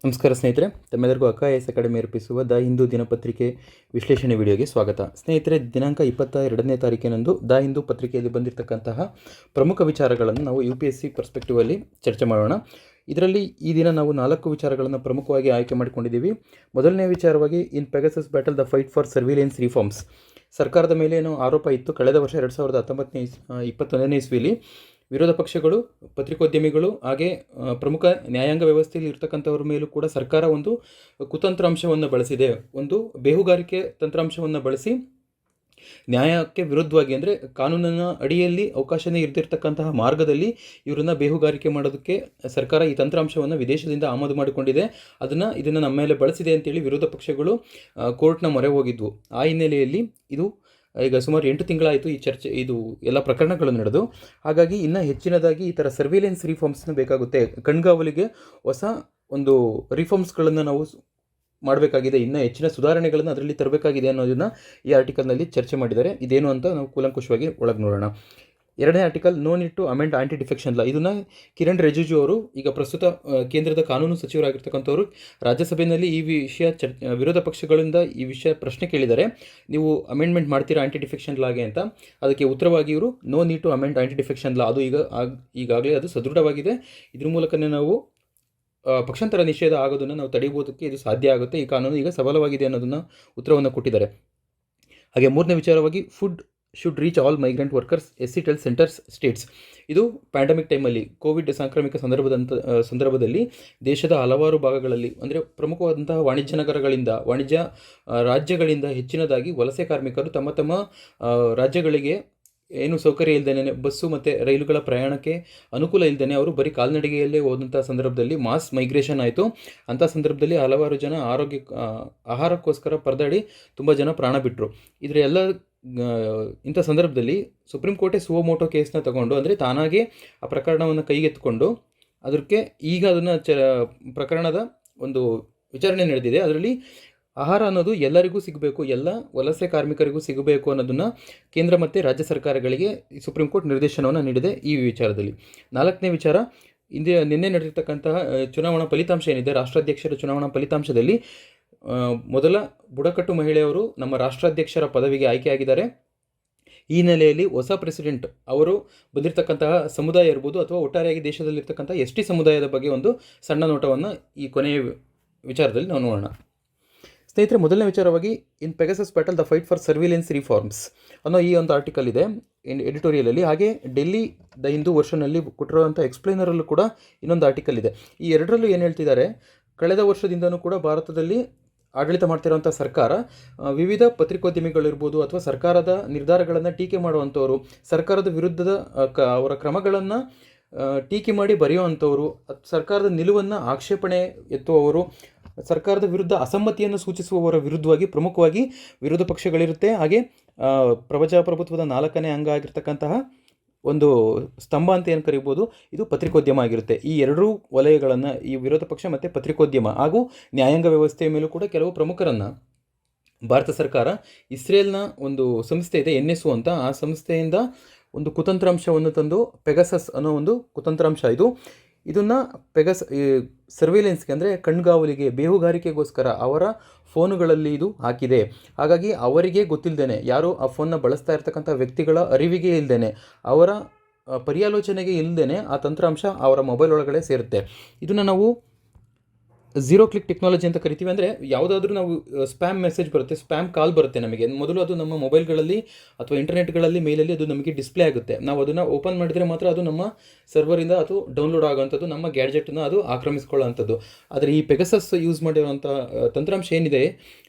ನಮಸ್ಕಾರ ಸ್ನೇಹಿತರೆ, ತಮ್ಮೆಲ್ಲರಿಗೂ IAS ಅಕಾಡೆಮಿ ಅರ್ಪಿಸುವ ದ ಹಿಂದೂ ದಿನಪತ್ರಿಕೆ ವಿಶ್ಲೇಷಣೆ ವಿಡಿಯೋಗೆ ಸ್ವಾಗತ. ಸ್ನೇಹಿತರೆ, ದಿನಾಂಕ 22ನೇ ತಾರೀಕಿನಂದು ದ ಹಿಂದೂ ಪತ್ರಿಕೆಯಲ್ಲಿ ಬಂದಿರತಕ್ಕಂತಹ ಪ್ರಮುಖ ವಿಚಾರಗಳನ್ನು ನಾವು UPSC ಪರ್ಸ್ಪೆಕ್ಟಿವಲ್ಲಿ ಚರ್ಚೆ ಮಾಡೋಣ. ಇದರಲ್ಲಿ ಈ ದಿನ ನಾವು 4 ವಿಚಾರಗಳನ್ನು ಪ್ರಮುಖವಾಗಿ ಆಯ್ಕೆ ಮಾಡಿಕೊಂಡಿದ್ದೀವಿ. ಮೊದಲನೇ ವಿಚಾರವಾಗಿ in Pegasus battle the fight for surveillance reforms. ಸರ್ಕಾರದ ಮೇಲೆ ಏನೋ ಆರೋಪ ಇತ್ತು. ಕಳೆದ ವರ್ಷ 2021ನೇ ಇಸ್ವಿಯಲ್ಲಿ ವಿರೋಧ ಪಕ್ಷಗಳು, ಪತ್ರಿಕೋದ್ಯಮಿಗಳು ಹಾಗೆ ಪ್ರಮುಖ ನ್ಯಾಯಾಂಗ ವ್ಯವಸ್ಥೆಯಲ್ಲಿ ಇರ್ತಕ್ಕಂಥವ್ರ ಮೇಲೂ ಕೂಡ ಸರ್ಕಾರ ಒಂದು ಕುತಂತ್ರಾಂಶವನ್ನು ಬಳಸಿದೆ. ಒಂದು ಬೇಹುಗಾರಿಕೆ ತಂತ್ರಾಂಶವನ್ನು ಬಳಸಿ ನ್ಯಾಯಕ್ಕೆ ವಿರುದ್ಧವಾಗಿ, ಅಂದರೆ ಕಾನೂನಿನ ಅಡಿಯಲ್ಲಿ ಅವಕಾಶನೇ ಇರ್ತಿರ್ತಕ್ಕಂತಹ ಮಾರ್ಗದಲ್ಲಿ ಇವರನ್ನು ಬೇಹುಗಾರಿಕೆ ಮಾಡೋದಕ್ಕೆ ಸರ್ಕಾರ ಈ ತಂತ್ರಾಂಶವನ್ನು ವಿದೇಶದಿಂದ ಆಮದು ಮಾಡಿಕೊಂಡಿದೆ. ಇದನ್ನು ನಮ್ಮ ಮೇಲೆ ಬಳಸಿದೆ ಅಂತೇಳಿ ವಿರೋಧ ಪಕ್ಷಗಳು ಕೋರ್ಟ್ನ ಮೊರೆ ಹೋಗಿದ್ವು. ಆ ಹಿನ್ನೆಲೆಯಲ್ಲಿ ಇದು ಈಗ ಸುಮಾರು 8 ತಿಂಗಳಾಯಿತು ಈ ಚರ್ಚೆ, ಇದು ಎಲ್ಲ ಪ್ರಕರಣಗಳು ನಡೆದು. ಹಾಗಾಗಿ ಇನ್ನೂ ಹೆಚ್ಚಿನದಾಗಿ ಈ ಥರ ಸರ್ವಿಲೆನ್ಸ್ ರಿಫಾರ್ಮ್ಸ್ನ ಬೇಕಾಗುತ್ತೆ. ಕಣ್ಗಾವಲಿಗೆ ಹೊಸ ಒಂದು ರಿಫಾರ್ಮ್ಸ್ಗಳನ್ನು ನಾವು ಮಾಡಬೇಕಾಗಿದೆ, ಇನ್ನೂ ಹೆಚ್ಚಿನ ಸುಧಾರಣೆಗಳನ್ನು ಅದರಲ್ಲಿ ತರಬೇಕಾಗಿದೆ ಅನ್ನೋದನ್ನು ಈ ಆರ್ಟಿಕಲ್ನಲ್ಲಿ ಚರ್ಚೆ ಮಾಡಿದ್ದಾರೆ. ಇದೇನು ಅಂತ ನಾವು ಕೂಲಂಕುಷವಾಗಿ ಒಳಗೆ ನೋಡೋಣ. ಎರಡನೇ article, no need to amend anti defection law. ಇದನ್ನು ಕಿರಣ್ ರಿಜಿಜು ಅವರು, ಈಗ ಪ್ರಸ್ತುತ ಕೇಂದ್ರದ ಕಾನೂನು ಸಚಿವರಾಗಿರ್ತಕ್ಕಂಥವ್ರು, ರಾಜ್ಯಸಭೆಯಲ್ಲಿ ಈ ವಿಷಯ ವಿರೋಧ ಪಕ್ಷಗಳಿಂದ ಈ ವಿಷಯ ಪ್ರಶ್ನೆ ಕೇಳಿದ್ದಾರೆ, ನೀವು ಅಮೆಂಡ್ಮೆಂಟ್ ಮಾಡ್ತೀರಾ ಆಂಟಿ ಡಿಫೆಕ್ಷನ್ ಲಾಗೆ ಅಂತ. ಅದಕ್ಕೆ ಉತ್ತರವಾಗಿ ಇವರು no need to amend anti defection law, ಅದು ಈಗಾಗಲೇ ಅದು ಸದೃಢವಾಗಿದೆ, ಇದ್ರ ಮೂಲಕನೇ ನಾವು ಪಕ್ಷಾಂತರ ನಿಷೇಧ ಆಗೋದನ್ನು ನಾವು ತಡೆಯುವುದಕ್ಕೆ ಇದು ಸಾಧ್ಯ ಆಗುತ್ತೆ, ಈ ಕಾನೂನು ಈಗ ಸಬಲವಾಗಿದೆ ಅನ್ನೋದನ್ನು ಉತ್ತರವನ್ನು ಕೊಟ್ಟಿದ್ದಾರೆ. ಹಾಗೆ ಮೂರನೇ ವಿಚಾರವಾಗಿ, food should reach all migrant workers SC centres States. ಇದು ಪ್ಯಾಂಡಮಿಕ್ ಟೈಮಲ್ಲಿ, ಕೋವಿಡ್ ಸಾಂಕ್ರಾಮಿಕ ಸಂದರ್ಭದಲ್ಲಿ ದೇಶದ ಹಲವಾರು ಭಾಗಗಳಲ್ಲಿ, ಅಂದರೆ ಪ್ರಮುಖವಾದಂತಹ ವಾಣಿಜ್ಯ ನಗರಗಳಿಂದ, ವಾಣಿಜ್ಯ ರಾಜ್ಯಗಳಿಂದ ಹೆಚ್ಚಿನದಾಗಿ ವಲಸೆ ಕಾರ್ಮಿಕರು ತಮ್ಮ ತಮ್ಮ ರಾಜ್ಯಗಳಿಗೆ ಏನು ಸೌಕರ್ಯ ಇಲ್ಲದೇ, ಬಸ್ಸು ಮತ್ತು ರೈಲುಗಳ ಪ್ರಯಾಣಕ್ಕೆ ಅನುಕೂಲ ಇಲ್ಲದೇ ಅವರು ಬರೀ ಕಾಲ್ನಡಿಗೆಯಲ್ಲೇ ಹೋದಂಥ ಸಂದರ್ಭದಲ್ಲಿ ಮಾಸ್ ಮೈಗ್ರೇಷನ್ ಆಯಿತು. ಅಂಥ ಸಂದರ್ಭದಲ್ಲಿ ಹಲವಾರು ಜನ ಆಹಾರಕ್ಕೋಸ್ಕರ ಪರದಾಡಿ ತುಂಬ ಜನ ಪ್ರಾಣ ಬಿಟ್ಟರು. ಇಂಥ ಸಂದರ್ಭದಲ್ಲಿ ಸುಪ್ರೀಂ ಕೋರ್ಟೇ ಸುವೋಮೋಟೋ ಕೇಸ್ನ ತಗೊಂಡು, ಅಂದರೆ ತಾನಾಗೆ ಆ ಪ್ರಕರಣವನ್ನು ಕೈಗೆತ್ತಿಕೊಂಡು ಅದಕ್ಕೆ ಈಗ ಅದನ್ನು ಪ್ರಕರಣದ ಒಂದು ವಿಚಾರಣೆ ನಡೆದಿದೆ. ಅದರಲ್ಲಿ ಆಹಾರ ಅನ್ನೋದು ಎಲ್ಲರಿಗೂ ಸಿಗಬೇಕು, ಎಲ್ಲ ವಲಸೆ ಕಾರ್ಮಿಕರಿಗೂ ಸಿಗಬೇಕು ಅನ್ನೋದನ್ನು ಕೇಂದ್ರ ಮತ್ತು ರಾಜ್ಯ ಸರ್ಕಾರಗಳಿಗೆ ಸುಪ್ರೀಂ ಕೋರ್ಟ್ ನಿರ್ದೇಶನವನ್ನು ನೀಡಿದೆ ಈ ವಿಚಾರದಲ್ಲಿ. ನಾಲ್ಕನೇ ವಿಚಾರ, ನಿನ್ನೆ ನಡೆದಿರ್ತಕ್ಕಂತಹ ಚುನಾವಣಾ ಫಲಿತಾಂಶ ಏನಿದೆ, ರಾಷ್ಟ್ರಾಧ್ಯಕ್ಷರ ಚುನಾವಣಾ ಫಲಿತಾಂಶದಲ್ಲಿ ಮೊದಲ ಬುಡಕಟ್ಟು ಮಹಿಳೆಯವರು ನಮ್ಮ ರಾಷ್ಟ್ರಾಧ್ಯಕ್ಷರ ಪದವಿಗೆ ಆಯ್ಕೆಯಾಗಿದ್ದಾರೆ. ಈ ಹಿನ್ನೆಲೆಯಲ್ಲಿ ಹೊಸ ಪ್ರೆಸಿಡೆಂಟ್ ಅವರು ಬಂದಿರತಕ್ಕಂತಹ ಸಮುದಾಯ ಇರ್ಬೋದು, ಅಥವಾ ಒಟ್ಟಾರೆಯಾಗಿ ದೇಶದಲ್ಲಿರ್ತಕ್ಕಂಥ ST ಸಮುದಾಯದ ಬಗ್ಗೆ ಒಂದು ಸಣ್ಣ ನೋಟವನ್ನು ಈ ಕೊನೆಯ ವಿಚಾರದಲ್ಲಿ ನಾವು ನೋಡೋಣ. ಸ್ನೇಹಿತರೆ, ಮೊದಲನೇ ವಿಚಾರವಾಗಿ in Pegasus battle the fight for surveillance reforms ಅನ್ನೋ ಈ ಒಂದು ಆರ್ಟಿಕಲ್ ಇದೆ ಎಡಿಟೋರಿಯಲಲ್ಲಿ. ಹಾಗೆ ಡೆಲ್ಲಿ ದ ಹಿಂದೂ ವರ್ಷನಲ್ಲಿ ಕೊಟ್ಟಿರುವಂಥ ಎಕ್ಸ್ಪ್ಲೈನರಲ್ಲೂ ಕೂಡ ಇನ್ನೊಂದು ಆರ್ಟಿಕಲ್ ಇದೆ. ಈ ಎರಡರಲ್ಲೂ ಏನು ಹೇಳ್ತಿದ್ದಾರೆ, ಕಳೆದ ವರ್ಷದಿಂದನೂ ಕೂಡ ಭಾರತದಲ್ಲಿ ಆಡಳಿತ ಮಾಡ್ತಿರೋಂಥ ಸರ್ಕಾರ ವಿವಿಧ ಪತ್ರಿಕೋದ್ಯಮಿಗಳಿರ್ಬೋದು ಅಥವಾ ಸರ್ಕಾರದ ನಿರ್ಧಾರಗಳನ್ನು ಟೀಕೆ ಮಾಡುವಂಥವ್ರು, ಸರ್ಕಾರದ ವಿರುದ್ಧದ ಅವರ ಕ್ರಮಗಳನ್ನು ಟೀಕೆ ಮಾಡಿ ಬರೆಯುವಂಥವ್ರು, ಸರ್ಕಾರದ ನಿಲುವನ್ನು ಆಕ್ಷೇಪಣೆ ಎತ್ತುವವರು, ಸರ್ಕಾರದ ವಿರುದ್ಧ ಅಸಮ್ಮತಿಯನ್ನು ಸೂಚಿಸುವವರ ವಿರುದ್ಧವಾಗಿ ಪ್ರಮುಖವಾಗಿ ವಿರೋಧ ಪಕ್ಷಗಳಿರುತ್ತೆ. ಹಾಗೆ ಪ್ರಜಾಪ್ರಭುತ್ವದ 4ನೇ ಅಂಗ ಆಗಿರ್ತಕ್ಕಂತಹ ಒಂದು ಸ್ತಂಭ ಅಂತ ಏನು ಕರಿಬೋದು, ಇದು ಪತ್ರಿಕೋದ್ಯಮ ಆಗಿರುತ್ತೆ. ಈ ಎರಡೂ ವಲಯಗಳನ್ನು, ಈ ವಿರೋಧ ಪಕ್ಷ ಮತ್ತು ಪತ್ರಿಕೋದ್ಯಮ ಹಾಗೂ ನ್ಯಾಯಾಂಗ ವ್ಯವಸ್ಥೆಯ ಮೇಲೂ ಕೂಡ ಕೆಲವು ಪ್ರಮುಖರನ್ನು ಭಾರತ ಸರ್ಕಾರ, ಇಸ್ರೇಲ್ನ ಒಂದು ಸಂಸ್ಥೆ ಇದೆ NSO ಅಂತ, ಆ ಸಂಸ್ಥೆಯಿಂದ ಒಂದು ಕುತಂತ್ರಾಂಶವನ್ನು ತಂದು, ಪೆಗಾಸಸ್ ಅನ್ನೋ ಒಂದು ಕುತಂತ್ರಾಂಶ ಇದನ್ನು ಸರ್ವೇಲೆನ್ಸ್ಗೆ, ಅಂದರೆ ಕಣ್ಗಾವಲಿಗೆ, ಬೇಹುಗಾರಿಕೆಗೋಸ್ಕರ ಅವರ ಫೋನುಗಳಲ್ಲಿ ಇದು ಹಾಕಿದೆ. ಹಾಗಾಗಿ ಅವರಿಗೆ ಗೊತ್ತಿಲ್ಲದೇನೆ, ಯಾರು ಆ ಫೋನ್ನ ಬಳಸ್ತಾ ಇರ್ತಕ್ಕಂಥ ವ್ಯಕ್ತಿಗಳ ಅರಿವಿಗೆ ಇಲ್ಲದೇನೆ, ಅವರ ಪರ್ಯಾಲೋಚನೆಗೆ ಇಲ್ಲದೇನೆ ಆ ತಂತ್ರಾಂಶ ಅವರ ಮೊಬೈಲ್ ಒಳಗಡೆ ಸೇರುತ್ತೆ. ಇದನ್ನು ನಾವು ಝೀರೋ ಕ್ಲಿಕ್ ಟೆಕ್ನಾಲಜಿ ಅಂತ ಕರಿತೀವಿ. ಅಂದರೆ ಯಾವುದಾದ್ರೂ ನಾವು ಸ್ಪ್ಯಾಮ್ ಮೆಸೇಜ್ ಬರುತ್ತೆ, ಸ್ಪ್ಯಾಮ್ ಕಾಲ್ ಬರುತ್ತೆ ನಮಗೆ, ಮೊದಲು ಅದು ನಮ್ಮ ಮೊಬೈಲ್ಗಳಲ್ಲಿ ಅಥವಾ ಇಂಟರ್ನೆಟ್ಗಳಲ್ಲಿ, ಮೇಲಲ್ಲಿ ಅದು ನಮಗೆ ಡಿಸ್ಪ್ಲೇ ಆಗುತ್ತೆ. ನಾವು ಅದನ್ನು ಓಪನ್ ಮಾಡಿದರೆ ಮಾತ್ರ ಅದು ನಮ್ಮ ಸರ್ವರಿಂದ ಅದು ಡೌನ್ಲೋಡ್ ಆಗೋವಂಥದ್ದು, ನಮ್ಮ ಗ್ಯಾಡ್ಜೆಟನ್ನು ಅದು ಆಕ್ರಮಿಸ್ಕೊಳ್ಳೋವಂಥದ್ದು. ಆದರೆ ಈ ಪೆಗಾಸಸ್ ಯೂಸ್ ಮಾಡಿರುವಂಥ ತಂತ್ರಾಂಶ ಏನಿದೆ,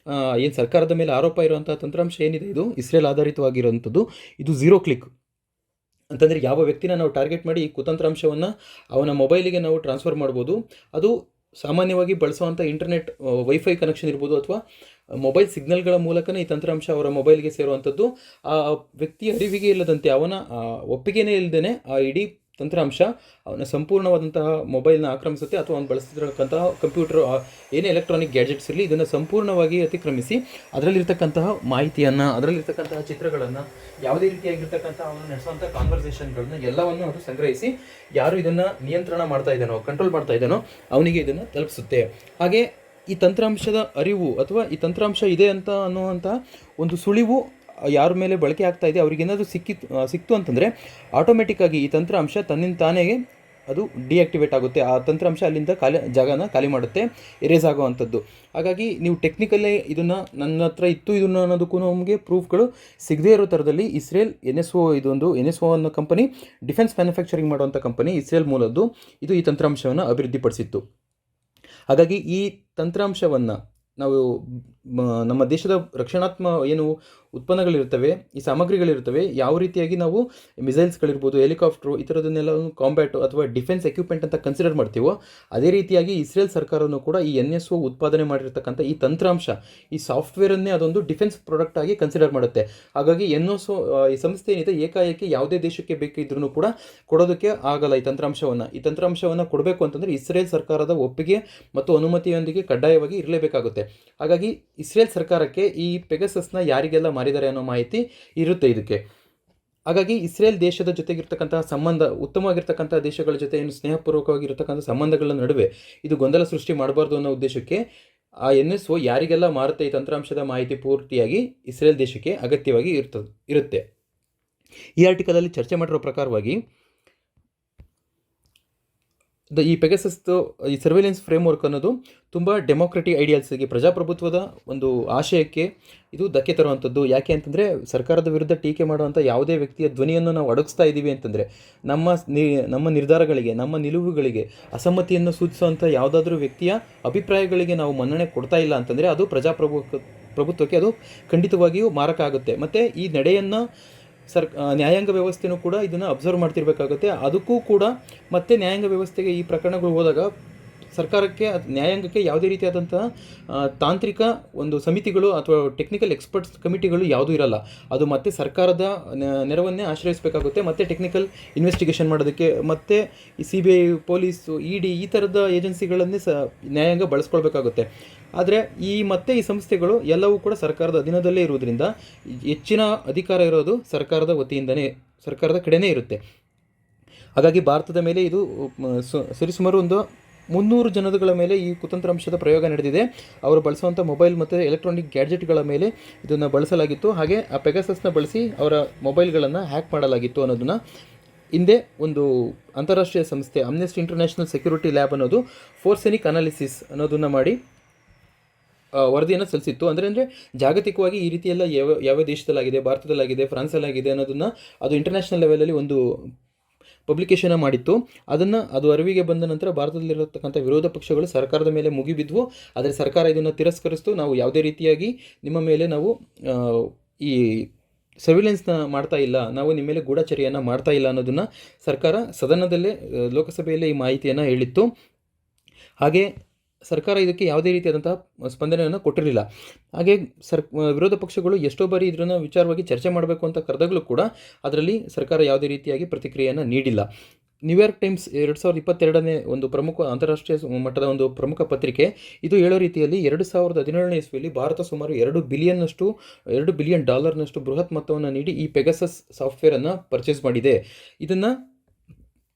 ಏನು ಸರ್ಕಾರದ ಮೇಲೆ ಆರೋಪ ಇರುವಂಥ ತಂತ್ರಾಂಶ ಏನಿದೆ, ಇದು ಇಸ್ರೇಲ್ ಆಧಾರಿತವಾಗಿರುವಂಥದ್ದು. ಇದು ಝೀರೋ ಕ್ಲಿಕ್ ಅಂತಂದರೆ ಯಾವ ವ್ಯಕ್ತಿನ ನಾವು ಟಾರ್ಗೆಟ್ ಮಾಡಿ ಈ ಕುತಂತ್ರಾಂಶವನ್ನು ಅವನ ಮೊಬೈಲಿಗೆ ನಾವು ಟ್ರಾನ್ಸ್ಫರ್ ಮಾಡ್ಬೋದು. ಅದು ಸಾಮಾನ್ಯವಾಗಿ ಬಳಸುವಂಥ ಇಂಟರ್ನೆಟ್ ವೈಫೈ ಕನೆಕ್ಷನ್ ಇರ್ಬೋದು, ಅಥವಾ ಮೊಬೈಲ್ ಸಿಗ್ನಲ್ಗಳ ಮೂಲಕನೇ ಈ ತಂತ್ರಾಂಶ ಅವರ ಮೊಬೈಲ್ಗೆ ಸೇರುವಂಥದ್ದು. ಆ ವ್ಯಕ್ತಿಯ ಅರಿವಿಗೆ ಇಲ್ಲದಂತೆ, ಅವನ ಒಪ್ಪಿಗೆನೇ ಇಲ್ಲದೇ ಆ ಇಡೀ ತಂತ್ರಾಂಶ ಅವನ ಸಂಪೂರ್ಣವಾದಂತಹ ಮೊಬೈಲ್ನ ಆಕ್ರಮಿಸುತ್ತೆ, ಅಥವಾ ಅವನು ಬಳಸ್ತಿರತಕ್ಕಂತಹ ಕಂಪ್ಯೂಟರ್ ಏನೇ ಎಲೆಕ್ಟ್ರಾನಿಕ್ ಗ್ಯಾಜೆಟ್ಸ್ ಇರಲಿ ಇದನ್ನು ಸಂಪೂರ್ಣವಾಗಿ ಅತಿಕ್ರಮಿಸಿ ಅದರಲ್ಲಿರ್ತಕ್ಕಂತಹ ಮಾಹಿತಿಯನ್ನು, ಅದರಲ್ಲಿರ್ತಕ್ಕಂತಹ ಚಿತ್ರಗಳನ್ನು, ಯಾವುದೇ ರೀತಿಯಾಗಿರ್ತಕ್ಕಂಥ ಅವನು ನಡೆಸುವಂಥ ಕಾನ್ವರ್ಸೇಷನ್ಗಳನ್ನ ಎಲ್ಲವನ್ನು ಅದು ಸಂಗ್ರಹಿಸಿ ಯಾರು ಇದನ್ನು ನಿಯಂತ್ರಣ ಮಾಡ್ತಾ ಇದ್ದಾನೋ, ಕಂಟ್ರೋಲ್ ಮಾಡ್ತಾ ಇದ್ದಾನೋ ಅವನಿಗೆ ಇದನ್ನು ತಲುಪಿಸುತ್ತೆ. ಹಾಗೆ ಈ ತಂತ್ರಾಂಶದ ಅರಿವು ಅಥವಾ ಈ ತಂತ್ರಾಂಶ ಇದೆ ಅಂತ ಅನ್ನುವಂಥ ಒಂದು ಸುಳಿವು ಯಾರ ಮೇಲೆ ಬಳಕೆ ಆಗ್ತಾ ಇದೆ ಅವ್ರಿಗೇನಾದರೂ ಸಿಕ್ತು ಅಂತಂದರೆ ಆಟೋಮೆಟಿಕ್ಕಾಗಿ ಈ ತಂತ್ರಾಂಶ ತನ್ನಿಂದ ತಾನೇ ಅದು ಡಿಆಕ್ಟಿವೇಟ್ ಆಗುತ್ತೆ. ಆ ತಂತ್ರಾಂಶ ಅಲ್ಲಿಂದ ಜಾಗನ ಖಾಲಿ ಮಾಡುತ್ತೆ, ಎರೇಸ್ ಆಗೋವಂಥದ್ದು. ಹಾಗಾಗಿ ನೀವು ಟೆಕ್ನಿಕಲ್ಲೇ ಇದನ್ನು ನನ್ನ ಹತ್ರ ಇತ್ತು ಇದನ್ನು ಅನ್ನೋದಕ್ಕೂ ನಮಗೆ ಪ್ರೂಫ್ಗಳು ಸಿಗದೇ ಇರೋ ಥರದಲ್ಲಿ ಇಸ್ರೇಲ್ NSO NSO ಅನ್ನೋ ಕಂಪನಿ ಡಿಫೆನ್ಸ್ ಮ್ಯಾನುಫ್ಯಾಕ್ಚರಿಂಗ್ ಮಾಡುವಂಥ ಕಂಪನಿ, ಇಸ್ರೇಲ್ ಮೂಲದ್ದು, ಇದು ಈ ತಂತ್ರಾಂಶವನ್ನು ಅಭಿವೃದ್ಧಿಪಡಿಸಿತ್ತು. ಹಾಗಾಗಿ ಈ ತಂತ್ರಾಂಶವನ್ನು ನಾವು ನಮ್ಮ ದೇಶದ ರಕ್ಷಣಾತ್ಮಕ ಉತ್ಪನ್ನಗಳಿರ್ತವೆ, ಈ ಸಾಮಗ್ರಿಗಳಿರ್ತವೆ, ಯಾವ ರೀತಿಯಾಗಿ ನಾವು ಮಿಸೈಲ್ಸ್ಗಳಿರ್ಬೋದು, ಹೆಲಿಕಾಪ್ಟ್ರು ಈ ಥರದನ್ನೆಲ್ಲ ಕಾಂಬ್ಯಾಟು ಅಥವಾ ಡಿಫೆನ್ಸ್ ಎಕ್ವಿಪ್ಮೆಂಟ್ ಅಂತ ಕನ್ಸಿಡರ್ ಮಾಡ್ತೀವೋ ಅದೇ ರೀತಿಯಾಗಿ ಇಸ್ರೇಲ್ ಸರ್ಕಾರವೂ ಕೂಡ ಈ NSO ಉತ್ಪಾದನೆ ಮಾಡಿರ್ತಕ್ಕಂಥ ಈ ತಂತ್ರಾಂಶ, ಈ ಸಾಫ್ಟ್ವೇರನ್ನೇ ಅದೊಂದು ಡಿಫೆನ್ಸ್ ಪ್ರಾಡಕ್ಟ್ ಆಗಿ ಕನ್ಸಿಡರ್ ಮಾಡುತ್ತೆ. ಹಾಗಾಗಿ NSO ಈ ಸಂಸ್ಥೆ ಏನಿದೆ ಏಕಾಏಕಿ ಯಾವುದೇ ದೇಶಕ್ಕೆ ಬೇಕಿದ್ರೂ ಕೂಡ ಕೊಡೋದಕ್ಕೆ ಆಗಲ್ಲ. ಈ ತಂತ್ರಾಂಶವನ್ನು ಕೊಡಬೇಕು ಅಂತಂದರೆ ಇಸ್ರೇಲ್ ಸರ್ಕಾರದ ಒಪ್ಪಿಗೆ ಮತ್ತು ಅನುಮತಿಯೊಂದಿಗೆ ಕಡ್ಡಾಯವಾಗಿ ಇರಲೇಬೇಕಾಗುತ್ತೆ. ಹಾಗಾಗಿ ಇಸ್ರೇಲ್ ಸರ್ಕಾರಕ್ಕೆ ಈ ಪೆಗಾಸಸ್ನ ಯಾರಿಗೆಲ್ಲ ಮಾರಿದ್ದಾರೆ ಅನ್ನೋ ಮಾಹಿತಿ ಇರುತ್ತೆ ಇದಕ್ಕೆ. ಹಾಗಾಗಿ ಇಸ್ರೇಲ್ ದೇಶದ ಜೊತೆಗಿರ್ತಕ್ಕಂತಹ ಸಂಬಂಧ, ಉತ್ತಮವಾಗಿರ್ತಕ್ಕಂಥ ದೇಶಗಳ ಜೊತೆ ಏನು ಸ್ನೇಹಪೂರ್ವಕವಾಗಿರ್ತಕ್ಕಂಥ ಸಂಬಂಧಗಳ ನಡುವೆ ಇದು ಗೊಂದಲ ಸೃಷ್ಟಿ ಮಾಡಬಾರ್ದು ಅನ್ನೋ ಉದ್ದೇಶಕ್ಕೆ ಆ NSO ಯಾರಿಗೆಲ್ಲ ಮಾರುತ್ತೆ ಈ ತಂತ್ರಾಂಶದ ಮಾಹಿತಿ ಪೂರ್ತಿಯಾಗಿ ಇಸ್ರೇಲ್ ದೇಶಕ್ಕೆ ಅಗತ್ಯವಾಗಿ ಇರುತ್ತೆ. ಈ ಆರ್ಟಿಕಲಲ್ಲಿ ಚರ್ಚೆ ಮಾಡಿರೋ ಪ್ರಕಾರವಾಗಿ ಈ ಪೆಗಾಸಸ್ದು ಈ ಸರ್ವೇಲೆನ್ಸ್ ಫ್ರೇಮ್ವರ್ಕ್ ಅನ್ನೋದು ತುಂಬ ಡೆಮೋಕ್ರೆಟಿಕ್ ಐಡಿಯಾಲ್ಸ್ಗೆ, ಪ್ರಜಾಪ್ರಭುತ್ವದ ಒಂದು ಆಶಯಕ್ಕೆ ಇದು ಧಕ್ಕೆ ತರುವಂಥದ್ದು. ಯಾಕೆ ಅಂತಂದರೆ ಸರ್ಕಾರದ ವಿರುದ್ಧ ಟೀಕೆ ಮಾಡುವಂಥ ಯಾವುದೇ ವ್ಯಕ್ತಿಯ ಧ್ವನಿಯನ್ನು ನಾವು ಅಡಗಿಸ್ತಾ ಇದ್ದೀವಿ ಅಂತಂದರೆ, ನಮ್ಮ ನಿರ್ಧಾರಗಳಿಗೆ, ನಮ್ಮ ನಿಲುವುಗಳಿಗೆ ಅಸಮ್ಮತಿಯನ್ನು ಸೂಚಿಸುವಂಥ ಯಾವುದಾದ್ರೂ ವ್ಯಕ್ತಿಯ ಅಭಿಪ್ರಾಯಗಳಿಗೆ ನಾವು ಮನ್ನಣೆ ಕೊಡ್ತಾ ಇಲ್ಲ ಅಂತಂದರೆ ಅದು ಪ್ರಭುತ್ವಕ್ಕೆ ಅದು ಖಂಡಿತವಾಗಿಯೂ ಮಾರಕ ಆಗುತ್ತೆ. ಮತ್ತು ಈ ನಡೆಯನ್ನು ನ್ಯಾಯಾಂಗ ವ್ಯವಸ್ಥೆಯೂ ಕೂಡ ಇದನ್ನು ಅಬ್ಸರ್ವ್ ಮಾಡ್ತಿರ್ಬೇಕಾಗುತ್ತೆ. ಅದಕ್ಕೂ ಕೂಡ ಮತ್ತೆ ನ್ಯಾಯಾಂಗ ವ್ಯವಸ್ಥೆಗೆ ಈ ಪ್ರಕರಣಗಳು ಹೋದಾಗ ಸರ್ಕಾರಕ್ಕೆ, ನ್ಯಾಯಾಂಗಕ್ಕೆ ಯಾವುದೇ ರೀತಿಯಾದಂತಹ ತಾಂತ್ರಿಕ ಒಂದು ಸಮಿತಿಗಳು ಅಥವಾ ಟೆಕ್ನಿಕಲ್ ಎಕ್ಸ್ಪರ್ಟ್ಸ್ ಕಮಿಟಿಗಳು ಯಾವುದೂ ಇರಲ್ಲ. ಅದು ಮತ್ತೆ ಸರ್ಕಾರದ ನೆರವನ್ನೇ ಆಶ್ರಯಿಸಬೇಕಾಗುತ್ತೆ. ಮತ್ತು ಟೆಕ್ನಿಕಲ್ ಇನ್ವೆಸ್ಟಿಗೇಷನ್ ಮಾಡೋದಕ್ಕೆ ಮತ್ತು ಈ CBI, ಪೊಲೀಸು, ED ಈ ಥರದ ಏಜೆನ್ಸಿಗಳನ್ನೇ ನ್ಯಾಯಾಂಗ ಬಳಸ್ಕೊಳ್ಬೇಕಾಗುತ್ತೆ. ಆದರೆ ಈ ಸಂಸ್ಥೆಗಳು ಎಲ್ಲವೂ ಕೂಡ ಸರ್ಕಾರದ ಅಧೀನದಲ್ಲೇ ಇರುವುದರಿಂದ ಹೆಚ್ಚಿನ ಅಧಿಕಾರ ಇರೋದು ಸರ್ಕಾರದ ವತಿಯಿಂದನೇ, ಸರ್ಕಾರದ ಕಡೆನೇ ಇರುತ್ತೆ. ಹಾಗಾಗಿ ಭಾರತದ ಮೇಲೆ ಇದು ಸರಿಸುಮಾರು ಒಂದು 300 ಜನಗಳ ಮೇಲೆ ಈ ಕುತಂತ್ರಾಂಶದ ಪ್ರಯೋಗ ನಡೆದಿದೆ. ಅವರು ಬಳಸುವಂಥ ಮೊಬೈಲ್ ಮತ್ತು ಎಲೆಕ್ಟ್ರಾನಿಕ್ ಗ್ಯಾಡ್ಜೆಟ್ಗಳ ಮೇಲೆ ಇದನ್ನು ಬಳಸಲಾಗಿತ್ತು. ಹಾಗೆ ಆ ಪೆಗಾಸಸ್ನ ಬಳಸಿ ಅವರ ಮೊಬೈಲ್ಗಳನ್ನು ಹ್ಯಾಕ್ ಮಾಡಲಾಗಿತ್ತು ಅನ್ನೋದನ್ನು ಹಿಂದೆ ಒಂದು ಅಂತಾರಾಷ್ಟ್ರೀಯ ಸಂಸ್ಥೆ ಅಮ್ನೆಸ್ಟಿ ಇಂಟರ್ನ್ಯಾಷನಲ್ ಸೆಕ್ಯೂರಿಟಿ ಲ್ಯಾಬ್ ಅನ್ನೋದು ಫೋರ್ಸೆನಿಕ್ ಅನಾಲಿಸಿಸ್ ಅನ್ನೋದನ್ನು ಮಾಡಿ ವರದಿಯನ್ನು ಸಲ್ಲಿಸಿತ್ತು. ಅಂದರೆ ಜಾಗತಿಕವಾಗಿ ಈ ರೀತಿಯೆಲ್ಲ ಯಾವ ದೇಶದಲ್ಲಾಗಿದೆ, ಭಾರತದಲ್ಲಾಗಿದೆ, ಫ್ರಾನ್ಸಲ್ಲಾಗಿದೆ ಅನ್ನೋದನ್ನು ಅದು ಇಂಟರ್ನ್ಯಾಷನಲ್ ಲೆವೆಲಲ್ಲಿ ಒಂದು ಪಬ್ಲಿಕೇಶನ್ ಮಾಡಿತ್ತು. ಅದು ಅರಿವಿಗೆ ಬಂದ ನಂತರ ಭಾರತದಲ್ಲಿರತಕ್ಕಂಥ ವಿರೋಧ ಪಕ್ಷಗಳು ಸರ್ಕಾರದ ಮೇಲೆ ಮುಗಿಬಿದ್ವು. ಆದರೆ ಸರ್ಕಾರ ಇದನ್ನು ತಿರಸ್ಕರಿಸ್ತು. ನಾವು ಯಾವುದೇ ರೀತಿಯಾಗಿ ನಿಮ್ಮ ಮೇಲೆ ನಾವು ಈ ಸರ್ವಿಲೆನ್ಸ್ನ ಮಾಡ್ತಾ ಇಲ್ಲ, ನಾವು ನಿಮ್ಮ ಮೇಲೆ ಗೂಢಚರ್ಯೆಯನ್ನು ಮಾಡ್ತಾ ಇಲ್ಲ ಅನ್ನೋದನ್ನು ಸರ್ಕಾರ ಸದನದಲ್ಲೇ, ಲೋಕಸಭೆಯಲ್ಲೇ ಈ ಮಾಹಿತಿಯನ್ನು ಹೇಳಿತ್ತು. ಹಾಗೆ ಸರ್ಕಾರ ಇದಕ್ಕೆ ಯಾವುದೇ ರೀತಿಯಾದಂತಹ ಸ್ಪಂದನೆಯನ್ನು ಕೊಟ್ಟಿರಲಿಲ್ಲ. ಹಾಗೆ ವಿರೋಧ ಪಕ್ಷಗಳು ಎಷ್ಟೋ ಬಾರಿ ಇದನ್ನು ವಿಚಾರವಾಗಿ ಚರ್ಚೆ ಮಾಡಬೇಕು ಅಂತ ಕರೆದಾಗಲೂ ಕೂಡ ಅದರಲ್ಲಿ ಸರ್ಕಾರ ಯಾವುದೇ ರೀತಿಯಾಗಿ ಪ್ರತಿಕ್ರಿಯೆಯನ್ನು ನೀಡಿಲ್ಲ. ನ್ಯೂಯಾರ್ಕ್ ಟೈಮ್ಸ್ 2022ನೇ ಒಂದು ಪ್ರಮುಖ ಅಂತಾರಾಷ್ಟ್ರೀಯ ಮಟ್ಟದ ಒಂದು ಪ್ರಮುಖ ಪತ್ರಿಕೆ ಇದು ಹೇಳೋ ರೀತಿಯಲ್ಲಿ 2017ನೇ ಇಸ್ವಿಯಲ್ಲಿ ಭಾರತ ಸುಮಾರು $2 ಬಿಲಿಯನ್ ಬೃಹತ್ ಮೊತ್ತವನ್ನು ನೀಡಿ ಈ ಪೆಗಾಸಸ್ ಸಾಫ್ಟ್ವೇರನ್ನು ಪರ್ಚೇಸ್ ಮಾಡಿದೆ. ಇದನ್ನು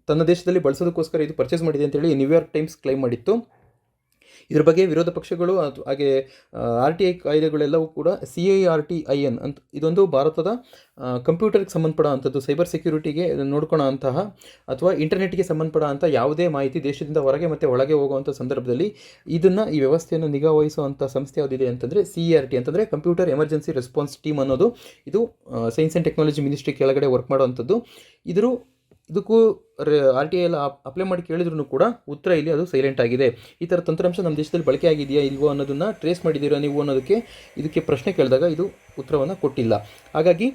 ತನ್ನ ದೇಶದಲ್ಲಿ ಬಳಸೋದಕ್ಕೋಸ್ಕರ ಇದು ಪರ್ಚೇಸ್ ಮಾಡಿದೆ ಅಂತೇಳಿ ನ್ಯೂಯಾರ್ಕ್ ಟೈಮ್ಸ್ ಕ್ಲೈಮ್ ಮಾಡಿತ್ತು. ಇದರ ಬಗ್ಗೆ ವಿರೋಧ ಪಕ್ಷಗಳು ಹಾಗೆ RTI ಕಾಯ್ದೆಗಳೆಲ್ಲವೂ ಕೂಡ CIRTIN ಅಂತ ಇದೊಂದು ಭಾರತದ ಕಂಪ್ಯೂಟರ್ಗೆ ಸಂಬಂಧಪಡೋ ಅಂಥದ್ದು, ಸೈಬರ್ ಸೆಕ್ಯೂರಿಟಿಗೆ ನೋಡ್ಕೊಳ್ಳೋ ಅಂತಹ ಅಥವಾ ಇಂಟರ್ನೆಟ್ಗೆ ಸಂಬಂಧಪಡೋ ಅಂಥ ಯಾವುದೇ ಮಾಹಿತಿ ದೇಶದಿಂದ ಹೊರಗೆ ಮತ್ತು ಒಳಗೆ ಹೋಗುವಂಥ ಸಂದರ್ಭದಲ್ಲಿ ಈ ವ್ಯವಸ್ಥೆಯನ್ನು ನಿಗಾ ವಹಿಸುವಂಥ ಸಂಸ್ಥೆ ಯಾವುದಿದೆ ಅಂತಂದರೆ CERT ಅಂತಂದರೆ ಕಂಪ್ಯೂಟರ್ ಎಮರ್ಜೆನ್ಸಿ ರೆಸ್ಪಾನ್ಸ್ ಟೀಮ್ ಅನ್ನೋದು. ಇದು ಸೈನ್ಸ್ ಆ್ಯಂಡ್ ಟೆಕ್ನಾಲಜಿ ಮಿನಿಸ್ಟ್ರಿ ಕೆಳಗಡೆ ವರ್ಕ್ ಮಾಡುವಂಥದ್ದು. ಇದಕ್ಕೂ RTI ಎಲ್ಲ ಅಪ್ಲೈ ಮಾಡಿ ಕೇಳಿದ್ರು ಕೂಡ ಉತ್ತರ ಇಲ್ಲಿ ಅದು ಸೈಲೆಂಟ್ ಆಗಿದೆ. ಈ ಥರ ತಂತ್ರಾಂಶ ನಮ್ಮ ದೇಶದಲ್ಲಿ ಬಳಕೆ ಆಗಿದೆಯಾ ಇಲ್ವೋ ಅನ್ನೋದನ್ನು ಟ್ರೇಸ್ ಮಾಡಿದ್ದೀರಾ ನೀವು ಇದಕ್ಕೆ ಪ್ರಶ್ನೆ ಕೇಳಿದಾಗ ಇದು ಉತ್ತರವನ್ನು ಕೊಟ್ಟಿಲ್ಲ. ಹಾಗಾಗಿ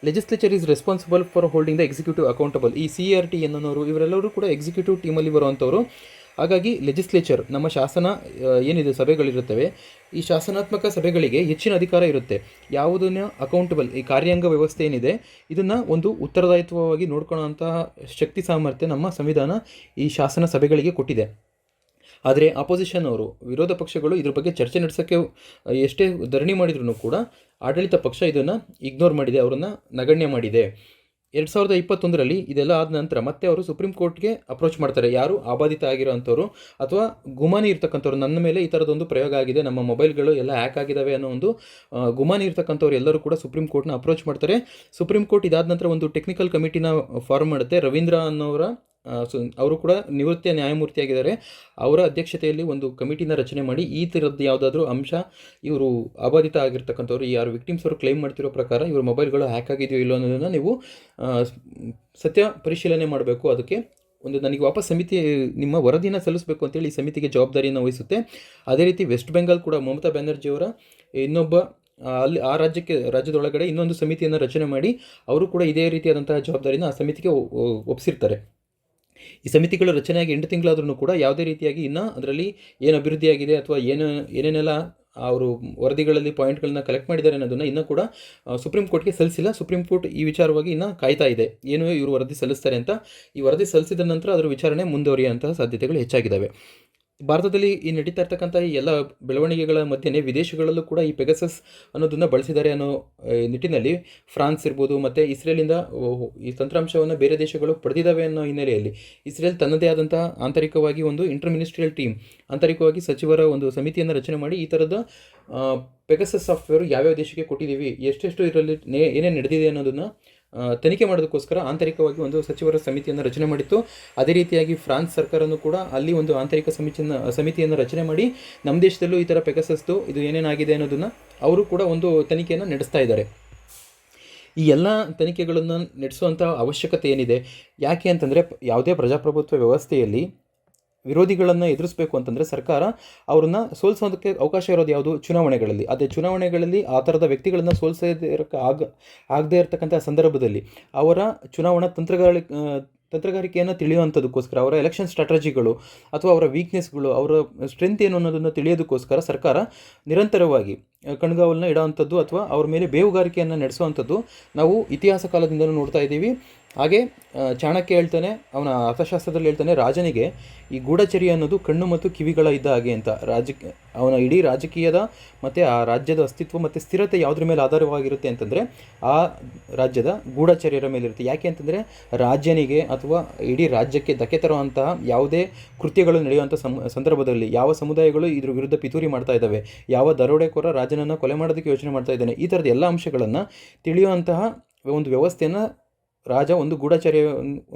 legislature is responsible for holding the executive accountable. ಈ CERT ಅನ್ನೋರು ಇವರೆಲ್ಲರೂ ಕೂಡ ಎಕ್ಸಿಕ್ಯೂಟಿವ್ ಟೀಮಲ್ಲಿ ಬರುವಂಥವ್ರು. ಹಾಗಾಗಿ ಲೆಜಿಸ್ಲೇಚರ್, ನಮ್ಮ ಶಾಸನ ಏನಿದೆ ಸಭೆಗಳಿರುತ್ತವೆ, ಈ ಶಾಸನಾತ್ಮಕ ಸಭೆಗಳಿಗೆ ಹೆಚ್ಚಿನ ಅಧಿಕಾರ ಇರುತ್ತೆ. ಯಾವುದನ್ನು ಅಕೌಂಟಬಲ್, ಈ ಕಾರ್ಯಾಂಗ ವ್ಯವಸ್ಥೆ ಏನಿದೆ ಇದನ್ನು ಒಂದು ಉತ್ತರದಾಯಿತ್ವವಾಗಿ ನೋಡ್ಕೊಳ್ಳೋಂತಹ ಶಕ್ತಿ ಸಾಮರ್ಥ್ಯ ನಮ್ಮ ಸಂವಿಧಾನ ಈ ಶಾಸನ ಸಭೆಗಳಿಗೆ ಕೊಟ್ಟಿದೆ. ಆದರೆ ಅಪೋಸಿಷನ್ ಅವರು, ವಿರೋಧ ಪಕ್ಷಗಳು ಇದ್ರ ಬಗ್ಗೆ ಚರ್ಚೆ ನಡೆಸೋಕ್ಕೆ ಎಷ್ಟೇ ಧರಣಿ ಮಾಡಿದ್ರೂ ಕೂಡ ಆಡಳಿತ ಪಕ್ಷ ಇದನ್ನು ಇಗ್ನೋರ್ ಮಾಡಿದೆ, ಅವರನ್ನು ನಗಣ್ಯ ಮಾಡಿದೆ. 2021ರಲ್ಲಿ ಇದೆಲ್ಲ ಆದ ನಂತರ ಮತ್ತೆ ಅವರು ಸುಪ್ರೀಂ ಕೋರ್ಟ್ಗೆ ಅಪ್ರೋಚ್ ಮಾಡ್ತಾರೆ. ಯಾರು ಆಬಾಧಿತ ಆಗಿರೋಂಥವ್ರು ಅಥವಾ ಗುಮಾನಿ ಇರ್ತಕ್ಕಂಥವ್ರು, ನನ್ನ ಮೇಲೆ ಈ ಥರದೊಂದು ಪ್ರಯೋಗ ಆಗಿದೆ, ನಮ್ಮ ಮೊಬೈಲ್ಗಳು ಎಲ್ಲ ಹ್ಯಾಕ್ ಆಗಿದ್ದಾವೆ ಅನ್ನೋ ಒಂದು ಗುಮಾನಿ ಇರ್ತಕ್ಕಂಥವ್ರು ಎಲ್ಲರೂ ಕೂಡ ಸುಪ್ರೀಂ ಕೋರ್ಟ್ನ ಅಪ್ರೋಚ್ ಮಾಡ್ತಾರೆ. ಸುಪ್ರೀಂ ಕೋರ್ಟ್ ಇದಾದ ನಂತರ ಒಂದು ಟೆಕ್ನಿಕಲ್ ಕಮಿಟಿನ ಫಾರ್ಮ್ ಮಾಡುತ್ತೆ. ರವೀಂದ್ರ ಅನ್ನೋರ ಅವರು ಕೂಡ ನಿವೃತ್ತ ನ್ಯಾಯಮೂರ್ತಿಯಾಗಿದ್ದಾರೆ. ಅವರ ಅಧ್ಯಕ್ಷತೆಯಲ್ಲಿ ಒಂದು ಕಮಿಟಿನ ರಚನೆ ಮಾಡಿ ಈ ಥರದ್ದು ಯಾವುದಾದ್ರೂ ಅಂಶ, ಇವರು ಆಬಾಧಿತ ಆಗಿರ್ತಕ್ಕಂಥವ್ರು ಯಾರು ವಿಕ್ಟಿಮ್ಸ್ ಅವರು ಕ್ಲೈಮ್ ಮಾಡ್ತಿರೋ ಪ್ರಕಾರ ಇವ್ರ ಮೊಬೈಲ್ಗಳು ಹ್ಯಾಕ್ ಆಗಿದೆಯೋ ಇಲ್ಲೋ ಅನ್ನೋದನ್ನು ನೀವು ಸತ್ಯ ಪರಿಶೀಲನೆ ಮಾಡಬೇಕು. ಅದಕ್ಕೆ ಒಂದು ನನಗೆ ವಾಪಸ್ ಸಮಿತಿ ನಿಮ್ಮ ವರದಿನ ಸಲ್ಲಿಸಬೇಕು ಅಂತೇಳಿ ಈ ಸಮಿತಿಗೆ ಜವಾಬ್ದಾರಿಯನ್ನು ವಹಿಸುತ್ತೆ. ಅದೇ ರೀತಿ ವೆಸ್ಟ್ ಬೆಂಗಾಲ್ ಕೂಡ ಮಮತಾ ಬ್ಯಾನರ್ಜಿಯವರ ಇನ್ನೊಬ್ಬ ಅಲ್ಲಿ ಆ ರಾಜ್ಯದೊಳಗಡೆ ಇನ್ನೊಂದು ಸಮಿತಿಯನ್ನು ರಚನೆ ಮಾಡಿ ಅವರು ಕೂಡ ಇದೇ ರೀತಿಯಾದಂತಹ ಜವಾಬ್ದಾರಿನ ಆ ಸಮಿತಿಗೆ ಒಪ್ಪಿಸಿರ್ತಾರೆ. ಈ ಸಮಿತಿಗಳು ರಚನೆಯಾಗಿ 8 ತಿಂಗಳಾದ್ರೂ ಕೂಡ ಯಾವುದೇ ರೀತಿಯಾಗಿ ಇನ್ನೂ ಅದರಲ್ಲಿ ಏನು ಅಭಿವೃದ್ಧಿಯಾಗಿದೆ ಅಥವಾ ಏನೇನೆಲ್ಲ ಅವರು ವರದಿಗಳಲ್ಲಿ ಪಾಯಿಂಟ್ಗಳನ್ನ ಕಲೆಕ್ಟ್ ಮಾಡಿದ್ದಾರೆ ಅನ್ನೋದನ್ನು ಇನ್ನೂ ಕೂಡ ಸುಪ್ರೀಂ ಕೋರ್ಟ್ಗೆ ಸಲ್ಲಿಸಿಲ್ಲ. ಸುಪ್ರೀಂ ಕೋರ್ಟ್ ಈ ವಿಚಾರವಾಗಿ ಇನ್ನೂ ಕಾಯ್ತಾ ಇದೆ, ಏನು ಇವರು ವರದಿ ಸಲ್ಲಿಸ್ತಾರೆ ಅಂತ. ಈ ವರದಿ ಸಲ್ಲಿಸಿದ ನಂತರ ಅದರ ವಿಚಾರಣೆ ಮುಂದುವರಿಯುವಂತಹ ಸಾಧ್ಯತೆಗಳು ಹೆಚ್ಚಾಗಿದ್ದಾವೆ. ಭಾರತದಲ್ಲಿ ಈ ನಡೀತಾ ಇರ್ತಕ್ಕಂಥ ಈ ಎಲ್ಲ ಬೆಳವಣಿಗೆಗಳ ಮಧ್ಯೆ ವಿದೇಶಗಳಲ್ಲೂ ಕೂಡ ಈ ಪೆಗಸಸ್ ಅನ್ನೋದನ್ನು ಬಳಸಿದ್ದಾರೆ ಅನ್ನೋ ನಿಟ್ಟಿನಲ್ಲಿ ಫ್ರಾನ್ಸ್ ಇರ್ಬೋದು ಮತ್ತು ಇಸ್ರೇಲಿಂದ ಈ ತಂತ್ರಾಂಶವನ್ನು ಬೇರೆ ದೇಶಗಳು ಪಡೆದಿದ್ದಾವೆ ಅನ್ನೋ ಹಿನ್ನೆಲೆಯಲ್ಲಿ ಇಸ್ರೇಲ್ ತನ್ನದೇ ಆದಂತಹ ಆಂತರಿಕವಾಗಿ ಒಂದು ಇಂಟರ್ ಮಿನಿಸ್ಟ್ರಿಯಲ್ ಟೀಮ್, ಆಂತರಿಕವಾಗಿ ಸಚಿವರ ಒಂದು ಸಮಿತಿಯನ್ನು ರಚನೆ ಮಾಡಿ ಈ ಥರದ ಪೆಗಸಸ್ ಸಾಫ್ಟ್ವೇರ್ ಯಾವ್ಯಾವ ದೇಶಕ್ಕೆ ಕೊಟ್ಟಿದ್ದೀವಿ, ಎಷ್ಟೆಷ್ಟು ಇದರಲ್ಲಿ ಏನೇನು ನಡೆದಿದೆ ಅನ್ನೋದನ್ನು ತನಿಖೆ ಮಾಡೋದಕ್ಕೋಸ್ಕರ ಆಂತರಿಕವಾಗಿ ಒಂದು ಸಚಿವರ ಸಮಿತಿಯನ್ನು ರಚನೆ ಮಾಡಿತ್ತು. ಅದೇ ರೀತಿಯಾಗಿ ಫ್ರಾನ್ಸ್ ಸರ್ಕಾರನೂ ಕೂಡ ಅಲ್ಲಿ ಒಂದು ಆಂತರಿಕ ಸಮಿತಿಯನ್ನು ರಚನೆ ಮಾಡಿ ನಮ್ಮ ದೇಶದಲ್ಲೂ ಈ ಥರ ಪೆಗಸಸ್ದು ಇದು ಏನೇನಾಗಿದೆ ಅನ್ನೋದನ್ನು ಅವರು ಕೂಡ ಒಂದು ತನಿಖೆಯನ್ನು ನಡೆಸ್ತಾ ಇದ್ದಾರೆ. ಈ ಎಲ್ಲ ತನಿಖೆಗಳನ್ನು ನಡೆಸುವಂಥ ಅವಶ್ಯಕತೆ ಏನಿದೆ? ಯಾಕೆ ಅಂತಂದರೆ ಯಾವುದೇ ಪ್ರಜಾಪ್ರಭುತ್ವ ವ್ಯವಸ್ಥೆಯಲ್ಲಿ ವಿರೋಧಿಗಳನ್ನು ಎದುರಿಸಬೇಕು ಅಂತಂದರೆ ಸರ್ಕಾರ ಅವ್ರನ್ನ ಸೋಲಿಸೋದಕ್ಕೆ ಅವಕಾಶ ಇರೋದು ಯಾವುದು? ಚುನಾವಣೆಗಳಲ್ಲಿ. ಅದೇ ಚುನಾವಣೆಗಳಲ್ಲಿ ಆ ಥರದ ವ್ಯಕ್ತಿಗಳನ್ನು ಆಗದೇ ಇರತಕ್ಕಂಥ ಸಂದರ್ಭದಲ್ಲಿ ಅವರ ಚುನಾವಣಾ ತಂತ್ರಗಾರಿಕೆಯನ್ನು ತಿಳಿಯುವಂಥದ್ದಕ್ಕೋಸ್ಕರ, ಅವರ ಎಲೆಕ್ಷನ್ ಸ್ಟ್ರಾಟಜಿಗಳು ಅಥವಾ ಅವರ ವೀಕ್ನೆಸ್ಗಳು, ಅವರ ಸ್ಟ್ರೆಂತ್ ಏನು ಅನ್ನೋದನ್ನು ತಿಳಿಯೋದಕ್ಕೋಸ್ಕರ ಸರ್ಕಾರ ನಿರಂತರವಾಗಿ ಕಣ್ಗಾವಲನ್ನ ಇಡೋವಂಥದ್ದು ಅಥವಾ ಅವ್ರ ಮೇಲೆ ಬೇಹುಗಾರಿಕೆಯನ್ನು ನಡೆಸುವಂಥದ್ದು ನಾವು ಇತಿಹಾಸ ಕಾಲದಿಂದಲೂ ನೋಡ್ತಾ ಇದ್ದೀವಿ. ಹಾಗೆ ಚಾಣಕ್ಯ ಹೇಳ್ತಾನೆ, ಅವನ ಅರ್ಥಶಾಸ್ತ್ರದಲ್ಲಿ ಹೇಳ್ತಾನೆ, ರಾಜನಿಗೆ ಈ ಗೂಢಚರ್ಯ ಅನ್ನೋದು ಕಣ್ಣು ಮತ್ತು ಕಿವಿಗಳ ಇದ್ದ ಹಾಗೆ ಅಂತ. ಅವನ ಇಡೀ ರಾಜಕೀಯದ ಮತ್ತು ಆ ರಾಜ್ಯದ ಅಸ್ತಿತ್ವ ಮತ್ತು ಸ್ಥಿರತೆ ಯಾವುದ್ರ ಮೇಲೆ ಆಧಾರವಾಗಿರುತ್ತೆ ಅಂತಂದರೆ ಆ ರಾಜ್ಯದ ಗೂಢಚರ್ಯರ ಮೇಲಿರುತ್ತೆ. ಯಾಕೆ ಅಂತಂದರೆ ರಾಜ್ಯನಿಗೆ ಅಥವಾ ಇಡೀ ರಾಜ್ಯಕ್ಕೆ ಧಕ್ಕೆ ತರುವಂತಹ ಯಾವುದೇ ಕೃತ್ಯಗಳು ನಡೆಯುವಂಥ ಸಂದರ್ಭದಲ್ಲಿ ಯಾವ ಸಮುದಾಯಗಳು ಇದ್ರ ವಿರುದ್ಧ ಪಿತೂರಿ ಮಾಡ್ತಾ ಇದ್ದಾವೆ, ಯಾವ ದರೋಡೆಕೋರ ರಾಜನನ್ನು ಕೊಲೆ ಮಾಡೋದಕ್ಕೆ ಯೋಚನೆ ಮಾಡ್ತಾ ಇದ್ದಾನೆ, ಈ ಥರದ ಎಲ್ಲ ಅಂಶಗಳನ್ನು ತಿಳಿಯುವಂತಹ ಒಂದು ವ್ಯವಸ್ಥೆಯನ್ನು ರಾಜ ಒಂದು ಗೂಢಚರ್ಯ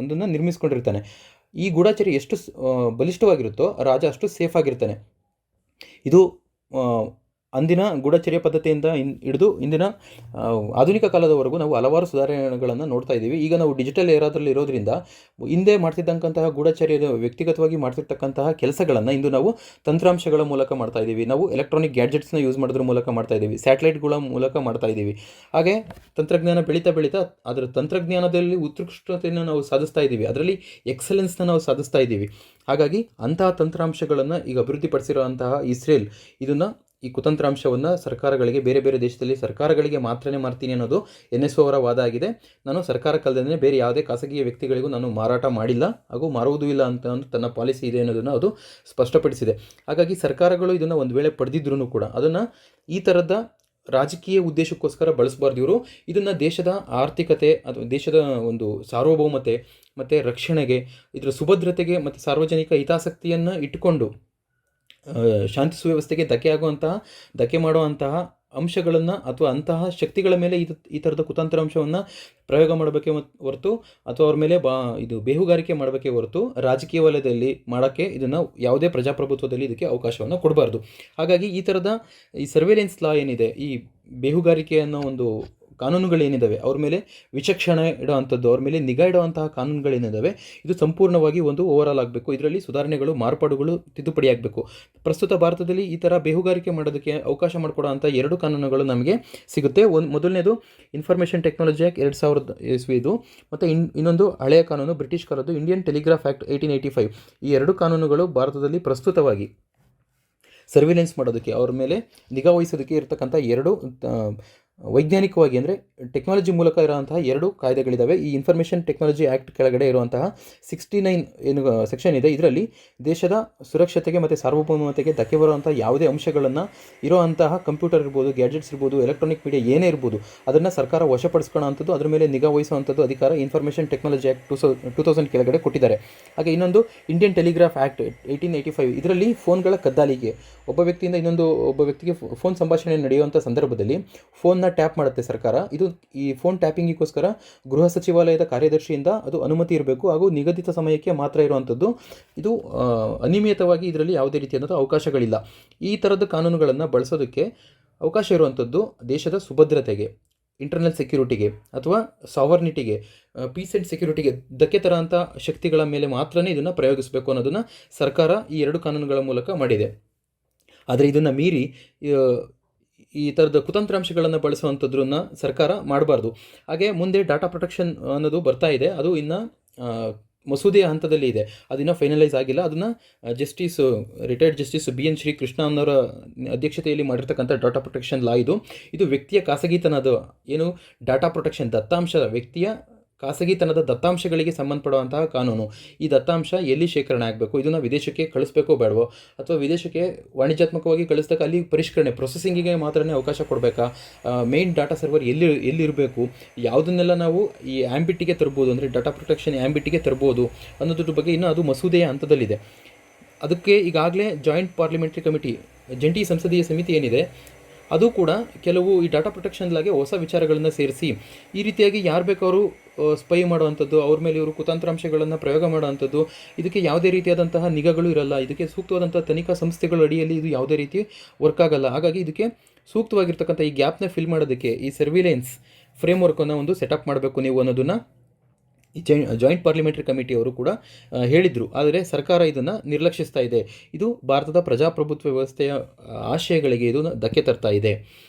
ಒಂದನ್ನು ನಿರ್ಮಿಸ್ಕೊಂಡಿರ್ತಾನೆ. ಈ ಗೂಢಚರ್ಯ ಎಷ್ಟು ಬಲಿಷ್ಠವಾಗಿರುತ್ತೋ ರಾಜ ಅಷ್ಟು ಸೇಫ್ ಆಗಿರ್ತಾನೆ. ಇದು ಅಂದಿನ ಗೂಢಚರ್ಯ ಪದ್ಧತಿಯಿಂದ ಹಿಡಿದು ಇಂದಿನ ಆಧುನಿಕ ಕಾಲದವರೆಗೂ ನಾವು ಹಲವಾರು ಸುಧಾರಣೆಗಳನ್ನು ನೋಡ್ತಾ ಇದ್ದೀವಿ. ಈಗ ನಾವು ಡಿಜಿಟಲ್ ಏರಾದಲ್ಲಿ ಇರೋದ್ರಿಂದ ಹಿಂದೆ ಮಾಡ್ತಿದ್ದಂತಹ ಗೂಢಚರ್ಯದ ವ್ಯಕ್ತಿಗತವಾಗಿ ಮಾಡ್ತಿರ್ತಕ್ಕಂತಹ ಕೆಲಸಗಳನ್ನು ಇಂದು ನಾವು ತಂತ್ರಾಂಶಗಳ ಮೂಲಕ ಮಾಡ್ತಾ ಇದ್ದೀವಿ. ನಾವು ಎಲೆಕ್ಟ್ರಾನಿಕ್ ಗ್ಯಾಡ್ಜೆಟ್ಸ್ನ ಯೂಸ್ ಮಾಡೋದ್ರ ಮೂಲಕ ಮಾಡ್ತಾ ಇದ್ದೀವಿ, ಸ್ಯಾಟಲೈಟ್ಗಳ ಮೂಲಕ ಮಾಡ್ತಾ ಇದ್ದೀವಿ. ಹಾಗೆ ತಂತ್ರಜ್ಞಾನ ಬೆಳೀತಾ ಅದರ ತಂತ್ರಜ್ಞಾನದಲ್ಲಿ ಉತ್ಕೃಷ್ಟತೆಯನ್ನು ನಾವು ಸಾಧಿಸ್ತಾ ಇದ್ದೀವಿ, ಅದರಲ್ಲಿ ಎಕ್ಸಲೆನ್ಸ್ನ ನಾವು ಸಾಧಿಸ್ತಾ ಇದ್ದೀವಿ. ಹಾಗಾಗಿ ಅಂತಹ ತಂತ್ರಾಂಶಗಳನ್ನು ಈಗ ಅಭಿವೃದ್ಧಿಪಡಿಸಿರುವಂತಹ ಇಸ್ರೇಲ್ ಇದನ್ನು ಈ ಕುತಂತ್ರಾಂಶವನ್ನು ಸರ್ಕಾರಗಳಿಗೆ, ಬೇರೆ ಬೇರೆ ದೇಶದಲ್ಲಿ ಸರ್ಕಾರಗಳಿಗೆ ಮಾತ್ರನೇ ಮಾರ್ತೀನಿ ಅನ್ನೋದು NSO ಅವರ ವಾದ ಆಗಿದೆ. ನಾನು ಸರ್ಕಾರಕ್ಕಲ್ಲದೇ ಬೇರೆ ಯಾವುದೇ ಖಾಸಗಿ ವ್ಯಕ್ತಿಗಳಿಗೂ ನಾನು ಮಾರಾಟ ಮಾಡಿಲ್ಲ ಹಾಗೂ ಮಾರುವುದೂ ಇಲ್ಲ ಅಂತ ತನ್ನ ಪಾಲಿಸಿ ಇದೆ ಅನ್ನೋದನ್ನು ಅದು ಸ್ಪಷ್ಟಪಡಿಸಿದೆ. ಹಾಗಾಗಿ ಸರ್ಕಾರಗಳು ಇದನ್ನು ಒಂದು ವೇಳೆ ಪಡೆದಿದ್ರೂ ಕೂಡ ಅದನ್ನು ಈ ಥರದ ರಾಜಕೀಯ ಉದ್ದೇಶಕ್ಕೋಸ್ಕರ ಬಳಸಬಾರ್ದು. ಇವರು ಇದನ್ನು ದೇಶದ ಆರ್ಥಿಕತೆ ಅಥವಾ ದೇಶದ ಒಂದು ಸಾರ್ವಭೌಮತೆ ಮತ್ತು ರಕ್ಷಣೆಗೆ, ಇದರ ಸುಭದ್ರತೆಗೆ ಮತ್ತು ಸಾರ್ವಜನಿಕ ಹಿತಾಸಕ್ತಿಯನ್ನು ಇಟ್ಟುಕೊಂಡು ಶಾಂತಿ ಸುವ್ಯವಸ್ಥೆಗೆ ಧಕ್ಕೆ ಮಾಡುವಂತಹ ಅಂಶಗಳನ್ನು ಅಥವಾ ಅಂತಹ ಶಕ್ತಿಗಳ ಮೇಲೆ ಈ ಥರದ ಕುತಂತ್ರಾಂಶವನ್ನು ಪ್ರಯೋಗ ಮಾಡಬೇಕೇ ಹೊರತು ಅಥವಾ ಅವ್ರ ಮೇಲೆ ಇದು ಬೇಹುಗಾರಿಕೆ ಮಾಡಬೇಕೇ ಹೊರತು ರಾಜಕೀಯ ವಲಯದಲ್ಲಿ ಮಾಡೋಕ್ಕೆ ಇದನ್ನು ಯಾವುದೇ ಪ್ರಜಾಪ್ರಭುತ್ವದಲ್ಲಿ ಇದಕ್ಕೆ ಅವಕಾಶವನ್ನು ಕೊಡಬಾರ್ದು. ಹಾಗಾಗಿ ಈ ಥರದ ಈ ಸರ್ವೇಲೆನ್ಸ್ ಲಾ ಏನಿದೆ, ಈ ಬೇಹುಗಾರಿಕೆ ಅನ್ನೋ ಒಂದು ಕಾನೂನುಗಳೇನಿದ್ದಾವೆ, ಅವ್ರ ಮೇಲೆ ವಿಚಕ್ಷಣೆ ಇಡುವಂಥದ್ದು, ಅವ್ರ ಮೇಲೆ ನಿಗಾ ಇಡುವಂತಹ ಕಾನೂನುಗಳೇನಿದ್ದಾವೆ, ಇದು ಸಂಪೂರ್ಣವಾಗಿ ಒಂದು ಓವರಾಲ್ ಆಗಬೇಕು. ಇದರಲ್ಲಿ ಸುಧಾರಣೆಗಳು, ಮಾರ್ಪಾಡುಗಳು, ತಿದ್ದುಪಡಿ ಆಗಬೇಕು. ಪ್ರಸ್ತುತ ಭಾರತದಲ್ಲಿ ಈ ಥರ ಬೇಹುಗಾರಿಕೆ ಮಾಡೋದಕ್ಕೆ ಅವಕಾಶ ಮಾಡಿಕೊಡೋಂಥ 2 ಕಾನೂನುಗಳು ನಮಗೆ ಸಿಗುತ್ತೆ. ಮೊದಲನೇದು ಇನ್ಫಾರ್ಮೇಷನ್ ಟೆಕ್ನಾಲಜಿ ಆ್ಯಕ್ಟ್ 2000 ಇಸ್ವಿದು, ಮತ್ತು ಇನ್ನೊಂದು ಹಳೆಯ ಕಾನೂನು ಬ್ರಿಟಿಷ್ ಕಾಲದ್ದು ಇಂಡಿಯನ್ ಟೆಲಿಗ್ರಾಫ್ ಆ್ಯಕ್ಟ್ 1885. ಈ 2 ಕಾನೂನುಗಳು ಭಾರತದಲ್ಲಿ ಪ್ರಸ್ತುತವಾಗಿ ಸರ್ವಿಲೆನ್ಸ್ ಮಾಡೋದಕ್ಕೆ, ಅವ್ರ ಮೇಲೆ ನಿಗಾ ವಹಿಸೋದಕ್ಕೆ ಇರತಕ್ಕಂಥ 2 ವೈಜ್ಞಾನಿಕವಾಗಿ ಅಂದರೆ ಟೆಕ್ನಾಲಜಿ ಮೂಲಕ ಇರುವಂತಹ 2 ಕಾಯ್ದೆಗಳಿದ್ದಾವೆ. ಈ ಇನ್ಫಾರ್ಮೇಷನ್ ಟೆಕ್ನಾಲಜಿ ಆ್ಯಕ್ಟ್ ಕೆಳಗಡೆ ಇರುವಂತಹ 69 ಏನು ಸೆಕ್ಷನ್ ಇದೆ, ಇದರಲ್ಲಿ ದೇಶದ ಸುರಕ್ಷತೆಗೆ ಮತ್ತು ಸಾರ್ವಭೌಮತೆಗೆ ಧಕ್ಕೆ ಬರುವಂಥ ಯಾವುದೇ ಅಂಶಗಳನ್ನು ಇರುವಂತಹ ಕಂಪ್ಯೂಟರ್ ಇರ್ಬೋದು, ಗ್ಯಾಜೆಟ್ಸ್ ಇರ್ಬೋದು, ಎಲೆಕ್ಟ್ರಾನಿಕ್ ಮೀಡಿಯಾ ಏನೇ ಇರ್ಬೋದು, ಅದನ್ನು ಸರ್ಕಾರ ವಶಪಡಿಸ್ಕೊಳ್ಳೋಂಥದ್ದು, ಅದರ ಮೇಲೆ ನಿಗಾ ವಹಿಸುವಂಥದ್ದು ಅಧಿಕಾರ ಇನ್ಫಾರ್ಮೇಷನ್ ಟೆಕ್ನಾಲಜಿ ಆ್ಯಕ್ಟ್ 2000 ಕೆಳಗಡೆ ಕೊಟ್ಟಿದ್ದಾರೆ. ಹಾಗೆ ಇನ್ನೊಂದು ಇಂಡಿಯನ್ ಟೆಲಿಗ್ರಾಫ್ ಆ್ಯಕ್ಟ್ 1885, ಇದರಲ್ಲಿ ಫೋನ್ಗಳ ಕದ್ದಾಲಿಕೆ, ಒಬ್ಬ ವ್ಯಕ್ತಿಯಿಂದ ಒಬ್ಬ ವ್ಯಕ್ತಿಗೆ ಫೋನ್ ಸಂಭಾಷಣೆ ನಡೆಯುವಂಥ ಸಂದರ್ಭದಲ್ಲಿ ಫೋನ್ನ ಟ್ಯಾಪ್ ಮಾಡುತ್ತೆ ಸರ್ಕಾರ. ಈ ಫೋನ್ ಟ್ಯಾಪಿಂಗಿಗೋಸ್ಕರ ಗೃಹ ಸಚಿವಾಲಯದ ಕಾರ್ಯದರ್ಶಿಯಿಂದ ಅದು ಅನುಮತಿ ಇರಬೇಕು ಹಾಗೂ ನಿಗದಿತ ಸಮಯಕ್ಕೆ ಮಾತ್ರ ಇರುವಂಥದ್ದು. ಇದು ಅನಿಯಮಿತವಾಗಿ ಇದರಲ್ಲಿ ಯಾವುದೇ ರೀತಿಯಾದಂಥ ಅವಕಾಶಗಳಿಲ್ಲ. ಈ ಥರದ ಕಾನೂನುಗಳನ್ನು ಬಳಸೋದಕ್ಕೆ ಅವಕಾಶ ಇರುವಂಥದ್ದು ದೇಶದ ಸುಭದ್ರತೆಗೆ, ಇಂಟರ್ನಲ್ ಸೆಕ್ಯೂರಿಟಿಗೆ ಅಥವಾ ಸಾವರ್ನಿಟಿಗೆ, ಪೀಸ್ ಆ್ಯಂಡ್ ಸೆಕ್ಯೂರಿಟಿಗೆ ಧಕ್ಕೆ ತರೋಂಥ ಶಕ್ತಿಗಳ ಮೇಲೆ ಮಾತ್ರನೇ ಇದನ್ನು ಪ್ರಯೋಗಿಸಬೇಕು ಅನ್ನೋದನ್ನು ಸರ್ಕಾರ ಈ 2 ಕಾನೂನುಗಳ ಮೂಲಕ ಮಾಡಿದೆ. ಆದರೆ ಇದನ್ನು ಮೀರಿ ಈ ಥರದ ಕುತಂತ್ರಾಂಶಗಳನ್ನು ಬಳಸುವಂಥದ್ರನ್ನ ಸರ್ಕಾರ ಮಾಡಬಾರ್ದು. ಹಾಗೆ ಮುಂದೆ ಡಾಟಾ ಪ್ರೊಟೆಕ್ಷನ್ ಅನ್ನೋದು ಬರ್ತಾ ಇದೆ, ಅದು ಇನ್ನು ಮಸೂದೆಯ ಹಂತದಲ್ಲಿ ಇದೆ, ಅದನ್ನು ಫೈನಲೈಸ್ ಆಗಿಲ್ಲ. ಅದನ್ನು ರಿಟೈರ್ಡ್ ಜಸ್ಟಿಸ್ BN ಶ್ರೀಕೃಷ್ಣ ಅನ್ನೋರ ಅಧ್ಯಕ್ಷತೆಯಲ್ಲಿ ಮಾಡಿರ್ತಕ್ಕಂಥ ಡಾಟಾ ಪ್ರೊಟೆಕ್ಷನ್ ಲಾ ಇದು ವ್ಯಕ್ತಿಯ ಖಾಸಗಿತನದ ಏನು ಡಾಟಾ ಪ್ರೊಟೆಕ್ಷನ್, ವ್ಯಕ್ತಿಯ ಖಾಸಗಿತನದ ದತ್ತಾಂಶಗಳಿಗೆ ಸಂಬಂಧಪಡುವಂತಹ ಕಾನೂನು. ಈ ದತ್ತಾಂಶ ಎಲ್ಲಿ ಶೇಖರಣೆ ಆಗಬೇಕು, ಇದನ್ನು ವಿದೇಶಕ್ಕೆ ಕಳಿಸ್ಬೇಕೋ ಬೇಡವೋ, ಅಥವಾ ವಿದೇಶಕ್ಕೆ ವಾಣಿಜ್ಯಾತ್ಮಕವಾಗಿ ಕಳಿಸಿದಾಗ ಅಲ್ಲಿ ಪರಿಷ್ಕರಣೆ ಪ್ರೊಸೆಸಿಂಗಿಗೆ ಮಾತ್ರನೇ ಅವಕಾಶ ಕೊಡಬೇಕಾ, ಮೇನ್ ಡಾಟಾ ಸರ್ವರ್ ಎಲ್ಲಿರಬೇಕು, ಯಾವುದನ್ನೆಲ್ಲ ನಾವು ಈ ಆ್ಯಂಬಿಟ್ಟಿಗೆ ತರ್ಬೋದು, ಅಂದರೆ ಡಾಟಾ ಪ್ರೊಟೆಕ್ಷನ್ ಆ್ಯಂಬಿಟ್ಟಿಗೆ ತರ್ಬೋದು ಅನ್ನೋದ್ರ ಬಗ್ಗೆ ಇನ್ನೂ ಅದು ಮಸೂದೆಯ ಹಂತದಲ್ಲಿದೆ. ಅದಕ್ಕೆ ಈಗಾಗಲೇ ಜಾಯಿಂಟ್ ಪಾರ್ಲಿಮೆಂಟ್ರಿ ಕಮಿಟಿ, ಜಂಟಿ ಸಂಸದೀಯ ಸಮಿತಿ ಏನಿದೆ, ಅದು ಕೂಡ ಕೆಲವು ಈ ಡಾಟಾ ಪ್ರೊಟೆಕ್ಷನ್ ಲಾಗೆ ಹೊಸ ವಿಚಾರಗಳನ್ನು ಸೇರಿಸಿ ಈ ರೀತಿಯಾಗಿ ಯಾರು ಬೇಕಾದರೂ ಸ್ಪೈ ಮಾಡುವಂಥದ್ದು, ಅವ್ರ ಮೇಲೆ ಇವರು ಕುತಂತ್ರಾಂಶಗಳನ್ನು ಪ್ರಯೋಗ ಮಾಡುವಂಥದ್ದು, ಇದಕ್ಕೆ ಯಾವುದೇ ರೀತಿಯಾದಂತಹ ನಿಗಾಗಳು ಇರಲ್ಲ, ಇದಕ್ಕೆ ಸೂಕ್ತವಾದಂಥ ತನಿಖಾ ಸಂಸ್ಥೆಗಳ ಅಡಿಯಲ್ಲಿ ಇದು ಯಾವುದೇ ರೀತಿ ವರ್ಕ್ ಆಗಲ್ಲ. ಹಾಗಾಗಿ ಇದಕ್ಕೆ ಸೂಕ್ತವಾಗಿರ್ತಕ್ಕಂಥ ಈ ಗ್ಯಾಪ್ನ ಫಿಲ್ ಮಾಡೋದಕ್ಕೆ ಈ ಸರ್ವಿಲೆನ್ಸ್ ಫ್ರೇಮ್ವರ್ಕನ್ನು ಒಂದು ಸೆಟಪ್ ಮಾಡಬೇಕು ನೀವು ಅನ್ನೋದನ್ನು ಈ ಜಾಯಿಂಟ್ ಪಾರ್ಲಿಮೆಂಟ್ರಿ ಕಮಿಟಿಯವರು ಕೂಡ ಹೇಳಿದರು. ಆದರೆ ಸರ್ಕಾರ ಇದನ್ನು ನಿರ್ಲಕ್ಷಿಸ್ತಾ ಇದೆ. ಇದು ಭಾರತದ ಪ್ರಜಾಪ್ರಭುತ್ವ ವ್ಯವಸ್ಥೆಯ ಆಶಯಗಳಿಗೆ ಇದು ಧಕ್ಕೆ ತರ್ತಾ ಇದೆ.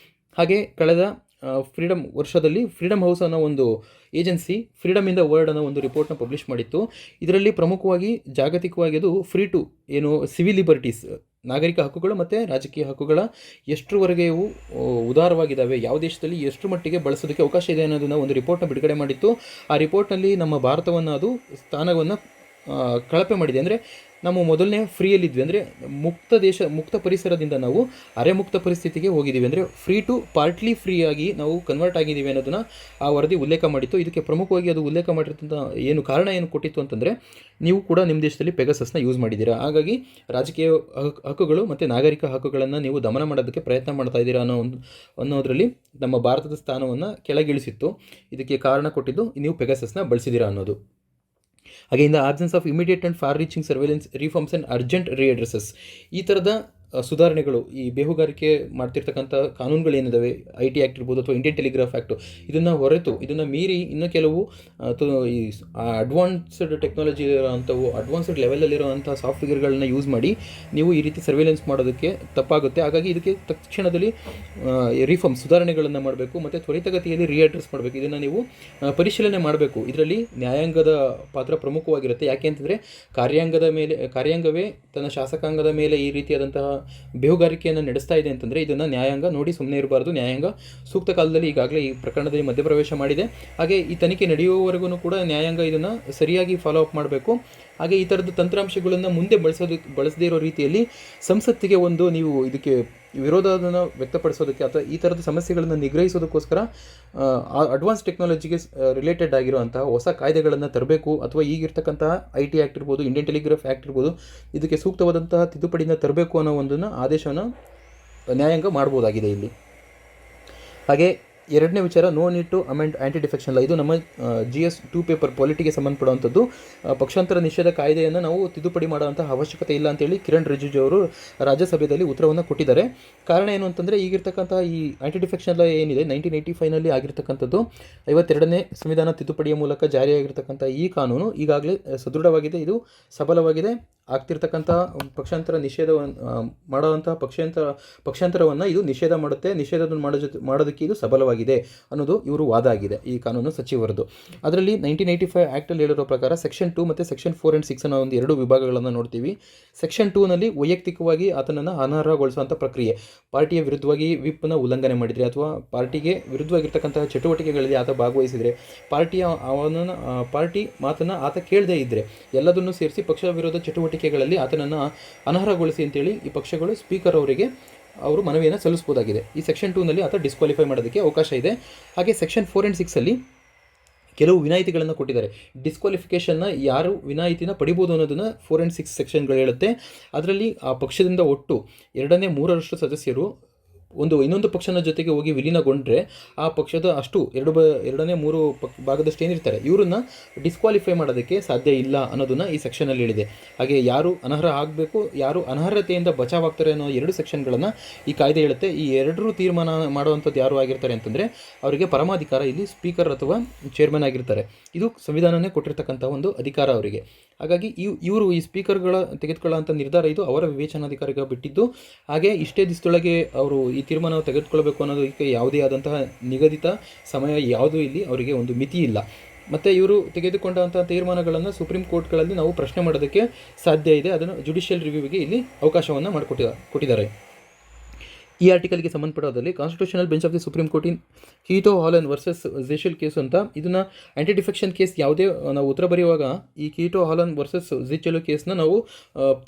ಹಾಗೆ ಕಳೆದ ವರ್ಷದಲ್ಲಿ ಫ್ರೀಡಮ್ ಹೌಸ್ ಅನ್ನೋ ಒಂದು agency freedom in the world ಅನ್ನೋ ಒಂದು ರಿಪೋರ್ಟ್ನ ಪಬ್ಲಿಷ್ ಮಾಡಿತ್ತು. ಇದರಲ್ಲಿ ಪ್ರಮುಖವಾಗಿ ಜಾಗತಿಕವಾಗಿ ಅದು ಫ್ರೀ ಟು ಸಿವಿಲ್ ಲಿಬರ್ಟೀಸ್, ನಾಗರಿಕ ಹಕ್ಕುಗಳು ಮತ್ತು ರಾಜಕೀಯ ಹಕ್ಕುಗಳ ಎಷ್ಟರವರೆಗೆ ಇವು ಉದಾರವಾಗಿದ್ದಾವೆ, ಯಾವ ದೇಶದಲ್ಲಿ ಎಷ್ಟು ಮಟ್ಟಿಗೆ ಬಳಸೋದಕ್ಕೆ ಅವಕಾಶ ಇದೆ ಅನ್ನೋದನ್ನು ಒಂದು ರಿಪೋರ್ಟ್ನ ಬಿಡುಗಡೆ ಮಾಡಿತ್ತು. ಆ ರಿಪೋರ್ಟ್ನಲ್ಲಿ ನಮ್ಮ ಭಾರತವನ್ನು ಅದು ಸ್ಥಾನವನ್ನು ಕಳಪೆ ಮಾಡಿದೆ. ಅಂದರೆ ನಾವು ಮೊದಲನೇ ಫ್ರೀಯಲ್ಲಿದ್ವಿ, ಅಂದರೆ ಮುಕ್ತ ಪರಿಸರದಿಂದ ನಾವು ಅರೆಮುಕ್ತ ಪರಿಸ್ಥಿತಿಗೆ ಹೋಗಿದ್ದೀವಿ, ಅಂದರೆ ಫ್ರೀ ಟು ಪಾರ್ಟ್ಲಿ ಫ್ರೀ ಆಗಿ ನಾವು ಕನ್ವರ್ಟ್ ಆಗಿದ್ದೀವಿ ಅನ್ನೋದನ್ನು ಆ ವರದಿ ಉಲ್ಲೇಖ ಮಾಡಿತ್ತು. ಇದಕ್ಕೆ ಪ್ರಮುಖವಾಗಿ ಅದು ಉಲ್ಲೇಖ ಮಾಡಿರ್ತಂಥ ಕಾರಣ ಏನು ಕೊಟ್ಟಿತ್ತು ಅಂತಂದರೆ, ನೀವು ಕೂಡ ನಿಮ್ಮ ದೇಶದಲ್ಲಿ ಪೆಗಾಸಸ್ನ ಯೂಸ್ ಮಾಡಿದ್ದೀರಾ, ಹಾಗಾಗಿ ರಾಜಕೀಯ ಹಕ್ಕುಗಳು ಮತ್ತು ನಾಗರಿಕ ಹಕ್ಕುಗಳನ್ನು ನೀವು ದಮನ ಮಾಡೋದಕ್ಕೆ ಪ್ರಯತ್ನ ಮಾಡ್ತಾ ಇದ್ದೀರಾ ಅನ್ನೋದರಲ್ಲಿ ನಮ್ಮ ಭಾರತದ ಸ್ಥಾನವನ್ನು ಕೆಳಗಿಳಿಸಿತ್ತು. ಇದಕ್ಕೆ ಕಾರಣ ಕೊಟ್ಟಿದ್ದು ನೀವು ಪೆಗಾಸಸ್ನ ಬಳಸಿದ್ದೀರಾ ಅನ್ನೋದು. ಹಾಗೆ in the absence of immediate and far reaching surveillance reforms and urgent readdresses, ಈ ಥರದ ಸುಧಾರಣೆಗಳು, ಈ ಬೇಹುಗಾರಿಕೆ ಮಾಡ್ತಿರ್ತಕ್ಕಂಥ ಕಾನೂನುಗಳೇನಿದ್ದಾವೆ, IT ಆ್ಯಕ್ಟ್ ಇರ್ಬೋದು ಅಥವಾ ಇಂಡಿಯನ್ ಟೆಲಿಗ್ರಾಫ್ ಆ್ಯಕ್ಟು, ಇದನ್ನು ಹೊರತು ಇದನ್ನು ಮೀರಿ ಇನ್ನೂ ಕೆಲವು ಈ ಅಡ್ವಾನ್ಸ್ಡ್ ಟೆಕ್ನಾಲಜಿ ಇರೋವಂಥವು, ಅಡ್ವಾನ್ಸ್ಡ್ ಲೆವೆಲಲ್ಲಿರುವಂಥ ಸಾಫ್ಟ್ವೇರ್ಗಳನ್ನ ಯೂಸ್ ಮಾಡಿ ನೀವು ಈ ರೀತಿ ಸರ್ವೇಲೆನ್ಸ್ ಮಾಡೋದಕ್ಕೆ ತಪ್ಪಾಗುತ್ತೆ. ಹಾಗಾಗಿ ಇದಕ್ಕೆ ತಕ್ಷಣದಲ್ಲಿ ರಿಫಾರ್ಮ್ ಸುಧಾರಣೆಗಳನ್ನು ಮಾಡಬೇಕು ಮತ್ತು ತ್ವರಿತಗತಿಯಲ್ಲಿ ರೀಅಡ್ರೆಸ್ ಮಾಡಬೇಕು. ಇದನ್ನು ನೀವು ಪರಿಶೀಲನೆ ಮಾಡಬೇಕು. ಇದರಲ್ಲಿ ನ್ಯಾಯಾಂಗದ ಪಾತ್ರ ಪ್ರಮುಖವಾಗಿರುತ್ತೆ. ಯಾಕೆ ಅಂತಂದರೆ ಕಾರ್ಯಾಂಗವೇ ತನ್ನ ಶಾಸಕಾಂಗದ ಮೇಲೆ ಈ ರೀತಿಯಾದಂತಹ ಬೇಹುಗಾರಿಕೆಯನ್ನು ನಡೆಸ್ತಾ ಇದೆ ಅಂತಂದರೆ ಇದನ್ನು ನ್ಯಾಯಾಂಗ ನೋಡಿ ಸುಮ್ಮನೆ ಇರಬಾರ್ದು. ನ್ಯಾಯಾಂಗ ಸೂಕ್ತ ಕಾಲದಲ್ಲಿ ಈಗಾಗಲೇ ಈ ಪ್ರಕರಣದಲ್ಲಿ ಮಧ್ಯಪ್ರವೇಶ ಮಾಡಿದೆ. ಹಾಗೆ ಈ ತನಿಖೆ ನಡೆಯುವವರೆಗೂ ಕೂಡ ನ್ಯಾಯಾಂಗ ಇದನ್ನು ಸರಿಯಾಗಿ ಫಾಲೋ ಅಪ್ ಮಾಡಬೇಕು. ಹಾಗೆ ಈ ಥರದ ತಂತ್ರಾಂಶಗಳನ್ನು ಮುಂದೆ ಬಳಸದೇ ಇರೋ ರೀತಿಯಲ್ಲಿ ಸಂಸತ್ತಿಗೆ ಒಂದು ನೀವು ಇದಕ್ಕೆ ವಿರೋಧವನ್ನು ವ್ಯಕ್ತಪಡಿಸೋದಕ್ಕೆ ಅಥವಾ ಈ ಥರದ ಸಮಸ್ಯೆಗಳನ್ನು ನಿಗ್ರಹಿಸೋದಕ್ಕೋಸ್ಕರ ಅಡ್ವಾನ್ಸ್ ಟೆಕ್ನಾಲಜಿಗೆ ರಿಲೇಟೆಡ್ ಆಗಿರುವಂತಹ ಹೊಸ ಕಾಯ್ದೆಗಳನ್ನು ತರಬೇಕು, ಅಥವಾ ಈಗಿರ್ತಕ್ಕಂತಹ IT ಆ್ಯಕ್ಟ್ ಇರ್ಬೋದು, ಇಂಡಿಯನ್ ಟೆಲಿಗ್ರಾಫ್ ಆ್ಯಕ್ಟ್ ಇರ್ಬೋದು, ಇದಕ್ಕೆ ಸೂಕ್ತವಾದಂತಹ ತಿದ್ದುಪಡಿನ ತರಬೇಕು ಅನ್ನೋ ಒಂದನ್ನು ಆದೇಶವನ್ನು ನ್ಯಾಯಾಂಗ ಮಾಡ್ಬೋದಾಗಿದೆ ಇಲ್ಲಿ. ಹಾಗೆ ಎರಡನೇ ವಿಚಾರ, no need to amend anti defection law. ಇದು ನಮ್ಮ GS2 ಪೇಪರ್ ಪಾಲಿಟಿಗೆ ಸಂಬಂಧಪಡುವಂಥದ್ದು. ಪಕ್ಷಾಂತರ ನಿಷೇಧ ಕಾಯ್ದೆಯನ್ನು ನಾವು ತಿದ್ದುಪಡಿ ಮಾಡುವಂಥ ಅವಶ್ಯಕತೆ ಇಲ್ಲ ಅಂತೇಳಿ ಕಿರಣ್ ರಿಜಿಜು ಅವರು ರಾಜ್ಯಸಭೆಯಲ್ಲಿ ಉತ್ತರವನ್ನು ಕೊಟ್ಟಿದ್ದಾರೆ. ಕಾರಣ ಏನು ಅಂತಂದರೆ, ಈಗಿರ್ತಕ್ಕಂಥ ಈ ಆ್ಯಂಟಿ ಡಿಫೆಕ್ಷನ್ ಲಾ ಏನಿದೆ 1985ನಲ್ಲಿ ಆಗಿರ್ತಕ್ಕಂಥದ್ದು, 52ನೇ ಸಂವಿಧಾನ ತಿದ್ದುಪಡಿಯ ಮೂಲಕ ಜಾರಿಯಾಗಿರ್ತಕ್ಕಂಥ ಈ ಕಾನೂನು ಈಗಾಗಲೇ ಸದೃಢವಾಗಿದೆ, ಇದು ಸಬಲವಾಗಿದೆ. ಆಗ್ತಿರ್ತಕ್ಕಂಥ ಪಕ್ಷಾಂತರ ನಿಷೇಧವನ್ನು ಮಾಡುವಂಥ ಪಕ್ಷಾಂತರವನ್ನು ಇದು ನಿಷೇಧ ಮಾಡುತ್ತೆ, ನಿಷೇಧವನ್ನು ಮಾಡೋದಕ್ಕೆ ಇದು ಸಬಲವಾಗಿದೆ ಅನ್ನೋದು ಇವರು ವಾದ ಆಗಿದೆ ಈ ಕಾನೂನು ಸಚಿವರದು. ಅದರಲ್ಲಿ 1985 ಆ್ಯಕ್ಟಲ್ಲಿ ಹೇಳಿರೋ ಪ್ರಕಾರ ಸೆಕ್ಷನ್ 2 ಮತ್ತು ಸೆಕ್ಷನ್ 4 and 6 ಅನ್ನೋ ಒಂದು 2 ವಿಭಾಗಗಳನ್ನು ನೋಡ್ತೀವಿ. ಸೆಕ್ಷನ್ 2ನಲ್ಲಿ ವೈಯಕ್ತಿಕವಾಗಿ ಆತನನ್ನು ಅನರ್ಹಗೊಳಿಸುವಂಥ ಪ್ರಕ್ರಿಯೆ, ಪಾರ್ಟಿಯ ವಿರುದ್ಧವಾಗಿ ವಿಪ್ನ ಉಲ್ಲಂಘನೆ ಮಾಡಿದರೆ ಅಥವಾ ಪಾರ್ಟಿಗೆ ವಿರುದ್ಧವಾಗಿರ್ತಕ್ಕಂತಹ ಚಟುವಟಿಕೆಗಳಲ್ಲಿ ಆತ ಭಾಗವಹಿಸಿದರೆ, ಪಾರ್ಟಿ ಮಾತನ್ನು ಆತ ಕೇಳದೇ ಇದ್ದರೆ ಎಲ್ಲದನ್ನು ಸೇರಿಸಿ ಪಕ್ಷ ವಿರೋಧ ಚಟುವಟಿಕೆಗಳಲ್ಲಿ ಆತನನ್ನು ಅನರ್ಹಗೊಳಿಸಿ ಅಂತೇಳಿ ಈ ಪಕ್ಷಗಳು ಸ್ಪೀಕರ್ ಅವರಿಗೆ ಅವರು ಮನವಿಯನ್ನು ಸಲ್ಲಿಸಬಹುದಾಗಿದೆ. ಈ ಸೆಕ್ಷನ್ 2ನಲ್ಲಿ ಆತ ಡಿಸ್ಕ್ವಾಲಿಫೈ ಮಾಡೋದಕ್ಕೆ ಅವಕಾಶ ಇದೆ. ಹಾಗೆ ಸೆಕ್ಷನ್ 4 and 6ಅಲ್ಲಿ ಕೆಲವು ವಿನಾಯಿತಿಗಳನ್ನು ಕೊಟ್ಟಿದ್ದಾರೆ. ಡಿಸ್ಕ್ವಾಲಿಫಿಕೇಷನ್ನ ಯಾರು ವಿನಾಯಿತಿನ ಪಡಿಬೋದು ಅನ್ನೋದನ್ನು 4 and 6 ಸೆಕ್ಷನ್ಗಳು ಹೇಳುತ್ತೆ. ಅದರಲ್ಲಿ ಆ ಪಕ್ಷದಿಂದ ಒಟ್ಟು 2/3 ಸದಸ್ಯರು ಇನ್ನೊಂದು ಪಕ್ಷದ ಜೊತೆಗೆ ಹೋಗಿ ವಿಲೀನಗೊಂಡ್ರೆ ಆ ಪಕ್ಷದ ಅಷ್ಟು 2/3 ಭಾಗದಷ್ಟು ಏನಿರ್ತಾರೆ ಇವರನ್ನು ಡಿಸ್ಕ್ವಾಲಿಫೈ ಮಾಡೋದಕ್ಕೆ ಸಾಧ್ಯ ಇಲ್ಲ ಅನ್ನೋದನ್ನು ಈ ಸೆಕ್ಷನಲ್ಲಿ ಹೇಳಿದೆ. ಹಾಗೆ ಯಾರು ಅನರ್ಹ ಆಗಬೇಕು, ಯಾರು ಅನರ್ಹತೆಯಿಂದ ಬಚಾವಾಗ್ತಾರೆ ಅನ್ನೋ 2 ಸೆಕ್ಷನ್ಗಳನ್ನು ಈ ಕಾಯ್ದೆ ಹೇಳುತ್ತೆ. ಈ 2 ತೀರ್ಮಾನ ಮಾಡುವಂಥದ್ದು ಯಾರು ಆಗಿರ್ತಾರೆ ಅಂತಂದರೆ ಅವರಿಗೆ ಪರಮಾಧಿಕಾರ ಇಲ್ಲಿ ಸ್ಪೀಕರ್ ಅಥವಾ ಚೇರ್ಮನ್ ಆಗಿರ್ತಾರೆ. ಇದು ಸಂವಿಧಾನನೇ ಕೊಟ್ಟಿರ್ತಕ್ಕಂಥ ಒಂದು ಅಧಿಕಾರ ಅವರಿಗೆ. ಹಾಗಾಗಿ ಇವರು ಈ ಸ್ಪೀಕರ್ಗಳ ತೆಗೆದುಕೊಳ್ಳುವಂಥ ನಿರ್ಧಾರ ಇದು ಅವರ ವಿವೇಚನಾಧಿಕಾರಿಗೆ ಬಿಟ್ಟಿದ್ದು. ಹಾಗೆ ಇಷ್ಟೇ ದಿವಸದೊಳಗೆ ಅವರು ಈ ತೀರ್ಮಾನ ತೆಗೆದುಕೊಳ್ಬೇಕು ಅನ್ನೋದಕ್ಕೆ ಯಾವುದೇ ಆದಂತಹ ನಿಗದಿತ ಸಮಯ ಯಾವುದೂ ಇಲ್ಲಿ ಅವರಿಗೆ ಒಂದು ಮಿತಿ ಇಲ್ಲ. ಮತ್ತು ಇವರು ತೆಗೆದುಕೊಂಡಂಥ ತೀರ್ಮಾನಗಳನ್ನು ಸುಪ್ರೀಂ ಕೋರ್ಟ್ಗಳಲ್ಲಿ ನಾವು ಪ್ರಶ್ನೆ ಮಾಡೋದಕ್ಕೆ ಸಾಧ್ಯ ಇದೆ. ಅದನ್ನು ಜುಡಿಷಿಯಲ್ ರಿವ್ಯೂವಿಗೆ ಇಲ್ಲಿ ಅವಕಾಶವನ್ನು ಕೊಟ್ಟಿದ್ದಾರೆ. ಈ ಆರ್ಟಿಕಲ್ಗೆ ಸಂಬಂಧಪಟ್ಟೋದಲ್ಲಿ constitutional bench of the supreme court in Kihoto Hollohan versus Zachillhu case ಅಂತ, ಇದನ್ನು ಆ್ಯಂಟಿ ಡಿಫೆಕ್ಷನ್ ಕೇಸ್ ಯಾವುದೇ ನಾವು ಉತ್ತರ ಬರೆಯುವಾಗ ಈ ಕೀಟೋ ಹಾಲನ್ ವರ್ಸಸ್ ಝೇಶಲ್ ಕೇಸ್ನ ನಾವು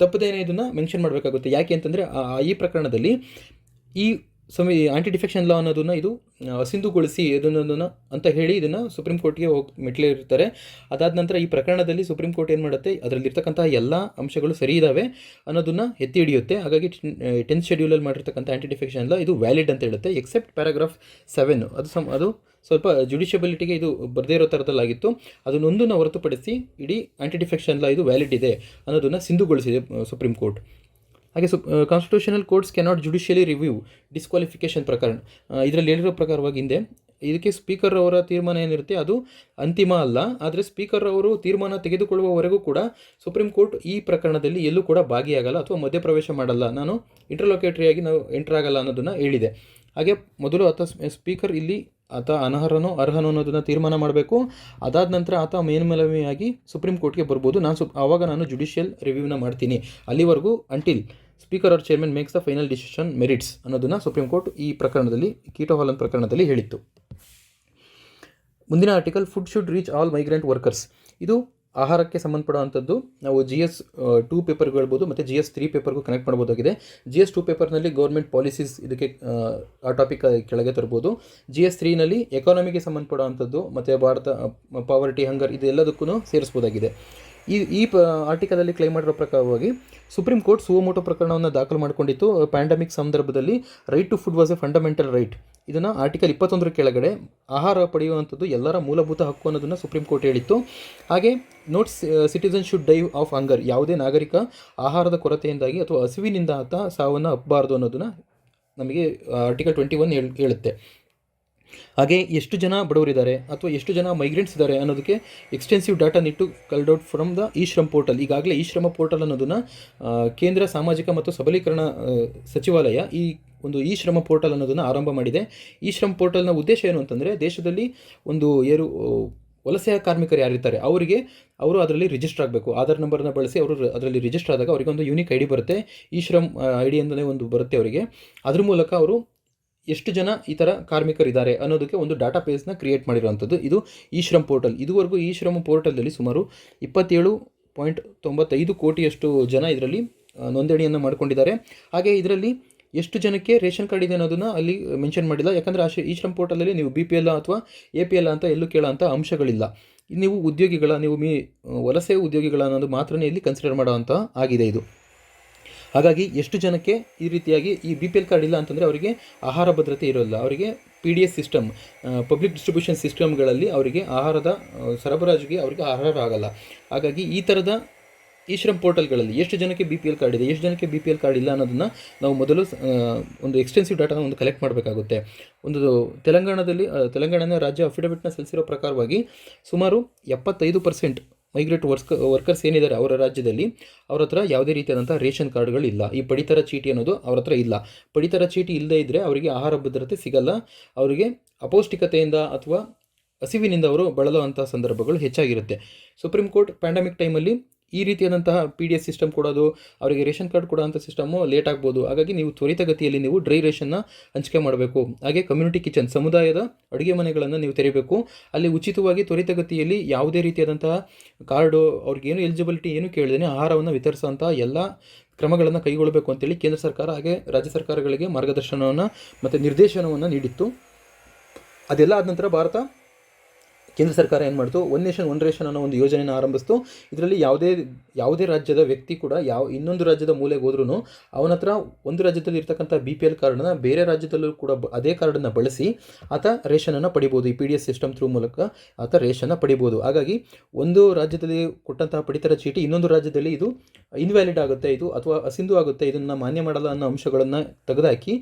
ತಪ್ಪದೇನೆ ಇದನ್ನು ಮೆನ್ಷನ್ ಮಾಡಬೇಕಾಗುತ್ತೆ. ಯಾಕೆ ಅಂತಂದರೆ ಈ ಪ್ರಕರಣದಲ್ಲಿ ಈ ಆ್ಯಂಟಿ ಡಿಫೆಕ್ಷನ್ ಲಾ ಅನ್ನೋದನ್ನು ಇದು ಸಿಂಧುಗೊಳಿಸಿ ಇದನ್ನು ಅಂತ ಹೇಳಿ ಇದನ್ನು ಸುಪ್ರೀಂ ಕೋರ್ಟ್ಗೆ ಮೆಟ್ಲಿರ್ತಾರೆ. ಅದಾದ ನಂತರ ಈ ಪ್ರಕರಣದಲ್ಲಿ ಸುಪ್ರೀಂ ಕೋರ್ಟ್ ಏನು ಮಾಡುತ್ತೆ, ಅದರಲ್ಲಿರ್ತಕ್ಕಂಥ ಎಲ್ಲ ಅಂಶಗಳು ಸರಿ ಇದ್ದಾವೆ ಅನ್ನೋದನ್ನು ಎತ್ತಿ ಹಿಡಿಯುತ್ತೆ. ಹಾಗಾಗಿ 10th ಶೆಡ್ಯೂಲಲ್ಲಿ ಮಾಡಿರ್ತಕ್ಕಂಥ ಆ್ಯಂಟಿ ಡಿಫೆಕ್ಷನ್ ಲಾ ಇದು ವ್ಯಾಲಿಡ್ ಅಂತ ಹೇಳುತ್ತೆ, ಎಕ್ಸೆಪ್ಟ್ ಪ್ಯಾರಾಗ್ರಾಫ್ 7 ಅದು ಸ್ವಲ್ಪ ಜುಡಿಷಿಯಬಿಲಿಟಿಗೆ ಇದು ಬರದೇ ಇರೋ ಥರದಲ್ಲಾಗಿತ್ತು. ಅದನ್ನೊಂದನ್ನು ಹೊರತುಪಡಿಸಿ ಇಡೀ ಆ್ಯಂಟಿ ಡಿಫೆಕ್ಷನ್ ಲಾ ಇದು ವ್ಯಾಲಿಡ್ ಇದೆ ಅನ್ನೋದನ್ನು ಸಿಂಧುಗೊಳಿಸಿದೆ ಸುಪ್ರೀಂ ಕೋರ್ಟ್. ಹಾಗೆ constitutional courts cannot judicially review disqualification ಪ್ರಕರಣ. ಇದರಲ್ಲಿ ಹೇಳಿರೋ ಪ್ರಕಾರವಾಗಿ ಹಿಂದೆ ಇದಕ್ಕೆ ಸ್ಪೀಕರ್ ಅವರ ತೀರ್ಮಾನ ಏನಿರುತ್ತೆ ಅದು ಅಂತಿಮ ಅಲ್ಲ. ಆದರೆ ಸ್ಪೀಕರ್ ಅವರು ತೀರ್ಮಾನ ತೆಗೆದುಕೊಳ್ಳುವವರೆಗೂ ಕೂಡ ಸುಪ್ರೀಂ ಕೋರ್ಟ್ ಈ ಪ್ರಕರಣದಲ್ಲಿ ಎಲ್ಲೂ ಕೂಡ ಭಾಗಿಯಾಗಲ್ಲ ಅಥವಾ ಮಧ್ಯಪ್ರವೇಶ ಮಾಡಲ್ಲ, ನಾನು ಇಂಟರ್ಲೊಕೇಟರಿಯಾಗಿ ನಾವು ಎಂಟರ್ ಆಗಲ್ಲ ಅನ್ನೋದನ್ನು ಹೇಳಿದೆ. ಹಾಗೆ ಮೊದಲು ಸ್ಪೀಕರ್ ಇಲ್ಲಿ ಆತ ಅನರ್ಹನೋ ಅರ್ಹನೋ ಅನ್ನೋದನ್ನು ತೀರ್ಮಾನ ಮಾಡಬೇಕು. ಅದಾದ ನಂತರ ಆತ ಮೇಲ್ಮನವಿಯಾಗಿ ಸುಪ್ರೀಂ ಕೋರ್ಟ್ಗೆ ಬರ್ಬೋದು. ಆವಾಗ ನಾನು ಜುಡಿಷಿಯಲ್ ರಿವ್ಯೂನ ಮಾಡ್ತೀನಿ. ಅಲ್ಲಿವರೆಗೂ until speaker or chairman makes the final decision merits ಅನ್ನೋದನ್ನು ಸುಪ್ರೀಂ ಕೋರ್ಟ್ ಈ ಪ್ರಕರಣದಲ್ಲಿ ಕೀಟೋ ಹಾಲನ್ ಪ್ರಕರಣದಲ್ಲಿ ಹೇಳಿತ್ತು. ಮುಂದಿನ article, food should reach all migrant workers. ಇದು ಆಹಾರಕ್ಕೆ ಸಂಬಂಧಪಡುವಂಥದ್ದು. ನಾವು GS2 ಪೇಪರ್ಗೆ ಹೇಳ್ಬೋದು ಮತ್ತು GS3 ಪೇಪರ್ಗೂ ಕನೆಕ್ಟ್ ಮಾಡ್ಬೋದಾಗಿದೆ. GS2 ಪೇಪರ್ನಲ್ಲಿ ಗೌರ್ಮೆಂಟ್ ಪಾಲಿಸೀಸ್ ಇದಕ್ಕೆ ಆ ಟಾಪಿಕ್ ಕೆಳಗೆ ತರ್ಬೋದು. GS3ನಲ್ಲಿ ಎಕಾನಮಿಗೆ ಸಂಬಂಧಪಡುವಂಥದ್ದು ಮತ್ತು ಭಾರತ ಪಾವರ್ಟಿ, ಹಂಗರ್ ಇದೆಲ್ಲದಕ್ಕೂ ಸೇರಿಸ್ಬೋದಾಗಿದೆ. ಈ ಆರ್ಟಿಕಲಲ್ಲಿ ಕ್ಲೈಮ್ ಮಾಡಿರೋ ಪ್ರಕಾರವಾಗಿ ಸುಪ್ರೀಂ ಕೋರ್ಟ್ ಸುವೋಮೋಟೋ ಪ್ರಕರಣವನ್ನು ದಾಖಲು ಮಾಡಿಕೊಂಡಿತ್ತು. ಪ್ಯಾಂಡಮಿಕ್ ಸಂದರ್ಭದಲ್ಲಿ right to food was a fundamental right. ಇದನ್ನು ಆರ್ಟಿಕಲ್ 21 ಕೆಳಗಡೆ ಆಹಾರ ಪಡೆಯುವಂಥದ್ದು ಎಲ್ಲರ ಮೂಲಭೂತ ಹಕ್ಕು ಅನ್ನೋದನ್ನು ಸುಪ್ರೀಂ ಕೋರ್ಟ್ ಹೇಳಿತ್ತು. ಹಾಗೆ notes citizen should die of hunger, ಯಾವುದೇ ನಾಗರಿಕ ಆಹಾರದ ಕೊರತೆಯಿಂದಾಗಿ ಅಥವಾ ಹಸಿವಿನಿಂದ ಆತ ಸಾವನ್ನು ಅಪ್ಪಬಾರದು ಅನ್ನೋದನ್ನು ನಮಗೆ ಆರ್ಟಿಕಲ್ 21 ಹೇಳುತ್ತೆ. ಹಾಗೆ ಎಷ್ಟು ಜನ ಬಡವರಿದ್ದಾರೆ ಅಥವಾ ಎಷ್ಟು ಜನ ಮೈಗ್ರೆಂಟ್ಸ್ ಇದ್ದಾರೆ ಅನ್ನೋದಕ್ಕೆ ಎಕ್ಸ್ಟೆನ್ಸಿವ್ ಡಾಟಾ ನಿಟ್ಟು culled out from the eShram portal. ಈಗಾಗಲೇ ಇ-ಶ್ರಮ ಪೋರ್ಟಲ್ ಅನ್ನೋದನ್ನು ಕೇಂದ್ರ ಸಾಮಾಜಿಕ ಮತ್ತು ಸಬಲೀಕರಣ ಸಚಿವಾಲಯ ಈ ಒಂದು ಇ-ಶ್ರಮ ಪೋರ್ಟಲ್ ಅನ್ನೋದನ್ನು ಆರಂಭ ಮಾಡಿದೆ. ಇ-ಶ್ರಮ್ ಪೋರ್ಟಲ್ನ ಉದ್ದೇಶ ಏನು ಅಂತಂದರೆ, ದೇಶದಲ್ಲಿ ಒಂದು ವಲಸೆ ಕಾರ್ಮಿಕರು ಯಾರಿರ್ತಾರೆ ಅವರು ಅದರಲ್ಲಿ ರಿಜಿಸ್ಟರ್ ಆಗಬೇಕು. ಆಧಾರ್ ನಂಬರ್ನ ಬಳಸಿ ಅವರು ಅದರಲ್ಲಿ ರಿಜಿಸ್ಟರ್ ಆದಾಗ ಅವರಿಗೆ ಒಂದು ಯೂನಿಕ್ ID ಬರುತ್ತೆ, ಇ-ಶ್ರಮ್ ID ಅಂತಲೇ ಒಂದು ಬರುತ್ತೆ ಅವರಿಗೆ. ಅದ್ರ ಮೂಲಕ ಅವರು ಎಷ್ಟು ಜನ ಈ ಥರ ಕಾರ್ಮಿಕರಿದ್ದಾರೆ ಅನ್ನೋದಕ್ಕೆ ಒಂದು ಡಾಟಾ ಬೇಸ್ನ ಕ್ರಿಯೇಟ್ ಮಾಡಿರುವಂಥದ್ದು ಇದು ಇ-ಶ್ರಮ್ ಪೋರ್ಟಲ್. ಇದುವರೆಗೂ ಇ-ಶ್ರಮ್ ಪೋರ್ಟಲ್ನಲ್ಲಿ ಸುಮಾರು 27.95 ಕೋಟಿಯಷ್ಟು ಜನ ಇದರಲ್ಲಿ ನೋಂದಣಿಯನ್ನು ಮಾಡ್ಕೊಂಡಿದ್ದಾರೆ. ಹಾಗೆ ಇದರಲ್ಲಿ ಎಷ್ಟು ಜನಕ್ಕೆ ರೇಷನ್ ಕಾರ್ಡ್ ಇದೆ ಅನ್ನೋದನ್ನು ಅಲ್ಲಿ ಮೆನ್ಷನ್ ಮಾಡಿಲ್ಲ. ಯಾಕಂದರೆ ಇ-ಶ್ರಮ್ ಪೋರ್ಟಲಲ್ಲಿ ನೀವು BPL ಅಥವಾ APL ಅಂತ ಎಲ್ಲೂ ಕೇಳೋಂಥ ಅಂಶಗಳಿಲ್ಲ. ನೀವು ನೀವು ವಲಸೆ ಉದ್ಯೋಗಿಗಳ ಅನ್ನೋದು ಮಾತ್ರನೇ ಇಲ್ಲಿ ಕನ್ಸಿಡರ್ ಮಾಡೋವಂಥ ಆಗಿದೆ ಇದು. ಹಾಗಾಗಿ ಎಷ್ಟು ಜನಕ್ಕೆ ಈ ರೀತಿಯಾಗಿ ಈ BPL ಕಾರ್ಡ್ ಇಲ್ಲ ಅಂತಂದರೆ ಅವರಿಗೆ ಆಹಾರ ಭದ್ರತೆ ಇರೋಲ್ಲ, ಅವರಿಗೆ PDS ಸಿಸ್ಟಮ್, ಪಬ್ಲಿಕ್ ಡಿಸ್ಟ್ರಿಬ್ಯೂಷನ್ ಸಿಸ್ಟಮ್ಗಳಲ್ಲಿ ಅವರಿಗೆ ಆಹಾರದ ಸರಬರಾಜಿಗೆ ಅವರಿಗೆ ಅರ್ಹರಾಗಲ್ಲ. ಹಾಗಾಗಿ ಈ ಥರದ ಈ ಶ್ರಮ್ ಪೋರ್ಟಲ್ಗಳಲ್ಲಿ ಎಷ್ಟು ಜನಕ್ಕೆ BPL ಕಾರ್ಡ್ ಇದೆ, ಎಷ್ಟು ಜನಕ್ಕೆ BPL ಕಾರ್ಡ್ ಇಲ್ಲ ಅನ್ನೋದನ್ನು ನಾವು ಮೊದಲು ಒಂದು ಎಕ್ಸ್ಟೆನ್ಸಿವ್ ಡಾಟಾನ ಒಂದು ಕಲೆಕ್ಟ್ ಮಾಡಬೇಕಾಗುತ್ತೆ. ಒಂದು ತೆಲಂಗಾಣದ ರಾಜ್ಯ ಅಫಿಡವಿಟ್ನ ಸಲ್ಲಿಸಿರೋ ಪ್ರಕಾರವಾಗಿ ಸುಮಾರು 75% ಮೈಗ್ರೇಟ್ ವರ್ಕರ್ಸ್ ಏನಿದ್ದಾರೆ ಅವರ ರಾಜ್ಯದಲ್ಲಿ ಅವ್ರ ಹತ್ರ ಯಾವುದೇ ರೀತಿಯಾದಂಥ ರೇಷನ್ ಕಾರ್ಡ್ಗಳಿಲ್ಲ. ಈ ಪಡಿತರ ಚೀಟಿ ಅನ್ನೋದು ಅವ್ರ ಹತ್ರ ಇಲ್ಲ. ಪಡಿತರ ಚೀಟಿ ಇಲ್ಲದೇ ಇದ್ದರೆ ಅವರಿಗೆ ಆಹಾರ ಭದ್ರತೆ ಸಿಗಲ್ಲ. ಅವರಿಗೆ ಅಪೌಷ್ಟಿಕತೆಯಿಂದ ಅಥವಾ ಹಸಿವಿನಿಂದ ಅವರು ಬಳಲುವಂಥ ಸಂದರ್ಭಗಳು ಹೆಚ್ಚಾಗಿರುತ್ತೆ. ಸುಪ್ರೀಂ ಕೋರ್ಟ್ ಪ್ಯಾಂಡಮಿಕ್ ಟೈಮಲ್ಲಿ ಈ ರೀತಿಯಾದಂತಹ PDS ಸಿಸ್ಟಮ್ ಕೊಡೋದು, ಅವರಿಗೆ ರೇಷನ್ ಕಾರ್ಡ್ ಕೊಡೋಂಥ ಸಿಸ್ಟಮು ಲೇಟ್ ಆಗ್ಬೋದು. ಹಾಗಾಗಿ ನೀವು ತ್ವರಿತಗತಿಯಲ್ಲಿ ನೀವು ಡ್ರೈ ರೇಷನ್ನ ಹಂಚಿಕೆ ಮಾಡಬೇಕು. ಹಾಗೆ ಕಮ್ಯುನಿಟಿ ಕಿಚನ್, ಸಮುದಾಯದ ಅಡುಗೆ ಮನೆಗಳನ್ನು ನೀವು ತೆರೀಬೇಕು. ಅಲ್ಲಿ ಉಚಿತವಾಗಿ ತ್ವರಿತಗತಿಯಲ್ಲಿ ಯಾವುದೇ ರೀತಿಯಾದಂತಹ ಕಾರ್ಡು, ಅವ್ರಿಗೇನು ಎಲಿಜಿಬಿಲಿಟಿ ಏನು ಕೇಳದೇನೆ ಆಹಾರವನ್ನು ವಿತರಿಸುವಂಥ ಎಲ್ಲ ಕ್ರಮಗಳನ್ನು ಕೈಗೊಳ್ಳಬೇಕು ಅಂತೇಳಿ ಕೇಂದ್ರ ಸರ್ಕಾರ ಹಾಗೆ ರಾಜ್ಯ ಸರ್ಕಾರಗಳಿಗೆ ಮಾರ್ಗದರ್ಶನವನ್ನು ಮತ್ತು ನಿರ್ದೇಶನವನ್ನು ನೀಡಿತ್ತು. ಅದೆಲ್ಲ ಆದ ನಂತರ ಕೇಂದ್ರ ಸರ್ಕಾರ ಏನು ಮಾಡ್ತು, ಒನ್ ನೇಷನ್ ಒನ್ ರೇಷನ್ ಅನ್ನೋ ಒಂದು ಯೋಜನೆಯನ್ನು ಆರಂಭಿಸ್ತು. ಇದರಲ್ಲಿ ಯಾವುದೇ ರಾಜ್ಯದ ವ್ಯಕ್ತಿ ಕೂಡ ಇನ್ನೊಂದು ರಾಜ್ಯದ ಮೂಲೆಗೆ ಹೋದ್ರೂ ಅವನ ಹತ್ರ ಒಂದು ರಾಜ್ಯದಲ್ಲಿ ಇರ್ತಕ್ಕಂಥ BPL ಕಾರ್ಡನ್ನ ಬೇರೆ ರಾಜ್ಯದಲ್ಲೂ ಕೂಡ ಅದೇ ಕಾರ್ಡನ್ನು ಬಳಸಿ ಆತ ರೇಷನನ್ನು ಪಡಿಬೋದು. ಈ PDS ಸಿಸ್ಟಮ್ ಥ್ರೂ ಮೂಲಕ ಆತ ರೇಷನ್ನ ಪಡಿಬೋದು. ಹಾಗಾಗಿ ಒಂದು ರಾಜ್ಯದಲ್ಲಿ ಕೊಟ್ಟಂತಹ ಪಡಿತರ ಚೀಟಿ ಇನ್ನೊಂದು ರಾಜ್ಯದಲ್ಲಿ ಇದು ಇನ್ವ್ಯಾಲಿಡ್ ಆಗುತ್ತೆ, ಇದು ಅಥವಾ ಅಸಿಂಧು ಆಗುತ್ತೆ, ಇದನ್ನು ಮಾನ್ಯ ಮಾಡಲ್ಲ ಅನ್ನೋ ಅಂಶಗಳನ್ನು ತೆಗೆದುಹಾಕಿ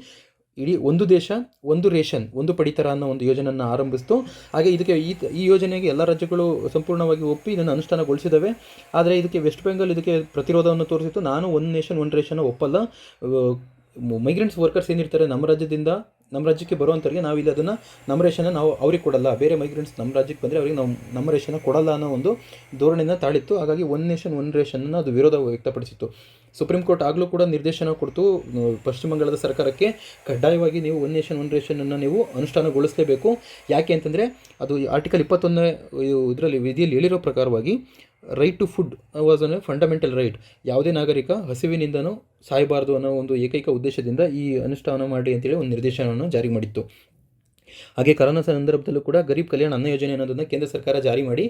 ಇಡೀ ಒಂದು ದೇಶ ಒಂದು ರೇಷನ್ ಒಂದು ಪಡಿತರ ಅನ್ನೋ ಒಂದು ಯೋಜನೆಯನ್ನು ಆರಂಭಿಸ್ತು. ಹಾಗೆ ಇದಕ್ಕೆ ಈ ಯೋಜನೆಗೆ ಎಲ್ಲ ರಾಜ್ಯಗಳು ಸಂಪೂರ್ಣವಾಗಿ ಒಪ್ಪಿ ಇದನ್ನು ಅನುಷ್ಠಾನಗೊಳಿಸಿದ್ದಾವೆ. ಆದರೆ ಇದಕ್ಕೆ ವೆಸ್ಟ್ ಬೆಂಗಾಲ್ ಇದಕ್ಕೆ ಪ್ರತಿರೋಧವನ್ನು ತೋರಿಸಿತ್ತು. ನಾನು ಒನ್ ನೇಷನ್ ಒನ್ ರೇಷನ್ ಒಪ್ಪಲ್ಲ, ಮೈಗ್ರೆಂಟ್ಸ್ ವರ್ಕರ್ಸ್ ಏನಿರ್ತಾರೆ ನಮ್ಮ ರಾಜ್ಯಕ್ಕೆ ಬರುವಂಥವ್ರಿಗೆ ನಾವು ಇಲ್ಲಿ ಅದನ್ನು ನಮ್ಮ ರೇಷನ್ನ ನಾವು ಅವ್ರಿಗೆ ಕೊಡಲ್ಲ, ಬೇರೆ ಮೈಗ್ರೆಂಟ್ಸ್ ನಮ್ಮ ರಾಜ್ಯಕ್ಕೆ ಬಂದರೆ ಅವ್ರಿಗೆ ನಾವು ನಮ್ಮ ರೇಷನ್ನ ಕೊಡಲ್ಲ ಅನ್ನೋ ಒಂದು ಧೋರಣೆಯನ್ನು ತಾಳಿತ್ತು. ಹಾಗಾಗಿ ಒನ್ ನೇಷನ್ ಒನ್ ರೇಷನ್ನ ಅದು ವಿರೋಧ ವ್ಯಕ್ತಪಡಿಸಿತ್ತು. ಸುಪ್ರೀಂ ಕೋರ್ಟ್ ಆಗಲೂ ಕೂಡ ನಿರ್ದೇಶನ ಕೊಡ್ತು ಪಶ್ಚಿಮ ಬಂಗಾಳದ ಸರ್ಕಾರಕ್ಕೆ, ಕಡ್ಡಾಯವಾಗಿ ನೀವು ಒನ್ ನೇಷನ್ ಒನ್ ರೇಷನನ್ನು ನೀವು ಅನುಷ್ಠಾನಗೊಳಿಸಲೇಬೇಕು. ಯಾಕೆ ಅಂತಂದರೆ ಅದು ಆರ್ಟಿಕಲ್ 21 ಇದರಲ್ಲಿ ವಿಧಿಯಲ್ಲಿ ಹೇಳಿರೋ ಪ್ರಕಾರವಾಗಿ right to food was an fundamental right. ಯಾವುದೇ ನಾಗರಿಕ ಹಸಿವಿನಿಂದನೂ ಸಾಯಬಾರದು ಅನ್ನೋ ಒಂದು ಏಕೈಕ ಉದ್ದೇಶದಿಂದ ಈ ಅನುಷ್ಠಾನ ಮಾಡಿ ಅಂತೇಳಿ ಒಂದು ನಿರ್ದೇಶನವನ್ನು ಜಾರಿ ಮಾಡಿತ್ತು. ಹಾಗೆ ಕರೋನಾ ಸಂದರ್ಭದಲ್ಲೂ ಕೂಡ ಗರೀಬ್ ಕಲ್ಯಾಣ ಅನ್ನ ಯೋಜನೆ ಅನ್ನೋದನ್ನು ಕೇಂದ್ರ ಸರ್ಕಾರ ಜಾರಿ ಮಾಡಿ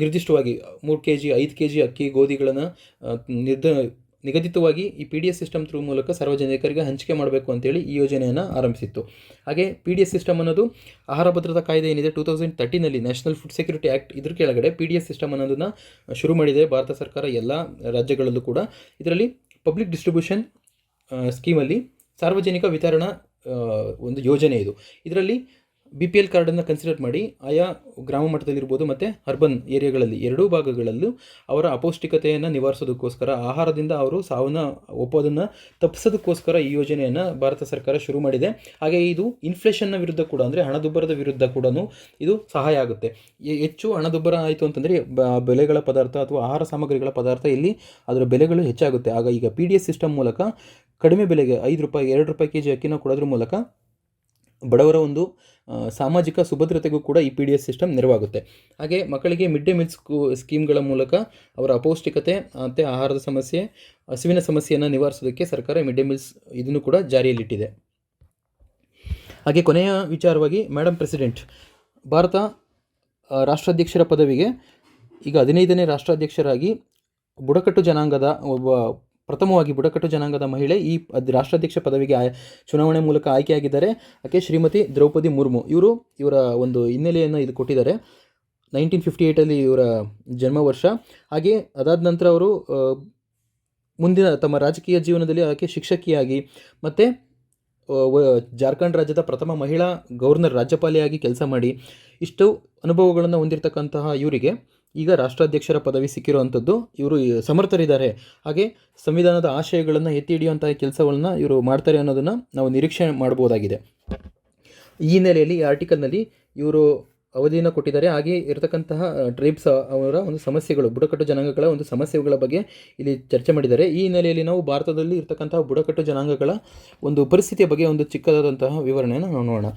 ನಿರ್ದಿಷ್ಟವಾಗಿ 3 kg 5 kg ಅಕ್ಕಿ ಗೋಧಿಗಳನ್ನು ನಿಗದಿತವಾಗಿ ಈ PDS ಸಿಸ್ಟಮ್ ಥ್ರೂ ಮೂಲಕ ಸಾರ್ವಜನಿಕರಿಗೆ ಹಂಚಿಕೆ ಮಾಡಬೇಕು ಅಂತೇಳಿ ಈ ಯೋಜನೆಯನ್ನು ಆರಂಭಿಸಿತ್ತು. ಹಾಗೆ PDS ಸಿಸ್ಟಮ್ ಅನ್ನೋದು ಆಹಾರ ಭದ್ರತಾ ಕಾಯ್ದೆ ಏನಿದೆ 2013ನಲ್ಲಿ ನ್ಯಾಷನಲ್ ಫುಡ್ ಸೆಕ್ಯೂರಿಟಿ ಆ್ಯಕ್ಟ್ ಇದ್ರ ಕೆಳಗಡೆ PDS ಸಿಸ್ಟಮ್ ಅನ್ನೋದನ್ನು ಶುರು ಮಾಡಿದೆ ಭಾರತ ಸರ್ಕಾರ ಎಲ್ಲ ರಾಜ್ಯಗಳಲ್ಲೂ ಕೂಡ. ಇದರಲ್ಲಿ ಪಬ್ಲಿಕ್ ಡಿಸ್ಟ್ರಿಬ್ಯೂಷನ್ ಸ್ಕೀಮಲ್ಲಿ ಸಾರ್ವಜನಿಕ ವಿತರಣಾ ಒಂದು ಯೋಜನೆ ಇದು. ಇದರಲ್ಲಿ BPL ಕಾರ್ಡನ್ನು ಕನ್ಸಿಡರ್ ಮಾಡಿ ಆಯಾ ಗ್ರಾಮ ಮಟ್ಟದಲ್ಲಿರ್ಬೋದು ಮತ್ತು ಅರ್ಬನ್ ಏರಿಯಾಗಳಲ್ಲಿ ಎರಡೂ ಭಾಗಗಳಲ್ಲೂ ಅವರ ಅಪೌಷ್ಟಿಕತೆಯನ್ನು ನಿವಾರಿಸೋದಕ್ಕೋಸ್ಕರ, ಆಹಾರದಿಂದ ಅವರು ಸಾವನ್ನು ಒಪ್ಪೋದನ್ನು ತಪ್ಪಿಸೋದಕ್ಕೋಸ್ಕರ ಈ ಯೋಜನೆಯನ್ನು ಭಾರತ ಸರ್ಕಾರ ಶುರು ಮಾಡಿದೆ. ಹಾಗೆ ಇದು ಇನ್ಫ್ಲೇಷನ್ನ ವಿರುದ್ಧ ಕೂಡ, ಅಂದರೆ ಹಣದುಬ್ಬರದ ವಿರುದ್ಧ ಕೂಡ ಇದು ಸಹಾಯ ಆಗುತ್ತೆ. ಹೆಚ್ಚು ಹಣದುಬ್ಬರ ಆಯಿತು ಅಂತಂದರೆ ಬೆಲೆಗಳ ಪದಾರ್ಥ ಅಥವಾ ಆಹಾರ ಸಾಮಗ್ರಿಗಳ ಪದಾರ್ಥ ಇಲ್ಲಿ ಅದರ ಬೆಲೆಗಳು ಹೆಚ್ಚಾಗುತ್ತೆ. ಆಗ ಈಗ PDS ಸಿಸ್ಟಮ್ ಮೂಲಕ ಕಡಿಮೆ ಬೆಲೆಗೆ 5 ರೂಪಾಯಿ 2 ರೂಪಾಯಿ kg ಅಕ್ಕಿನ ಕೊಡೋದ್ರ ಮೂಲಕ ಬಡವರ ಒಂದು ಸಾಮಾಜಿಕ ಸುಭದ್ರತೆಗೂ ಕೂಡ ಈ PDS ಸಿಸ್ಟಮ್ ನೆರವಾಗುತ್ತೆ. ಹಾಗೆ ಮಕ್ಕಳಿಗೆ ಮಿಡ್ ಡೇ ಮೀಲ್ಸ್ ಸ್ಕೀಮ್ಗಳ ಮೂಲಕ ಅವರ ಅಪೌಷ್ಟಿಕತೆ ಮತ್ತು ಆಹಾರದ ಸಮಸ್ಯೆ, ಹಸಿವಿನ ಸಮಸ್ಯೆಯನ್ನು ನಿವಾರಿಸೋದಕ್ಕೆ ಸರ್ಕಾರ ಮಿಡ್ ಡೇ ಮೀಲ್ಸ್ ಇದನ್ನು ಕೂಡ ಜಾರಿಯಲ್ಲಿಟ್ಟಿದೆ. ಹಾಗೆ ಕೊನೆಯ ವಿಚಾರವಾಗಿ ಮೇಡಮ್ ಪ್ರೆಸಿಡೆಂಟ್, ಭಾರತ ರಾಷ್ಟ್ರಾಧ್ಯಕ್ಷರ ಪದವಿಗೆ ಈಗ 15ನೇ ರಾಷ್ಟ್ರಾಧ್ಯಕ್ಷರಾಗಿ ಬುಡಕಟ್ಟು ಜನಾಂಗದ ಪ್ರಥಮವಾಗಿ ಬುಡಕಟ್ಟು ಜನಾಂಗದ ಮಹಿಳೆ ಈ ರಾಷ್ಟ್ರಾಧ್ಯಕ್ಷ ಪದವಿಗೆ ಚುನಾವಣೆ ಮೂಲಕ ಆಯ್ಕೆಯಾಗಿದ್ದಾರೆ. ಆಕೆ ಶ್ರೀಮತಿ ದ್ರೌಪದಿ ಮುರ್ಮು. ಇವರ ಒಂದು ಹಿನ್ನೆಲೆಯನ್ನು ಇದು ಕೊಟ್ಟಿದ್ದಾರೆ. 1958 ಇವರ ಜನ್ಮ ವರ್ಷ. ಹಾಗೆ ಅದಾದ ನಂತರ ಅವರು ಮುಂದಿನ ತಮ್ಮ ರಾಜಕೀಯ ಜೀವನದಲ್ಲಿ ಆಕೆ ಶಿಕ್ಷಕಿಯಾಗಿ ಮತ್ತು ಜಾರ್ಖಂಡ್ ರಾಜ್ಯದ ಪ್ರಥಮ ಮಹಿಳಾ ಗವರ್ನರ್ ರಾಜ್ಯಪಾಲೆಯಾಗಿ ಕೆಲಸ ಮಾಡಿ ಇಷ್ಟು ಅನುಭವಗಳನ್ನು ಹೊಂದಿರತಕ್ಕಂತಹ ಇವರಿಗೆ ಈಗ ರಾಷ್ಟ್ರಾಧ್ಯಕ್ಷರ ಪದವಿ ಸಿಕ್ಕಿರುವಂಥದ್ದು. ಇವರು ಸಮರ್ಥರಿದ್ದಾರೆ. ಹಾಗೆ ಸಂವಿಧಾನದ ಆಶಯಗಳನ್ನು ಎತ್ತಿ ಹಿಡಿಯುವಂತಹ ಕೆಲಸಗಳನ್ನ ಇವರು ಮಾಡ್ತಾರೆ ಅನ್ನೋದನ್ನು ನಾವು ನಿರೀಕ್ಷೆ ಮಾಡ್ಬೋದಾಗಿದೆ. ಈ ಹಿನ್ನೆಲೆಯಲ್ಲಿ ಈ ಆರ್ಟಿಕಲ್ನಲ್ಲಿ ಇವರು ಅವಧಿಯನ್ನು ಕೊಟ್ಟಿದ್ದಾರೆ. ಹಾಗೆ ಇರತಕ್ಕಂತಹ ಟ್ರೈಬ್ಸ್ ಅವರ ಒಂದು ಸಮಸ್ಯೆಗಳು, ಬುಡಕಟ್ಟು ಜನಾಂಗಗಳ ಒಂದು ಸಮಸ್ಯೆಗಳ ಬಗ್ಗೆ ಇಲ್ಲಿ ಚರ್ಚೆ ಮಾಡಿದ್ದಾರೆ. ಈ ಹಿನ್ನೆಲೆಯಲ್ಲಿ ನಾವು ಭಾರತದಲ್ಲಿ ಇರತಕ್ಕಂತಹ ಬುಡಕಟ್ಟು ಜನಾಂಗಗಳ ಒಂದು ಪರಿಸ್ಥಿತಿಯ ಬಗ್ಗೆ ಒಂದು ಚಿಕ್ಕದಾದಂತಹ ವಿವರಣೆಯನ್ನು ನಾವು ನೋಡೋಣ.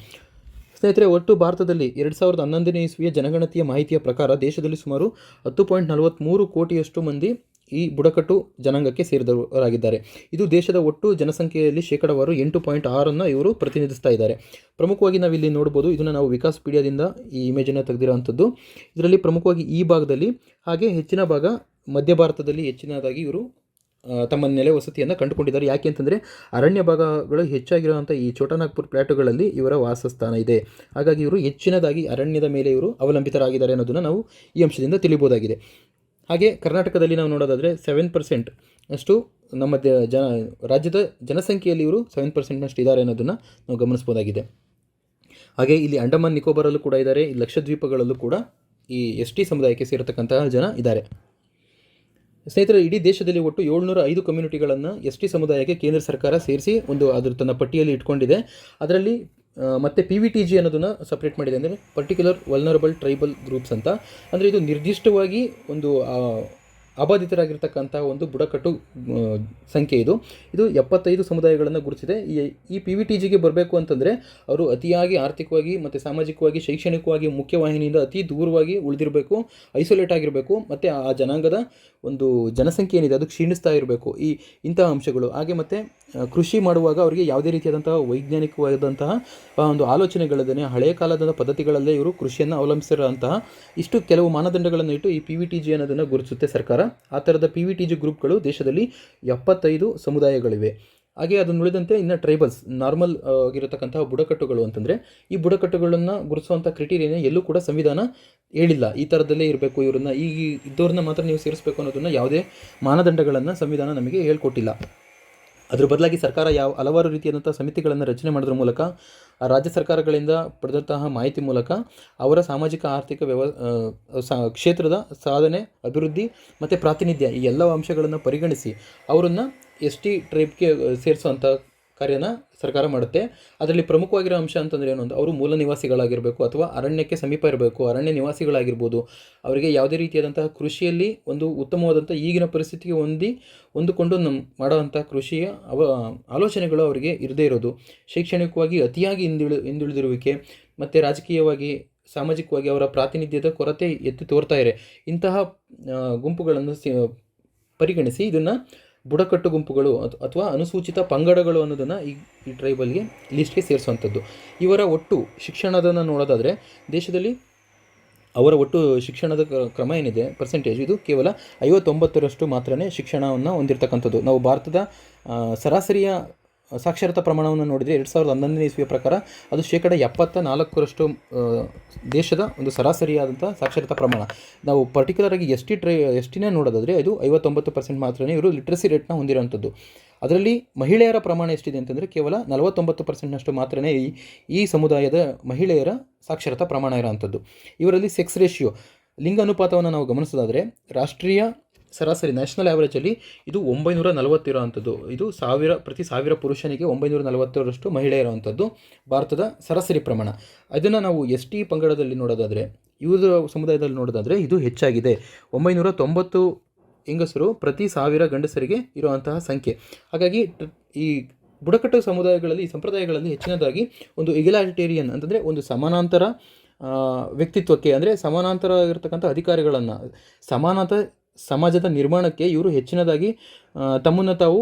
ಸ್ನೇಹಿತರೆ, ಒಟ್ಟು ಭಾರತದಲ್ಲಿ 2011ನೇ ಇಸ್ವಿಯ ಜನಗಣತಿಯ ಮಾಹಿತಿಯ ಪ್ರಕಾರ ದೇಶದಲ್ಲಿ ಸುಮಾರು 10.43 ಕೋಟಿಯಷ್ಟು ಮಂದಿ ಈ ಬುಡಕಟ್ಟು ಜನಾಂಗಕ್ಕೆ ಸೇರಿದವರಾಗಿದ್ದಾರೆ. ಇದು ದೇಶದ ಒಟ್ಟು ಜನಸಂಖ್ಯೆಯಲ್ಲಿ ಶೇಕಡಾವಾರು 8.6 ಇವರು ಪ್ರತಿನಿಧಿಸ್ತಾ ಇದ್ದಾರೆ. ಪ್ರಮುಖವಾಗಿ ನಾವಿಲ್ಲಿ ನೋಡ್ಬೋದು, ಇದನ್ನು ನಾವು ವಿಕಾಸಪೀಡಿಯಾದಿಂದ ಈ ಇಮೇಜನ್ನು ತೆಗೆದಿರುವಂಥದ್ದು. ಇದರಲ್ಲಿ ಪ್ರಮುಖವಾಗಿ ಈ ಭಾಗದಲ್ಲಿ, ಹಾಗೆ ಹೆಚ್ಚಿನ ಭಾಗ ಮಧ್ಯ ಭಾರತದಲ್ಲಿ ಹೆಚ್ಚಿನದಾಗಿ ಇವರು ತಮ್ಮ ನೆಲೆ ವಸತಿಯನ್ನು ಕಂಡುಕೊಂಡಿದ್ದಾರೆ. ಯಾಕೆ ಅಂತಂದರೆ ಅರಣ್ಯ ಭಾಗಗಳು ಹೆಚ್ಚಾಗಿರುವಂಥ ಈ ಛೋಟಾನಾಗ್ಪುರ್ ಪ್ಲಾಟುಗಳಲ್ಲಿ ಇವರ ವಾಸಸ್ಥಾನ ಇದೆ. ಹಾಗಾಗಿ ಇವರು ಹೆಚ್ಚಿನದಾಗಿ ಅರಣ್ಯದ ಮೇಲೆ ಇವರು ಅವಲಂಬಿತರಾಗಿದ್ದಾರೆ ಅನ್ನೋದನ್ನು ನಾವು ಈ ಅಂಶದಿಂದ ತಿಳಿಬೋದಾಗಿದೆ. ಹಾಗೆ ಕರ್ನಾಟಕದಲ್ಲಿ ನಾವು ನೋಡೋದಾದರೆ 7% ಅಷ್ಟು ನಮ್ಮ ರಾಜ್ಯದ ಜನಸಂಖ್ಯೆಯಲ್ಲಿ ಇವರು 7% ಇದ್ದಾರೆ ಅನ್ನೋದನ್ನು ನಾವು ಗಮನಿಸ್ಬೋದಾಗಿದೆ. ಹಾಗೆ ಇಲ್ಲಿ ಅಂಡಮಾನ್ ನಿಕೋಬಾರಲ್ಲೂ ಕೂಡ ಇದ್ದಾರೆ, ಈ ಲಕ್ಷದ್ವೀಪಗಳಲ್ಲೂ ಕೂಡ ಈ ST ಸಮುದಾಯಕ್ಕೆ ಸೇರತಕ್ಕಂತಹ ಜನ ಇದ್ದಾರೆ. ಸ್ನೇಹಿತರೆ, ಇಡೀ ದೇಶದಲ್ಲಿ ಒಟ್ಟು 705 ಕಮ್ಯುನಿಟಿಗಳನ್ನು ST ಸಮುದಾಯಕ್ಕೆ ಕೇಂದ್ರ ಸರ್ಕಾರ ಸೇರಿಸಿ ಅದರ ತನ್ನ ಪಟ್ಟಿಯಲ್ಲಿ ಇಟ್ಕೊಂಡಿದೆ. ಅದರಲ್ಲಿ ಮತ್ತು PVTG ಅನ್ನೋದನ್ನು ಸಪ್ರೇಟ್ ಮಾಡಿದೆ, ಅಂದರೆ ಪರ್ಟಿಕ್ಯುಲರ್ ವಲ್ನರಬಲ್ ಟ್ರೈಬಲ್ ಗ್ರೂಪ್ಸ್ ಅಂತ. ಅಂದರೆ ಇದು ನಿರ್ದಿಷ್ಟವಾಗಿ ಒಂದು ಅಬಾಧಿತರಾಗಿರ್ತಕ್ಕಂಥ ಒಂದು ಬುಡಕಟ್ಟು ಸಂಖ್ಯೆ. ಇದು 75 ಸಮುದಾಯಗಳನ್ನು ಗುರುತಿಸಿದೆ. ಈ PVTGಗೆ ಬರಬೇಕು ಅಂತಂದರೆ ಅವರು ಅತಿಯಾಗಿ ಆರ್ಥಿಕವಾಗಿ ಮತ್ತು ಸಾಮಾಜಿಕವಾಗಿ ಶೈಕ್ಷಣಿಕವಾಗಿ ಮುಖ್ಯವಾಹಿನಿಯಿಂದ ಅತಿ ದೂರವಾಗಿ ಉಳಿದಿರಬೇಕು, ಐಸೋಲೇಟ್ ಆಗಿರಬೇಕು, ಮತ್ತು ಆ ಜನಾಂಗದ ಒಂದು ಜನಸಂಖ್ಯೆ ಏನಿದೆ ಅದು ಕ್ಷೀಣಿಸ್ತಾ ಇರಬೇಕು, ಇಂತಹ ಅಂಶಗಳು. ಹಾಗೆ ಮತ್ತು ಕೃಷಿ ಮಾಡುವಾಗ ಅವರಿಗೆ ಯಾವುದೇ ರೀತಿಯಾದಂತಹ ವೈಜ್ಞಾನಿಕವಾದಂತಹ ಒಂದು ಆಲೋಚನೆಗಳದೇ ಹಳೆಯ ಕಾಲದ ಪದ್ಧತಿಗಳಲ್ಲೇ ಇವರು ಕೃಷಿಯನ್ನು ಅವಲಂಬಿಸಿರುವಂತಹ ಇಷ್ಟು ಕೆಲವು ಮಾನದಂಡಗಳನ್ನು ಇಟ್ಟು ಈ PVTG ಅನ್ನೋದನ್ನು ಗುರುತಿಸುತ್ತೆ ಸರ್ಕಾರ. ಆ ಥರದ PVTG ಗ್ರೂಪ್ಗಳು ದೇಶದಲ್ಲಿ 75 ಸಮುದಾಯಗಳಿವೆ. ಹಾಗೆ ಅದನ್ನು ಉಳಿದಂತೆ ಇನ್ನು ಟ್ರೈಬಲ್ಸ್, ನಾರ್ಮಲ್ ಆಗಿರತಕ್ಕಂತಹ ಬುಡಕಟ್ಟುಗಳು ಅಂತಂದರೆ ಈ ಬುಡಕಟ್ಟುಗಳನ್ನು ಗುರುತಿಸುವಂಥ ಕ್ರೈಟೀರಿಯಾ ಎಲ್ಲೂ ಕೂಡ ಸಂವಿಧಾನ ಹೇಳಿಲ್ಲ. ಈ ಥರದಲ್ಲೇ ಇರಬೇಕು, ಇವರನ್ನು ಇದ್ದವ್ರನ್ನ ಮಾತ್ರ ನೀವು ಸೇರಿಸಬೇಕು ಅನ್ನೋದನ್ನು ಯಾವುದೇ ಮಾನದಂಡಗಳನ್ನು ಸಂವಿಧಾನ ನಮಗೆ ಹೇಳ್ಕೊಟ್ಟಿಲ್ಲ. ಅದ್ರ ಬದಲಾಗಿ ಸರ್ಕಾರ ಹಲವಾರು ರೀತಿಯಾದಂಥ ಸಮಿತಿಗಳನ್ನು ರಚನೆ ಮಾಡೋದ್ರ ಮೂಲಕ ರಾಜ್ಯ ಸರ್ಕಾರಗಳಿಂದ ಪಡೆದಂತಹ ಮಾಹಿತಿ ಮೂಲಕ ಅವರ ಸಾಮಾಜಿಕ ಆರ್ಥಿಕ ಕ್ಷೇತ್ರದ ಸಾಧನೆ, ಅಭಿವೃದ್ಧಿ ಮತ್ತು ಪ್ರಾತಿನಿಧ್ಯ ಈ ಎಲ್ಲ ಅಂಶಗಳನ್ನು ಪರಿಗಣಿಸಿ ಅವರನ್ನು ST ಟ್ರೈಬ್ಗೆ ಸೇರಿಸುವಂಥ ಕಾರ್ಯನ ಸರ್ಕಾರ ಮಾಡುತ್ತೆ. ಅದರಲ್ಲಿ ಪ್ರಮುಖವಾಗಿರೋ ಅಂಶ ಅಂತಂದರೆ ಏನು, ಅವರು ಮೂಲ ನಿವಾಸಿಗಳಾಗಿರಬೇಕು ಅಥವಾ ಅರಣ್ಯಕ್ಕೆ ಸಮೀಪ ಇರಬೇಕು, ಅರಣ್ಯ ನಿವಾಸಿಗಳಾಗಿರ್ಬೋದು. ಅವರಿಗೆ ಯಾವುದೇ ರೀತಿಯಾದಂತಹ ಕೃಷಿಯಲ್ಲಿ ಒಂದು ಉತ್ತಮವಾದಂಥ ಈಗಿನ ಪರಿಸ್ಥಿತಿಗೆ ಹೊಂದಿಕೊಂಡು ಮಾಡುವಂಥ ಕೃಷಿಯ ಆಲೋಚನೆಗಳು ಅವರಿಗೆ ಇರದೇ ಇರೋದು, ಶೈಕ್ಷಣಿಕವಾಗಿ ಅತಿಯಾಗಿ ಹಿಂದುಳಿದಿರುವಿಕೆ ಮತ್ತು ರಾಜಕೀಯವಾಗಿ ಸಾಮಾಜಿಕವಾಗಿ ಅವರ ಪ್ರಾತಿನಿಧ್ಯದ ಕೊರತೆ ಎತ್ತಿ ತೋರ್ತಾ ಇದೆ. ಇಂತಹ ಗುಂಪುಗಳನ್ನು ಪರಿಗಣಿಸಿ ಇದನ್ನು ಬುಡಕಟ್ಟು ಗುಂಪುಗಳು ಅಥವಾ ಅನುಸೂಚಿತ ಪಂಗಡಗಳು ಅನ್ನೋದನ್ನು ಈ ಟ್ರೈಬಲ್ಗೆ ಲಿಸ್ಟ್ಗೆ ಸೇರಿಸುವಂಥದ್ದು. ಇವರ ಒಟ್ಟು ಶಿಕ್ಷಣದನ್ನು ನೋಡೋದಾದರೆ ದೇಶದಲ್ಲಿ ಅವರ ಒಟ್ಟು ಶಿಕ್ಷಣದ ಕ್ರಮ ಏನಿದೆ ಪರ್ಸೆಂಟೇಜ್, ಇದು ಕೇವಲ 59% ಮಾತ್ರನೇ ಶಿಕ್ಷಣವನ್ನು ಹೊಂದಿರತಕ್ಕಂಥದ್ದು. ನಾವು ಭಾರತದ ಸರಾಸರಿಯ ಸಾಕ್ಷರತಾ ಪ್ರಮಾಣವನ್ನು ನೋಡಿದರೆ 2011ನೇ ಇಸ್ವಿಯ ಪ್ರಕಾರ ಅದು 74% ದೇಶದ ಒಂದು ಸರಾಸರಿಯಾದಂಥ ಸಾಕ್ಷರತಾ ಪ್ರಮಾಣ. ನಾವು ಪರ್ಟಿಕ್ಯುಲರಾಗಿ STನೇ ನೋಡೋದಾದರೆ ಅದು 59% ಮಾತ್ರನೇ ಇವರು ಲಿಟ್ರಸಿ ರೇಟ್ನ ಹೊಂದಿರುವಂಥದ್ದು. ಅದರಲ್ಲಿ ಮಹಿಳೆಯರ ಪ್ರಮಾಣ ಎಷ್ಟಿದೆ ಅಂತಂದರೆ ಕೇವಲ 49%ನಷ್ಟು ಮಾತ್ರನೇ ಈ ಸಮುದಾಯದ ಮಹಿಳೆಯರ ಸಾಕ್ಷರತಾ ಪ್ರಮಾಣ ಇರೋವಂಥದ್ದು. ಇವರಲ್ಲಿ ಸೆಕ್ಸ್ ರೇಷಿಯೋ, ಲಿಂಗ ಅನುಪಾತವನ್ನು ನಾವು ಗಮನಿಸೋದಾದರೆ ರಾಷ್ಟ್ರೀಯ ಸರಾಸರಿ ನ್ಯಾಷನಲ್ ಆ್ಯಾವ್ರೇಜಲ್ಲಿ ಇದು 940 ಇರೋವಂಥದ್ದು. ಇದು ಪ್ರತಿ 1000 ಪುರುಷನಿಗೆ 940ರಷ್ಟು ಮಹಿಳೆ ಇರೋವಂಥದ್ದು ಭಾರತದ ಸರಾಸರಿ ಪ್ರಮಾಣ. ಅದನ್ನು ನಾವು ST ಪಂಗಡದಲ್ಲಿ ನೋಡೋದಾದರೆ, ಇವರ ಸಮುದಾಯದಲ್ಲಿ ನೋಡೋದಾದರೆ ಇದು ಹೆಚ್ಚಾಗಿದೆ. 990 ಹೆಂಗಸರು ಪ್ರತಿ 1000 ಗಂಡಸರಿಗೆ ಇರುವಂತಹ ಸಂಖ್ಯೆ. ಹಾಗಾಗಿ ಈ ಬುಡಕಟ್ಟು ಸಮುದಾಯಗಳಲ್ಲಿ, ಈ ಸಂಪ್ರದಾಯಗಳಲ್ಲಿ ಹೆಚ್ಚಿನದಾಗಿ ಒಂದು ಇಗ್ಯಾಲಿಟೇರಿಯನ್ ಅಂತಂದರೆ ಒಂದು ಸಮಾನಾಂತರ ವ್ಯಕ್ತಿತ್ವಕ್ಕೆ, ಅಂದರೆ ಸಮಾನಾಂತರ ಇರತಕ್ಕಂಥ ಅಧಿಕಾರಿಗಳನ್ನು, ಸಮಾನತ ಸಮಾಜದ ನಿರ್ಮಾಣಕ್ಕೆ ಇವರು ಹೆಚ್ಚಿನದಾಗಿ ತಮ್ಮನ್ನು ತಾವು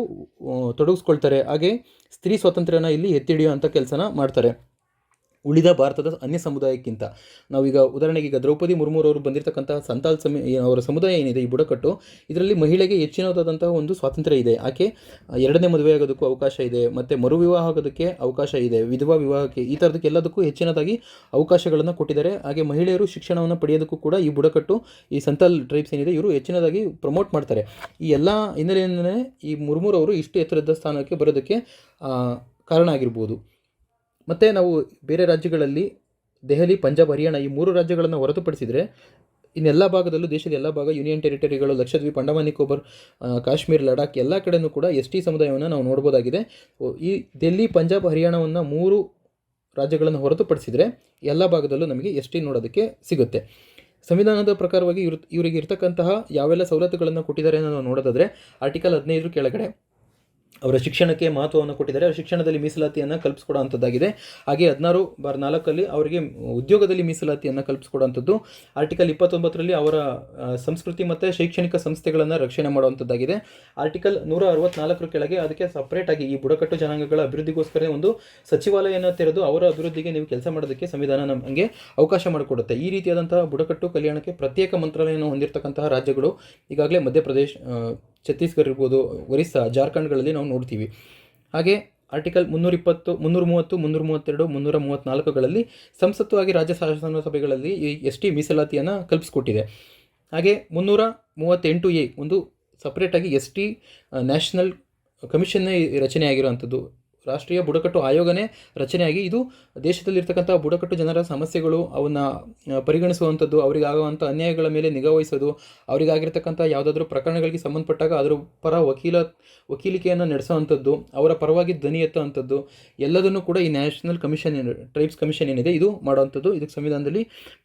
ತೊಡಗಿಸ್ಕೊಳ್ತಾರೆ. ಹಾಗೆ ಸ್ತ್ರೀ ಸ್ವಾತಂತ್ರ್ಯನ ಇಲ್ಲಿ ಎತ್ತಿ ಹಿಡಿಯುವಂಥ ಕೆಲಸನ ಮಾಡ್ತಾರೆ ಉಳಿದ ಭಾರತದ ಅನ್ಯ ಸಮುದಾಯಕ್ಕಿಂತ. ನಾವೀಗ ಉದಾಹರಣೆಗೆ ಈಗ ದ್ರೌಪದಿ ಮುರ್ಮುರವರು ಬಂದಿರತಕ್ಕಂಥ ಸಂತಾಲ್ ಅವರ ಸಮುದಾಯ ಏನಿದೆ ಈ ಬುಡಕಟ್ಟು, ಇದರಲ್ಲಿ ಮಹಿಳೆಗೆ ಹೆಚ್ಚಿನದಾದಂತಹ ಒಂದು ಸ್ವಾತಂತ್ರ್ಯ ಇದೆ. ಆಕೆ 2ನೇ ಮದುವೆ ಆಗೋದಕ್ಕೂ ಅವಕಾಶ ಇದೆ, ಮತ್ತು ಮರು ವಿವಾಹ ಆಗೋದಕ್ಕೆ ಅವಕಾಶ ಇದೆ, ವಿಧವಾ ವಿವಾಹಕ್ಕೆ, ಈ ಥರದಕ್ಕೆ ಎಲ್ಲದಕ್ಕೂ ಹೆಚ್ಚಿನದಾಗಿ ಅವಕಾಶಗಳನ್ನು ಕೊಟ್ಟಿದ್ದಾರೆ. ಹಾಗೆ ಮಹಿಳೆಯರು ಶಿಕ್ಷಣವನ್ನು ಪಡೆಯೋದಕ್ಕೂ ಕೂಡ ಈ ಬುಡಕಟ್ಟು, ಈ ಸಂತಾಲ್ ಟ್ರೈಬ್ಸ್ ಏನಿದೆ ಇವರು ಹೆಚ್ಚಿನದಾಗಿ ಪ್ರಮೋಟ್ ಮಾಡ್ತಾರೆ. ಈ ಎಲ್ಲ ಹಿನ್ನೆಲೆಯಿಂದಲೇ ಈ ಮುರ್ಮುರವರು ಇಷ್ಟು ಎತ್ತರದ ಸ್ಥಾನಕ್ಕೆ ಬರೋದಕ್ಕೆ ಕಾರಣ ಆಗಿರ್ಬೋದು. ಮತ್ತು ನಾವು ಬೇರೆ ರಾಜ್ಯಗಳಲ್ಲಿ ದೆಹಲಿ, ಪಂಜಾಬ್, ಹರಿಯಾಣ ಈ 3 ರಾಜ್ಯಗಳನ್ನು ಹೊರತುಪಡಿಸಿದರೆ ಇನ್ನೆಲ್ಲ ಭಾಗದಲ್ಲೂ, ದೇಶದ ಎಲ್ಲ ಭಾಗ, ಯೂನಿಯನ್ ಟೆರಿಟರಿಗಳು, ಲಕ್ಷದ್ವೀಪ, ಅಂಡಮಾನ್ ನಿಕೋಬಾರ್, ಕಾಶ್ಮೀರ್, ಲಡಾಖ್ ಎಲ್ಲ ಕಡೆಯೂ ಕೂಡ ST ಸಮುದಾಯವನ್ನು ನಾವು ನೋಡ್ಬೋದಾಗಿದೆ. ಈ ದೆಹಲಿ, ಪಂಜಾಬ್, ಹರಿಯಾಣವನ್ನು 3 ರಾಜ್ಯಗಳನ್ನು ಹೊರತುಪಡಿಸಿದರೆ ಎಲ್ಲ ಭಾಗದಲ್ಲೂ ನಮಗೆ ST ನೋಡೋದಕ್ಕೆ ಸಿಗುತ್ತೆ. ಸಂವಿಧಾನದ ಪ್ರಕಾರವಾಗಿ ಇವರಿಗೆ ಇರ್ತಕ್ಕಂತಹ ಯಾವೆಲ್ಲ ಸವಲತ್ತುಗಳನ್ನು ಕೊಟ್ಟಿದ್ದಾರೆ ನಾವು ನೋಡೋದಾದರೆ ಆರ್ಟಿಕಲ್ 15 ಕೆಳಗಡೆ ಅವರ ಶಿಕ್ಷಣಕ್ಕೆ ಮಹತ್ವವನ್ನು ಕೊಟ್ಟಿದ್ದಾರೆ. ಅವರ ಶಿಕ್ಷಣದಲ್ಲಿ ಮೀಸಲಾತಿಯನ್ನು ಕಲ್ಪಿಸ್ಕೊಡೋವಂಥದ್ದಾಗಿದೆ. ಹಾಗೆ 16/4 ಅವರಿಗೆ ಉದ್ಯೋಗದಲ್ಲಿ ಮೀಸಲಾತಿಯನ್ನು ಕಲ್ಪಿಸ್ಕೊಡೋವಂಥದ್ದು. ಆರ್ಟಿಕಲ್ 29ರಲ್ಲಿ ಅವರ ಸಂಸ್ಕೃತಿ ಮತ್ತು ಶೈಕ್ಷಣಿಕ ಸಂಸ್ಥೆಗಳನ್ನು ರಕ್ಷಣೆ ಮಾಡುವಂಥದ್ದಾಗಿದೆ. ಆರ್ಟಿಕಲ್ 164 ಕೆಳಗೆ ಅದಕ್ಕೆ ಸಪ್ರೇಟಾಗಿ ಈ ಬುಡಕಟ್ಟು ಜನಾಂಗಗಳ ಅಭಿವೃದ್ಧಿಗೋಸ್ಕರ ಒಂದು ಸಚಿವಾಲಯನ ತೆರೆದು ಅವರ ಅಭಿವೃದ್ಧಿಗೆ ನೀವು ಕೆಲಸ ಮಾಡೋದಕ್ಕೆ ಸಂವಿಧಾನ ನಮಗೆ ಅವಕಾಶ ಮಾಡಿಕೊಡುತ್ತೆ. ಈ ರೀತಿಯಾದಂತಹ ಬುಡಕಟ್ಟು ಕಲ್ಯಾಣಕ್ಕೆ ಪ್ರತ್ಯೇಕ ಮಂತ್ರಾಲಯವನ್ನು ಹೊಂದಿರತಕ್ಕಂತಹ ರಾಜ್ಯಗಳು ಈಗಾಗಲೇ ಮಧ್ಯಪ್ರದೇಶ, ಛತ್ತೀಸ್ಗಢ ಇರ್ಬೋದು, ಒರಿಸ್ಸಾ, ಜಾರ್ಖಂಡ್ಗಳಲ್ಲಿ ನಾವು ನೋಡ್ತೀವಿ. ಹಾಗೆ ಆರ್ಟಿಕಲ್ 320, 330, 332, 334ಗಳಲ್ಲಿ ಸಂಸತ್ತು ಹಾಗೆ ರಾಜ್ಯ ಶಾಸನ ಸಭೆಗಳಲ್ಲಿ ಈ ST ಮೀಸಲಾತಿಯನ್ನು ಕಲ್ಪಿಸ್ಕೊಟ್ಟಿದೆ. ಹಾಗೆ 338A ಒಂದು ಸಪ್ರೇಟಾಗಿ ST ನ್ಯಾಷನಲ್ ಕಮಿಷನ್ನೇ ರಚನೆಯಾಗಿರುವಂಥದ್ದು, ರಾಷ್ಟ್ರೀಯ ಬುಡಕಟ್ಟು ಆಯೋಗನೇ ರಚನೆಯಾಗಿ ಇದು ದೇಶದಲ್ಲಿರ್ತಕ್ಕಂಥ ಬುಡಕಟ್ಟು ಜನರ ಸಮಸ್ಯೆಗಳು ಅವನ್ನು ಪರಿಗಣಿಸುವಂಥದ್ದು, ಅವರಿಗಾಗುವಂಥ ಅನ್ಯಾಯಗಳ ಮೇಲೆ ನಿಗಾ ವಹಿಸೋದು, ಅವರಿಗಾಗಿರ್ತಕ್ಕಂಥ ಯಾವುದಾದ್ರೂ ಪ್ರಕರಣಗಳಿಗೆ ಸಂಬಂಧಪಟ್ಟಾಗ ಅದರ ಪರ ವಕೀಲಿಕೆಯನ್ನು ನಡೆಸೋವಂಥದ್ದು, ಅವರ ಪರವಾಗಿ ಧ್ವನಿ ಎತ್ತುವಂಥದ್ದು ಎಲ್ಲದನ್ನು ಕೂಡ ಈ ನ್ಯಾಷನಲ್ ಕಮಿಷನ್ ಟ್ರೈಬ್ಸ್ ಕಮಿಷನ್ ಏನಿದೆ ಇದು ಮಾಡುವಂಥದ್ದು. ಇದಕ್ಕೆ ಸಂವಿಧಾನದಲ್ಲಿ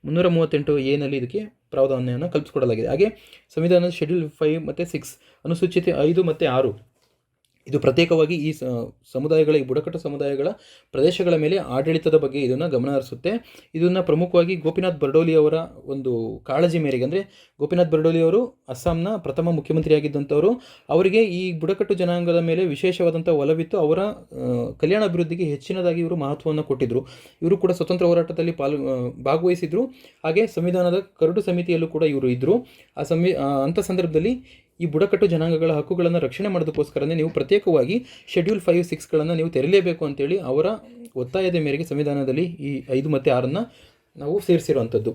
338A ಇದಕ್ಕೆ ಪ್ರಾವಧಾನವನ್ನು ಕಲ್ಪಿಸಿಕೊಡಲಾಗಿದೆ. ಹಾಗೆ ಸಂವಿಧಾನದ ಶೆಡ್ಯೂಲ್ 5 ಮತ್ತು 6 ಅನುಸೂಚಿತ 5 ಮತ್ತು 6 ಇದು ಪ್ರತ್ಯೇಕವಾಗಿ ಈ ಸಮುದಾಯಗಳ, ಈ ಬುಡಕಟ್ಟು ಸಮುದಾಯಗಳ ಪ್ರದೇಶಗಳ ಮೇಲೆ ಆಡಳಿತದ ಬಗ್ಗೆ ಇದನ್ನು ಗಮನ ಹರಿಸುತ್ತೆ. ಇದನ್ನು ಪ್ರಮುಖವಾಗಿ ಗೋಪಿನಾಥ್ ಬರ್ಡೋಲಿ ಅವರ ಒಂದು ಕಾಳಜಿ ಮೇರೆಗೆ, ಅಂದರೆ ಗೋಪಿನಾಥ್ ಬರ್ಡೋಲಿ ಅವರು ಅಸ್ಸಾಂನ ಪ್ರಥಮ ಮುಖ್ಯಮಂತ್ರಿಯಾಗಿದ್ದಂಥವರು, ಅವರಿಗೆ ಈ ಬುಡಕಟ್ಟು ಜನಾಂಗದ ಮೇಲೆ ವಿಶೇಷವಾದಂಥ ಒಲವಿತ್ತು. ಅವರ ಕಲ್ಯಾಣ ಅಭಿವೃದ್ಧಿಗೆ ಹೆಚ್ಚಿನದಾಗಿ ಇವರು ಮಹತ್ವವನ್ನು ಕೊಟ್ಟಿದ್ದರು. ಇವರು ಕೂಡ ಸ್ವತಂತ್ರ ಹೋರಾಟದಲ್ಲಿ ಭಾಗವಹಿಸಿದರು. ಹಾಗೆ ಸಂವಿಧಾನದ ಕರಡು ಸಮಿತಿಯಲ್ಲೂ ಕೂಡ ಇವರು ಇದ್ದರು. ಅಂಥ ಸಂದರ್ಭದಲ್ಲಿ ಈ ಬುಡಕಟ್ಟು ಜನಾಂಗಗಳ ಹಕ್ಕುಗಳನ್ನು ರಕ್ಷಣೆ ಮಾಡೋದಕ್ಕೋಸ್ಕರನೇ ನೀವು ಪ್ರತ್ಯೇಕವಾಗಿ ಶೆಡ್ಯೂಲ್ 5, 6ಗಳನ್ನು ನೀವು ತೆರಲೇಬೇಕು ಅಂತೇಳಿ ಅವರ ಒತ್ತಾಯದ ಮೇರೆಗೆ ಸಂವಿಧಾನದಲ್ಲಿ ಈ 5 ಮತ್ತು 6 ನಾವು ಸೇರಿಸಿರುವಂಥದ್ದು.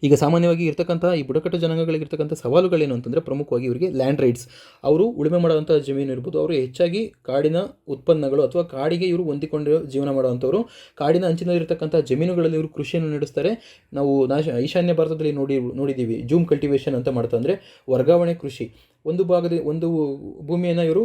ಈಗ ಸಾಮಾನ್ಯವಾಗಿ ಇರ್ತಕ್ಕಂಥ ಈ ಬುಡಕಟ್ಟು ಜನಾಂಗಗಳಿಗಿರ್ತಕ್ಕಂಥ ಸವಾಲುಗಳೇನು ಅಂತಂದರೆ, ಪ್ರಮುಖವಾಗಿ ಇವರಿಗೆ ಲ್ಯಾಂಡ್ ರೈಟ್ಸ್, ಅವರು ಉಳುಮೆ ಮಾಡುವಂಥ ಜಮೀನು ಇರ್ಬೋದು, ಅವರು ಹೆಚ್ಚಾಗಿ ಕಾಡಿನ ಉತ್ಪನ್ನಗಳು ಅಥವಾ ಕಾಡಿಗೆ ಇವರು ಹೊಂದಿಕೊಂಡು ಜೀವನ ಮಾಡುವಂಥವ್ರು. ಕಾಡಿನ ಅಂಚಿನಲ್ಲಿರ್ತಕ್ಕಂಥ ಜಮೀನುಗಳಲ್ಲಿ ಇವರು ಕೃಷಿಯನ್ನು ನಡೆಸ್ತಾರೆ. ನಾವು ಈಶಾನ್ಯ ಭಾರತದಲ್ಲಿ ನೋಡಿದ್ದೀವಿ ಜೂಮ್ ಕಲ್ಟಿವೇಷನ್ ಅಂತ ಮಾಡ್ತಾ, ಅಂದರೆ ವರ್ಗಾವಣೆ ಕೃಷಿ. ಒಂದು ಭೂಮಿಯನ್ನು ಇವರು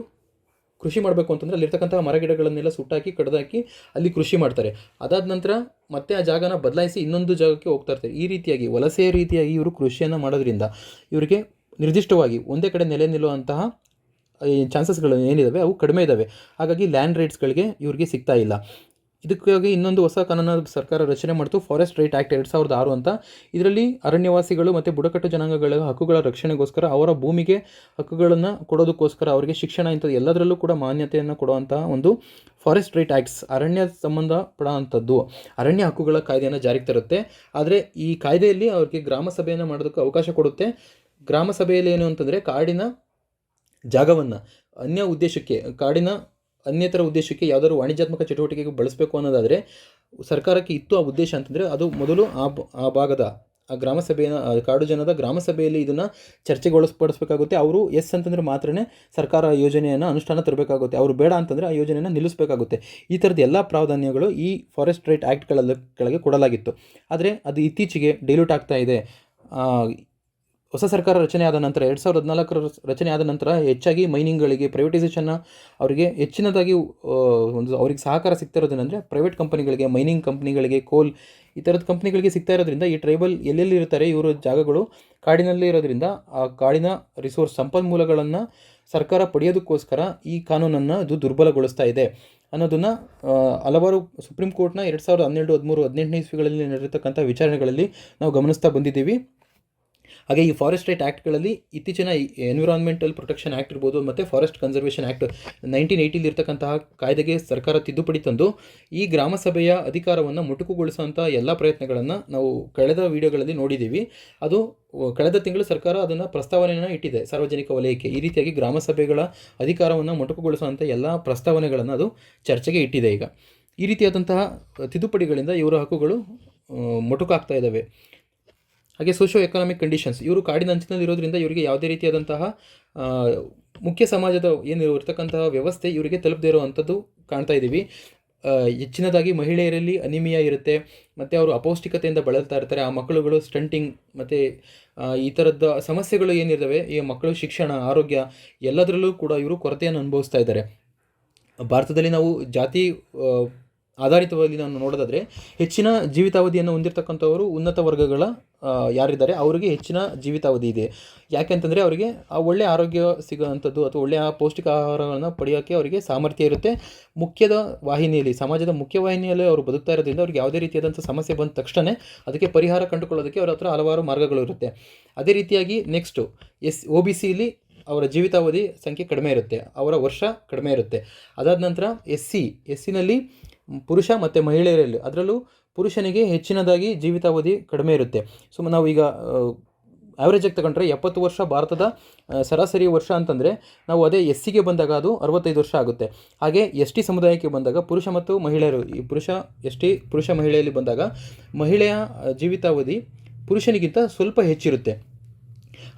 ಕೃಷಿ ಮಾಡಬೇಕು ಅಂತಂದರೆ ಅಲ್ಲಿರ್ತಕ್ಕಂಥ ಮರಗಿಡಗಳನ್ನೆಲ್ಲ ಸುಟ್ಟಾಕಿ ಕಡ್ದಾಕಿ ಅಲ್ಲಿ ಕೃಷಿ ಮಾಡ್ತಾರೆ. ಅದಾದ ನಂತರ ಮತ್ತೆ ಆ ಜಾಗನ ಬದಲಾಯಿಸಿ ಇನ್ನೊಂದು ಜಾಗಕ್ಕೆ ಹೋಗ್ತಾ ಇರ್ತಾರೆ. ಈ ರೀತಿಯಾಗಿ ವಲಸೆ ರೀತಿಯಾಗಿ ಇವರು ಕೃಷಿಯನ್ನು ಮಾಡೋದ್ರಿಂದ ಇವರಿಗೆ ನಿರ್ದಿಷ್ಟವಾಗಿ ಒಂದೇ ಕಡೆ ನೆಲೆ ನಿಲ್ಲುವಂತಹ ಚಾನ್ಸಸ್ಗಳು ಏನಿದ್ದಾವೆ ಅವು ಕಡಿಮೆ ಇದ್ದಾವೆ. ಹಾಗಾಗಿ ಲ್ಯಾಂಡ್ ರೈಟ್ಸ್ಗಳಿಗೆ ಇವರಿಗೆ ಸಿಗ್ತಾ ಇಲ್ಲ. ಇದಕ್ಕಾಗಿ ಇನ್ನೊಂದು ಹೊಸ ಕಾನೂನನ್ನು ಸರ್ಕಾರ ರಚನೆ ಮಾಡ್ತು, ಫಾರೆಸ್ಟ್ ರೈಟ್ ಆ್ಯಕ್ಟ್ 2006 ಅಂತ. ಇದರಲ್ಲಿ ಅರಣ್ಯವಾಸಿಗಳು ಮತ್ತು ಬುಡಕಟ್ಟು ಜನಾಂಗಗಳ ಹಕ್ಕುಗಳ ರಕ್ಷಣೆಗೋಸ್ಕರ, ಅವರ ಭೂಮಿಗೆ ಹಕ್ಕುಗಳನ್ನು ಕೊಡೋದಕ್ಕೋಸ್ಕರ, ಅವರಿಗೆ ಶಿಕ್ಷಣ ಇಂಥದ್ದು ಎಲ್ಲದರಲ್ಲೂ ಕೂಡ ಮಾನ್ಯತೆಯನ್ನು ಕೊಡುವಂತಹ ಒಂದು ಫಾರೆಸ್ಟ್ ರೈಟ್ ಆ್ಯಕ್ಟ್ಸ್, ಅರಣ್ಯ ಸಂಬಂಧ ಪಡುವಂಥದ್ದು ಅರಣ್ಯ ಹಕ್ಕುಗಳ ಕಾಯ್ದೆಯನ್ನು ಜಾರಿಗೆ ತರುತ್ತೆ. ಆದರೆ ಈ ಕಾಯ್ದೆಯಲ್ಲಿ ಅವ್ರಿಗೆ ಗ್ರಾಮ ಸಭೆಯನ್ನು ಮಾಡೋದಕ್ಕೆ ಅವಕಾಶ ಕೊಡುತ್ತೆ. ಗ್ರಾಮ ಸಭೆಯಲ್ಲಿ ಏನು ಅಂತಂದರೆ, ಕಾಡಿನ ಜಾಗವನ್ನು ಅನ್ಯತರ ಉದ್ದೇಶಕ್ಕೆ ಯಾವುದಾದ್ರು ವಾಣಿಜ್ಯಾತ್ಮಕ ಚಟುವಟಿಕೆಗೆ ಬಳಸಬೇಕು ಅನ್ನೋದಾದರೆ ಸರ್ಕಾರಕ್ಕೆ ಇತ್ತು ಆ ಉದ್ದೇಶ ಅಂತಂದರೆ, ಅದು ಮೊದಲು ಆ ಭಾಗದ ಆ ಗ್ರಾಮ ಸಭೆಯನ್ನು, ಕಾಡು ಜನದ ಗ್ರಾಮ ಸಭೆಯಲ್ಲಿ ಇದನ್ನು ಚರ್ಚೆಗೊಳಿಸ್ಪಡಿಸಬೇಕಾಗುತ್ತೆ. ಅವರು ಎಸ್ ಅಂತಂದರೆ ಮಾತ್ರನೇ ಸರ್ಕಾರ ಯೋಜನೆಯನ್ನು ಅನುಷ್ಠಾನ ತರಬೇಕಾಗುತ್ತೆ. ಅವರು ಬೇಡ ಅಂತಂದರೆ ಆ ಯೋಜನೆಯನ್ನು ನಿಲ್ಲಿಸಬೇಕಾಗುತ್ತೆ. ಈ ಥರದ ಎಲ್ಲ ಪ್ರಾವಧಾನ್ಯಗಳು ಈ ಫಾರೆಸ್ಟ್ ರೈಟ್ ಆ್ಯಕ್ಟ್ಗಳಿಗೆ ಕೊಡಲಾಗಿತ್ತು. ಆದರೆ ಅದು ಇತ್ತೀಚೆಗೆ ಡೈಲ್ಯೂಟ್ ಆಗ್ತಾ ಇದೆ. ಹೊಸ ಸರ್ಕಾರ ರಚನೆ ಆದ ನಂತರ 2014 ರಚನೆ ಆದ ನಂತರ ಹೆಚ್ಚಾಗಿ ಮೈನಿಂಗ್ಗಳಿಗೆ, ಪ್ರೈವೇಟೈಸೇಷನ್ನ ಅವರಿಗೆ ಹೆಚ್ಚಿನದಾಗಿ ಅವ್ರಿಗೆ ಸಹಕಾರ ಸಿಗ್ತಾ ಇರೋದೇನೆಂದರೆ ಪ್ರೈವೇಟ್ ಕಂಪನಿಗಳಿಗೆ, ಮೈನಿಂಗ್ ಕಂಪ್ನಿಗಳಿಗೆ, ಕೋಲ್ ಈ ಥರದ ಕಂಪ್ನಿಗಳಿಗೆ ಸಿಗ್ತಾ ಇರೋದ್ರಿಂದ ಈ ಟ್ರೈಬಲ್ ಎಲ್ಲೆಲ್ಲಿ ಇರ್ತಾರೆ ಇವರು ಜಾಗಗಳು ಕಾಡಿನಲ್ಲೇ ಇರೋದ್ರಿಂದ ಆ ಕಾಡಿನ ರಿಸೋರ್ಸ್ ಸಂಪನ್ಮೂಲಗಳನ್ನು ಸರ್ಕಾರ ಪಡೆಯೋದಕ್ಕೋಸ್ಕರ ಈ ಕಾನೂನನ್ನು ಅದು ದುರ್ಬಲಗೊಳಿಸ್ತಾ ಇದೆ ಅನ್ನೋದನ್ನು ಹಲವಾರು ಸುಪ್ರೀಂ ಕೋರ್ಟ್ನ 2012, 13, 18 ಇಸ್ವಿಗಳಲ್ಲಿ ನಡೆದಿರ್ತಕ್ಕಂಥ ವಿಚಾರಣೆಗಳಲ್ಲಿ ನಾವು ಗಮನಿಸ್ತಾ ಬಂದಿದ್ದೀವಿ. ಹಾಗೆ ಈ ಫಾರೆಸ್ಟ್ ರೈಟ್ ಆ್ಯಕ್ಟ್ಗಳಲ್ಲಿ ಇತ್ತೀಚಿನ ಎನ್ವಿರಾನ್ಮೆಂಟಲ್ ಪ್ರೊಟೆಕ್ಷನ್ ಆ್ಯಕ್ಟ್ ಇರ್ಬೋದು ಮತ್ತು ಫಾರೆಸ್ಟ್ ಕನ್ಸರ್ವೇಷನ್ ಆ್ಯಕ್ಟ್ 1980 ಇರ್ತಕ್ಕಂತಹ ಕಾಯ್ದೆಗೆ ಸರ್ಕಾರ ತಿದ್ದುಪಡಿ ತಂದು ಈ ಗ್ರಾಮ ಸಭೆಯ ಅಧಿಕಾರವನ್ನು ಮೊಟಕುಗೊಳಿಸುವಂಥ ಎಲ್ಲ ಪ್ರಯತ್ನಗಳನ್ನು ನಾವು ಕಳೆದ ವಿಡಿಯೋಗಳಲ್ಲಿ ನೋಡಿದ್ದೀವಿ. ಅದು ಕಳೆದ ತಿಂಗಳು ಸರ್ಕಾರ ಅದನ್ನು ಪ್ರಸ್ತಾವನೆಯನ್ನು ಇಟ್ಟಿದೆ ಸಾರ್ವಜನಿಕ ವಲಯಕ್ಕೆ. ಈ ರೀತಿಯಾಗಿ ಗ್ರಾಮ ಸಭೆಗಳ ಅಧಿಕಾರವನ್ನು ಮೊಟಕುಗೊಳಿಸುವಂಥ ಎಲ್ಲ ಪ್ರಸ್ತಾವನೆಗಳನ್ನು ಅದು ಚರ್ಚೆಗೆ ಇಟ್ಟಿದೆ. ಈಗ ಈ ರೀತಿಯಾದಂತಹ ತಿದ್ದುಪಡಿಗಳಿಂದ ಇವರ ಹಕ್ಕುಗಳು ಮೊಟಕಾಗ್ತಾ ಇದ್ದಾವೆ. ಹಾಗೆ ಸೋಷಿಯೋ ಎಕನಾಮಿಕ್ ಕಂಡೀಷನ್ಸ್, ಇವರು ಕಾಡಿನ ಅಂಚಿನಲ್ಲಿ ಇರೋದ್ರಿಂದ ಇವರಿಗೆ ಯಾವುದೇ ರೀತಿಯಾದಂತಹ ಮುಖ್ಯ ಸಮಾಜದ ಏನು ಇರ್ತಕ್ಕಂತಹ ವ್ಯವಸ್ಥೆ ಇವರಿಗೆ ತಲುಪದೇ ಇರುವಂಥದ್ದು ಕಾಣ್ತಾ ಇದ್ದೀವಿ. ಹೆಚ್ಚಿನದಾಗಿ ಮಹಿಳೆಯರಲ್ಲಿ ಅನಿಮಿಯಾ ಇರುತ್ತೆ ಮತ್ತು ಅವರು ಅಪೌಷ್ಟಿಕತೆಯಿಂದ ಬಳಲ್ತಾ ಇರ್ತಾರೆ. ಆ ಮಕ್ಕಳುಗಳು ಸ್ಟಂಟಿಂಗ್ ಮತ್ತು ಈ ಥರದ ಸಮಸ್ಯೆಗಳು ಏನಿರ್ತವೆ, ಈ ಮಕ್ಕಳು ಶಿಕ್ಷಣ, ಆರೋಗ್ಯ ಎಲ್ಲದರಲ್ಲೂ ಕೂಡ ಇವರು ಕೊರತೆಯನ್ನು ಅನುಭವಿಸ್ತಾ ಇದ್ದಾರೆ. ಭಾರತದಲ್ಲಿ ನಾವು ಜಾತಿ ಆಧಾರಿತವಾಗಿ ನಾವು ನೋಡೋದಾದರೆ ಹೆಚ್ಚಿನ ಜೀವಿತಾವಧಿಯನ್ನು ಹೊಂದಿರತಕ್ಕಂಥವರು ಉನ್ನತ ವರ್ಗಗಳ ಯಾರಿದ್ದಾರೆ ಅವರಿಗೆ ಹೆಚ್ಚಿನ ಜೀವಿತಾವಧಿ ಇದೆ. ಯಾಕೆಂತಂದರೆ ಅವರಿಗೆ ಒಳ್ಳೆಯ ಆರೋಗ್ಯ ಸಿಗೋವಂಥದ್ದು ಅಥವಾ ಒಳ್ಳೆಯ ಪೌಷ್ಟಿಕ ಆಹಾರಗಳನ್ನು ಪಡೆಯೋಕ್ಕೆ ಅವರಿಗೆ ಸಾಮರ್ಥ್ಯ ಇರುತ್ತೆ. ಮುಖ್ಯದ ವಾಹಿನಿಯಲ್ಲಿ, ಸಮಾಜದ ಮುಖ್ಯವಾಹಿನಿಯಲ್ಲಿ ಅವರು ಬದುಕ್ತಾ ಇರೋದ್ರಿಂದ ಅವ್ರಿಗೆ ಯಾವುದೇ ರೀತಿಯಾದಂಥ ಸಮಸ್ಯೆ ಬಂದ ತಕ್ಷಣ ಅದಕ್ಕೆ ಪರಿಹಾರ ಕಂಡುಕೊಳ್ಳೋದಕ್ಕೆ ಅವ್ರ ಹತ್ರ ಹಲವಾರು ಮಾರ್ಗಗಳು ಇರುತ್ತೆ. ಅದೇ ರೀತಿಯಾಗಿ ನೆಕ್ಸ್ಟು OBCಯಲ್ಲಿ ಅವರ ಜೀವಿತಾವಧಿ ಸಂಖ್ಯೆ ಕಡಿಮೆ ಇರುತ್ತೆ, ಅವರ ವರ್ಷ ಕಡಿಮೆ ಇರುತ್ತೆ. ಅದಾದ ನಂತರ SCನಲ್ಲಿ ಪುರುಷ ಮತ್ತು ಮಹಿಳೆಯರಲ್ಲಿ, ಅದರಲ್ಲೂ ಪುರುಷನಿಗೆ ಹೆಚ್ಚಿನದಾಗಿ ಜೀವಿತಾವಧಿ ಕಡಿಮೆ ಇರುತ್ತೆ. ಸೊ ನಾವೀಗ ಆ್ಯಾವ್ರೇಜಾಗಿ ತಗೊಂಡ್ರೆ 70 ವರ್ಷ ಭಾರತದ ಸರಾಸರಿ ವರ್ಷ ಅಂತಂದರೆ ನಾವು ಅದೇ ಎಸ್ ಸಿಗೆ ಬಂದಾಗ ಅದು 65 ವರ್ಷ ಆಗುತ್ತೆ. ಹಾಗೆ ಎಸ್ ಟಿ ಸಮುದಾಯಕ್ಕೆ ಬಂದಾಗ ಪುರುಷ ಮತ್ತು ಮಹಿಳೆಯರು ಈ ಪುರುಷ ಮಹಿಳೆಯಲ್ಲಿ ಬಂದಾಗ ಮಹಿಳೆಯ ಜೀವಿತಾವಧಿ ಪುರುಷನಿಗಿಂತ ಸ್ವಲ್ಪ ಹೆಚ್ಚಿರುತ್ತೆ.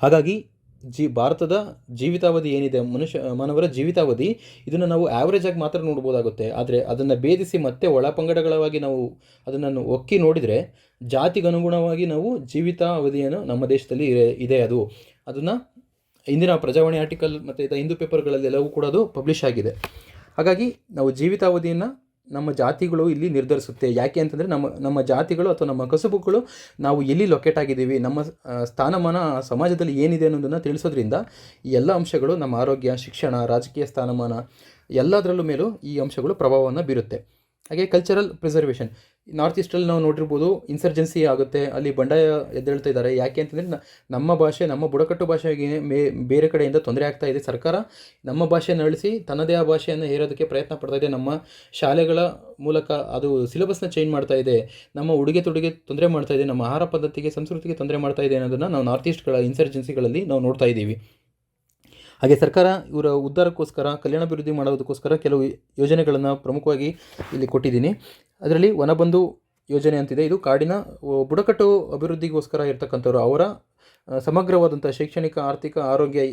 ಹಾಗಾಗಿ ಭಾರತದ ಜೀವಿತಾವಧಿ ಏನಿದೆ ಮಾನವರ ಜೀವಿತಾವಧಿ ಇದನ್ನು ನಾವು ಆ್ಯಾವ್ರೇಜಾಗಿ ಮಾತ್ರ ನೋಡ್ಬೋದಾಗುತ್ತೆ. ಆದರೆ ಅದನ್ನು ಭೇದಿಸಿ ಮತ್ತೆ ಒಳಪಂಗಡಗಳಾಗಿ ನಾವು ಅದನ್ನು ಒಕ್ಕಿ ನೋಡಿದರೆ ಜಾತಿಗನುಗುಣವಾಗಿ ನಾವು ಜೀವಿತಾವಧಿಯನ್ನು ನಮ್ಮ ದೇಶದಲ್ಲಿ ಇದೆ. ಅದನ್ನು ಇಂದಿನ ಪ್ರಜಾವಾಣಿ ಆರ್ಟಿಕಲ್ ಮತ್ತು ಹಿಂದೂ ಪೇಪರ್ಗಳಲ್ಲಿ ಎಲ್ಲವೂ ಕೂಡ ಅದು ಪಬ್ಲಿಷ್ ಆಗಿದೆ. ಹಾಗಾಗಿ ನಾವು ಜೀವಿತಾವಧಿಯನ್ನು ನಮ್ಮ ಜಾತಿಗಳು ಇಲ್ಲಿ ನಿರ್ಧರಿಸುತ್ತೆ. ಯಾಕೆ ಅಂತಂದರೆ ನಮ್ಮ ಜಾತಿಗಳು ಅಥವಾ ನಮ್ಮ ಕಸುಬುಗಳು ನಾವು ಎಲ್ಲಿ ಲೊಕೇಟ್ ಆಗಿದ್ದೀವಿ, ನಮ್ಮ ಸ್ಥಾನಮಾನ ಸಮಾಜದಲ್ಲಿ ಏನಿದೆ ಅನ್ನೋದನ್ನು ತಿಳಿಸೋದ್ರಿಂದ ಈ ಎಲ್ಲ ಅಂಶಗಳು ನಮ್ಮ ಆರೋಗ್ಯ, ಶಿಕ್ಷಣ, ರಾಜಕೀಯ ಸ್ಥಾನಮಾನ ಎಲ್ಲದರಲ್ಲೂ ಮೇಲೂ ಈ ಅಂಶಗಳು ಪ್ರಭಾವವನ್ನು ಬೀರುತ್ತೆ. ಹಾಗೆ ಕಲ್ಚರಲ್ ಪ್ರಿಸರ್ವೇಷನ್, ನಾರ್ತ್ ಈಸ್ಟಲ್ಲಿ ನಾವು ನೋಡಿರ್ಬೋದು ಇನ್ಸರ್ಜೆನ್ಸಿ ಆಗುತ್ತೆ, ಅಲ್ಲಿ ಬಂಡಾಯ ಎದ್ದೇಳ್ತಾ ಇದ್ದಾರೆ. ಯಾಕೆ ಅಂತಂದರೆ ನಮ್ಮ ಭಾಷೆ, ನಮ್ಮ ಬುಡಕಟ್ಟು ಭಾಷೆಗೆ ಬೇರೆ ಕಡೆಯಿಂದ ತೊಂದರೆ ಆಗ್ತಾ ಇದೆ. ಸರ್ಕಾರ ನಮ್ಮ ಭಾಷೆಯನ್ನು ಅಳಿಸಿ ತನ್ನದೇ ಆ ಭಾಷೆಯನ್ನು ಹೇರೋದಕ್ಕೆ ಪ್ರಯತ್ನ ಪಡ್ತಾ ಇದೆ. ನಮ್ಮ ಶಾಲೆಗಳ ಮೂಲಕ ಅದು ಸಿಲೆಬಸ್ನ ಚೇಂಜ್ ಮಾಡ್ತಾ ಇದೆ, ನಮ್ಮ ಉಡುಗೆ ತೊಡುಗೆ ತೊಂದರೆ ಮಾಡ್ತಾ ಇದೆ, ನಮ್ಮ ಆಹಾರ ಪದ್ಧತಿಗೆ, ಸಂಸ್ಕೃತಿಗೆ ತೊಂದರೆ ಮಾಡ್ತಾ ಇದೆ ಅನ್ನೋದನ್ನು ನಾವು ನಾರ್ತ್ ಈಸ್ಟ್ಗಳ ಇನ್ಸರ್ಜೆನ್ಸಿಗಳಲ್ಲಿ ನಾವು ನೋಡ್ತಾ ಇದ್ದೀವಿ. ಹಾಗೆ ಸರ್ಕಾರ ಇವರ ಉದ್ಧಾರಕ್ಕೋಸ್ಕರ, ಕಲ್ಯಾಣಾಭಿವೃದ್ಧಿ ಮಾಡೋದಕ್ಕೋಸ್ಕರ ಕೆಲವು ಯೋಜನೆಗಳನ್ನು ಪ್ರಮುಖವಾಗಿ ಇಲ್ಲಿ ಕೊಟ್ಟಿದ್ದೀನಿ. ಅದರಲ್ಲಿ ವನಬಂಧು ಯೋಜನೆ ಅಂತಿದೆ. ಇದು ಕಾಡಿನ ಬುಡಕಟ್ಟು ಅಭಿವೃದ್ಧಿಗೋಸ್ಕರ ಇರ್ತಕ್ಕಂಥವ್ರು ಅವರ ಸಮಗ್ರವಾದಂಥ ಶೈಕ್ಷಣಿಕ, ಆರ್ಥಿಕ, ಆರೋಗ್ಯ,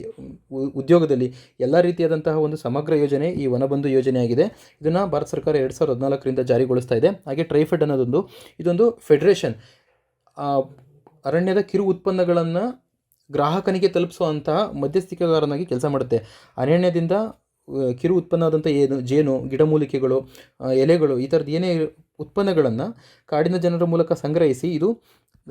ಉದ್ಯೋಗದಲ್ಲಿ ಎಲ್ಲ ರೀತಿಯಾದಂತಹ ಒಂದು ಸಮಗ್ರ ಯೋಜನೆ ಈ ವನಬಂಧು ಯೋಜನೆಯಾಗಿದೆ. ಇದನ್ನು ಭಾರತ ಸರ್ಕಾರ 2014ರಿಂದ ಜಾರಿಗೊಳಿಸ್ತಾ ಇದೆ. ಹಾಗೆ ಟ್ರೈಫೆಡ್ ಅನ್ನೋದೊಂದು ಇದೊಂದು ಫೆಡರೇಷನ್ ಅರಣ್ಯದ ಕಿರು ಉತ್ಪನ್ನಗಳನ್ನು ಗ್ರಾಹಕನಿಗೆ ತಲುಪಿಸುವಂತಹ ಮಧ್ಯಸ್ಥಿಕೆಗಾರನಾಗಿ ಕೆಲಸ ಮಾಡುತ್ತೆ. ಅರಣ್ಯದಿಂದ ಕಿರು ಉತ್ಪನ್ನ ಆದಂಥ ಜೇನು, ಗಿಡಮೂಲಿಕೆಗಳು, ಎಲೆಗಳು, ಈ ಥರದ್ದು ಏನೇ ಉತ್ಪನ್ನಗಳನ್ನು ಕಾಡಿನ ಜನರ ಮೂಲಕ ಸಂಗ್ರಹಿಸಿ ಇದು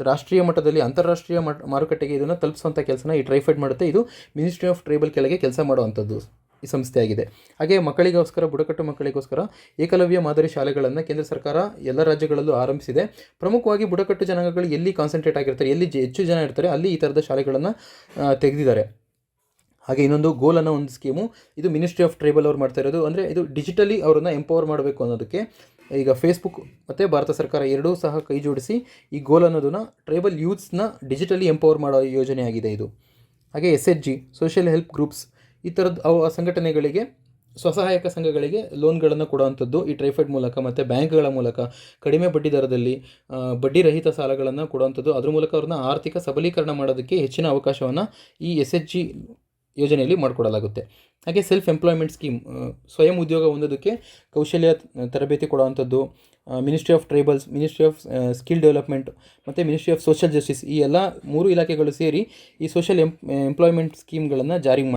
ರಾಷ್ಟ್ರೀಯ ಮಟ್ಟದಲ್ಲಿ, ಅಂತಾರಾಷ್ಟ್ರೀಯ ಮಾರುಕಟ್ಟೆಗೆ ಇದನ್ನು ತಲುಪಿಸುವಂಥ ಕೆಲಸನ ಈ ಟ್ರೈಫೆಡ್ ಮಾಡುತ್ತೆ. ಇದು ಮಿನಿಸ್ಟ್ರಿ ಆಫ್ ಟ್ರೈಬಲ್ ಕೆಳಗೆ ಕೆಲಸ ಮಾಡುವಂಥದ್ದು ಈ ಸಂಸ್ಥೆಯಾಗಿದೆ. ಹಾಗೆ ಮಕ್ಕಳಿಗೋಸ್ಕರ, ಬುಡಕಟ್ಟು ಮಕ್ಕಳಿಗೋಸ್ಕರ ಏಕಲವ್ಯ ಮಾದರಿ ಶಾಲೆಗಳನ್ನು ಕೇಂದ್ರ ಸರ್ಕಾರ ಎಲ್ಲ ರಾಜ್ಯಗಳಲ್ಲೂ ಆರಂಭಿಸಿದೆ. ಪ್ರಮುಖವಾಗಿ ಬುಡಕಟ್ಟು ಜನಾಂಗಗಳು ಎಲ್ಲಿ ಕಾನ್ಸಂಟ್ರೇಟ್ ಆಗಿರ್ತಾರೆ, ಎಲ್ಲಿ ಹೆಚ್ಚು ಜನ ಇರ್ತಾರೆ, ಅಲ್ಲಿ ಈ ಥರದ ಶಾಲೆಗಳನ್ನು ತೆಗೆದಿದ್ದಾರೆ. ಹಾಗೆ ಇನ್ನೊಂದು ಗೋಲ್ ಅನ್ನೋ ಒಂದು ಸ್ಕೀಮು, ಇದು ಮಿನಿಸ್ಟ್ರಿ ಆಫ್ ಟ್ರೈಬಲ್ ಅವ್ರು ಮಾಡ್ತಾ ಇರೋದು. ಅಂದರೆ ಇದು ಡಿಜಿಟಲಿ ಅವರನ್ನು ಎಂಪವರ್ ಮಾಡಬೇಕು ಅನ್ನೋದಕ್ಕೆ ಈಗ ಫೇಸ್ಬುಕ್ ಮತ್ತು ಭಾರತ ಸರ್ಕಾರ ಎರಡೂ ಸಹ ಕೈ ಜೋಡಿಸಿ ಈ ಗೋಲ್ ಅನ್ನೋದನ್ನು ಟ್ರೈಬಲ್ ಯೂತ್ಸ್ನ ಡಿಜಿಟಲಿ ಎಂಪವರ್ ಮಾಡೋ ಯೋಜನೆಯಾಗಿದೆ ಇದು. ಹಾಗೆ SHG, ಸೋಷಿಯಲ್ ಹೆಲ್ಪ್ ಗ್ರೂಪ್ಸ್, ಈ ಥರದ್ದು ಸಂಘಟನೆಗಳಿಗೆ, ಸ್ವಸಹಾಯಕ ಸಂಘಗಳಿಗೆ ಲೋನ್ಗಳನ್ನು ಕೊಡುವಂಥದ್ದು ಈ ಟ್ರೈಫೆಡ್ ಮೂಲಕ ಮತ್ತು ಬ್ಯಾಂಕ್ಗಳ ಮೂಲಕ ಕಡಿಮೆ ಬಡ್ಡಿ ದರದಲ್ಲಿ ಬಡ್ಡಿ ರಹಿತ ಸಾಲಗಳನ್ನು ಕೊಡುವಂಥದ್ದು. ಅದ್ರ ಮೂಲಕ ಅವ್ರನ್ನ ಆರ್ಥಿಕ ಸಬಲೀಕರಣ ಮಾಡೋದಕ್ಕೆ ಹೆಚ್ಚಿನ ಅವಕಾಶವನ್ನು ಈ SHG ಯೋಜನೆಯಲ್ಲಿ ಮಾಡಿಕೊಡಲಾಗುತ್ತೆ. ಹಾಗೆ ಸೆಲ್ಫ್ ಎಂಪ್ಲಾಯ್ಮೆಂಟ್ ಸ್ಕೀಮ್, ಸ್ವಯಂ ಉದ್ಯೋಗ ಹೊಂದೋದಕ್ಕೆ ಕೌಶಲ್ಯ ತರಬೇತಿ ಕೊಡುವಂಥದ್ದು. Ministry of tribals, ministry of skill development ಮತ್ತು ಮಿನಿಸ್ಟ್ರಿ ಆಫ್ ಸೋಷಿಯಲ್ ಜಸ್ಟಿಸ್, ಈ ಎಲ್ಲ 3 ಇಲಾಖೆಗಳು ಸೇರಿ ಈ ಸೋಷಿಯಲ್ ಎಂಪ್ಲಾಯ್ಮೆಂಟ್ ಸ್ಕೀಮ್ಗಳನ್ನು ಜಾರಿ ಮಾಡಿ